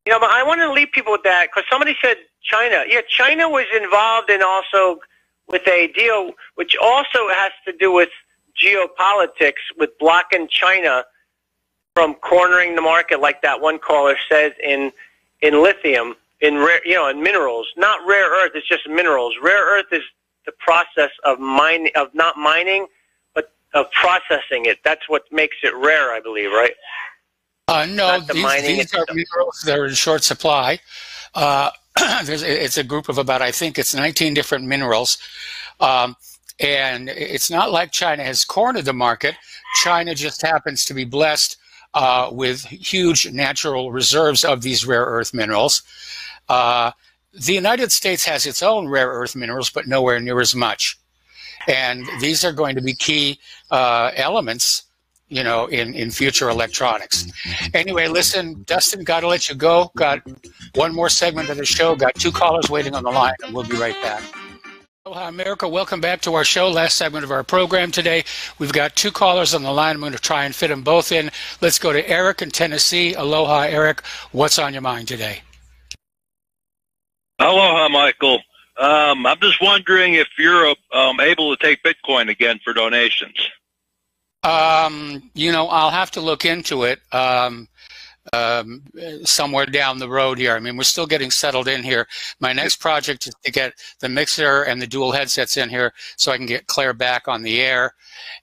But I wanted to leave people with that because somebody said China. Yeah, China was involved in also with a deal which also has to do with geopolitics, with blocking China from cornering the market, like that one caller says, in lithium, in minerals, not rare earth. It's just minerals. Rare earth is the process of not mining, but of processing it. That's what makes it rare, I believe, right? No, these are minerals that are in short supply. It's a group of about, I think it's 19 different minerals. And it's not like China has cornered the market. China just happens to be blessed with huge natural reserves of these rare earth minerals. The United States has its own rare earth minerals, but nowhere near as much. And these are going to be key elements, in future electronics. Anyway, listen, Dustin, got to let you go. Got one more segment of the show. Got 2 callers waiting on the line, and we'll be right back. Aloha, America. Welcome back to our show. Last segment of our program today. We've got 2 callers on the line. I'm going to try and fit them both in. Let's go to Eric in Tennessee. Aloha, Eric. What's on your mind today? Aloha, Michael. I'm just wondering if you're able to take Bitcoin again for donations. I'll have to look into it somewhere down the road here. I mean, we're still getting settled in here. My next project is to get the mixer and the dual headsets in here so I can get Claire back on the air.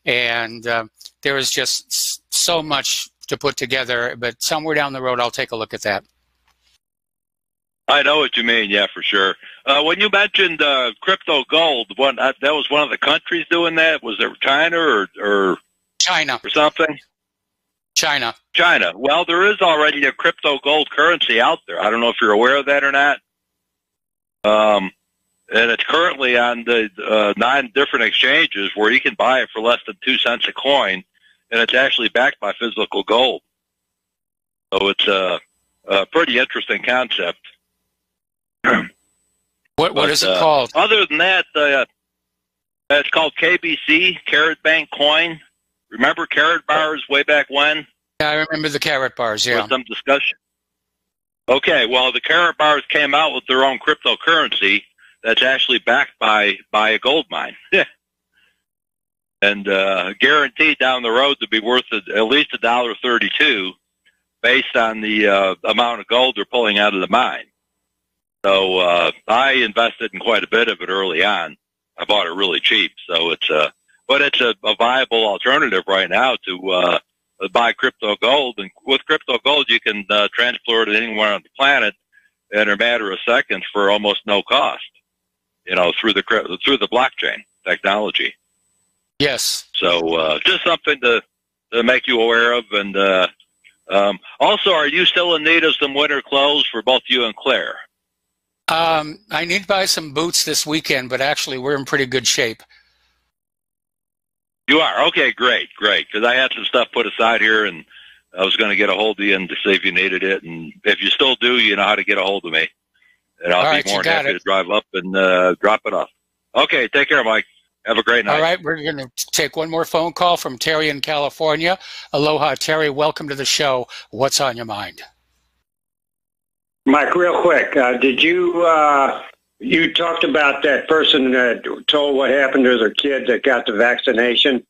And there is just so much to put together, but somewhere down the road, I'll take a look at that. I know what you mean. Yeah, for sure. When you mentioned crypto gold, that was one of the countries doing that. Was there China or China or something? China. Well, there is already a crypto gold currency out there. I don't know if you're aware of that or not. And it's currently on the 9 different exchanges where you can buy it for less than 2 cents a coin, and it's actually backed by physical gold. So it's a pretty interesting concept. What is it called? Other than that, it's called KBC, Carrot Bank Coin. Remember carrot bars way back when? Yeah, I remember the carrot bars, yeah. There was some discussion. Okay, well, the carrot bars came out with their own cryptocurrency that's actually backed by a gold mine. And guaranteed down the road to be worth at least $1.32 based on the amount of gold they're pulling out of the mine. So I invested in quite a bit of it early on. I bought it really cheap, so it's but it's a viable alternative right now to buy crypto gold. And with crypto gold, you can transfer it anywhere on the planet in a matter of seconds for almost no cost. Through the blockchain technology. Yes. So just something to make you aware of. And also, are you still in need of some winter clothes for both you and Claire? I need to buy some boots this weekend, but actually we're in pretty good shape. You are? Okay, great. Because I had some stuff put aside here, and I was going to get a hold of you and to see if you needed it. And if you still do, you know how to get a hold of me. And I'll be more than happy to drive up and drop it off. Okay, take care, Mike. Have a great night. All right, we're going to take one more phone call from Terry in California. Aloha, Terry. Welcome to the show. What's on your mind? Mike, real quick, did you you talked about that person that told what happened to their kid that got the vaccination,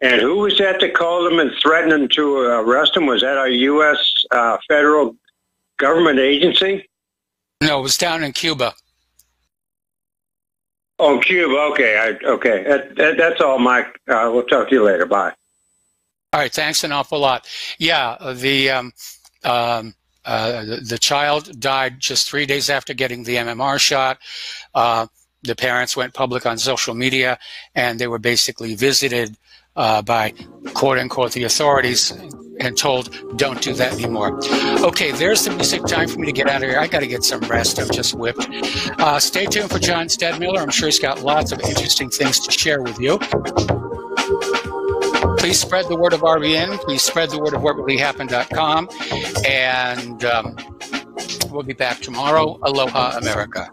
and who was that called them and threatened them to arrest them? Was that a U.S. federal government agency? No, it was down in Cuba. Oh, Cuba. Okay. Okay. That's all, Mike. We'll talk to you later. Bye. All right. Thanks an awful lot. Yeah. The child died just 3 days after getting the MMR shot. The parents went public on social media, and they were basically visited by, quote unquote, the authorities and told, don't do that anymore. Okay, there's the music. Time for me to get out of here. I got to get some rest. I'm just whipped. Stay tuned for John Stedmiller. I'm sure he's got lots of interesting things to share with you. Please spread the word of RBN. Please spread the word of whatreallyhappened.com. And we'll be back tomorrow. Aloha, America.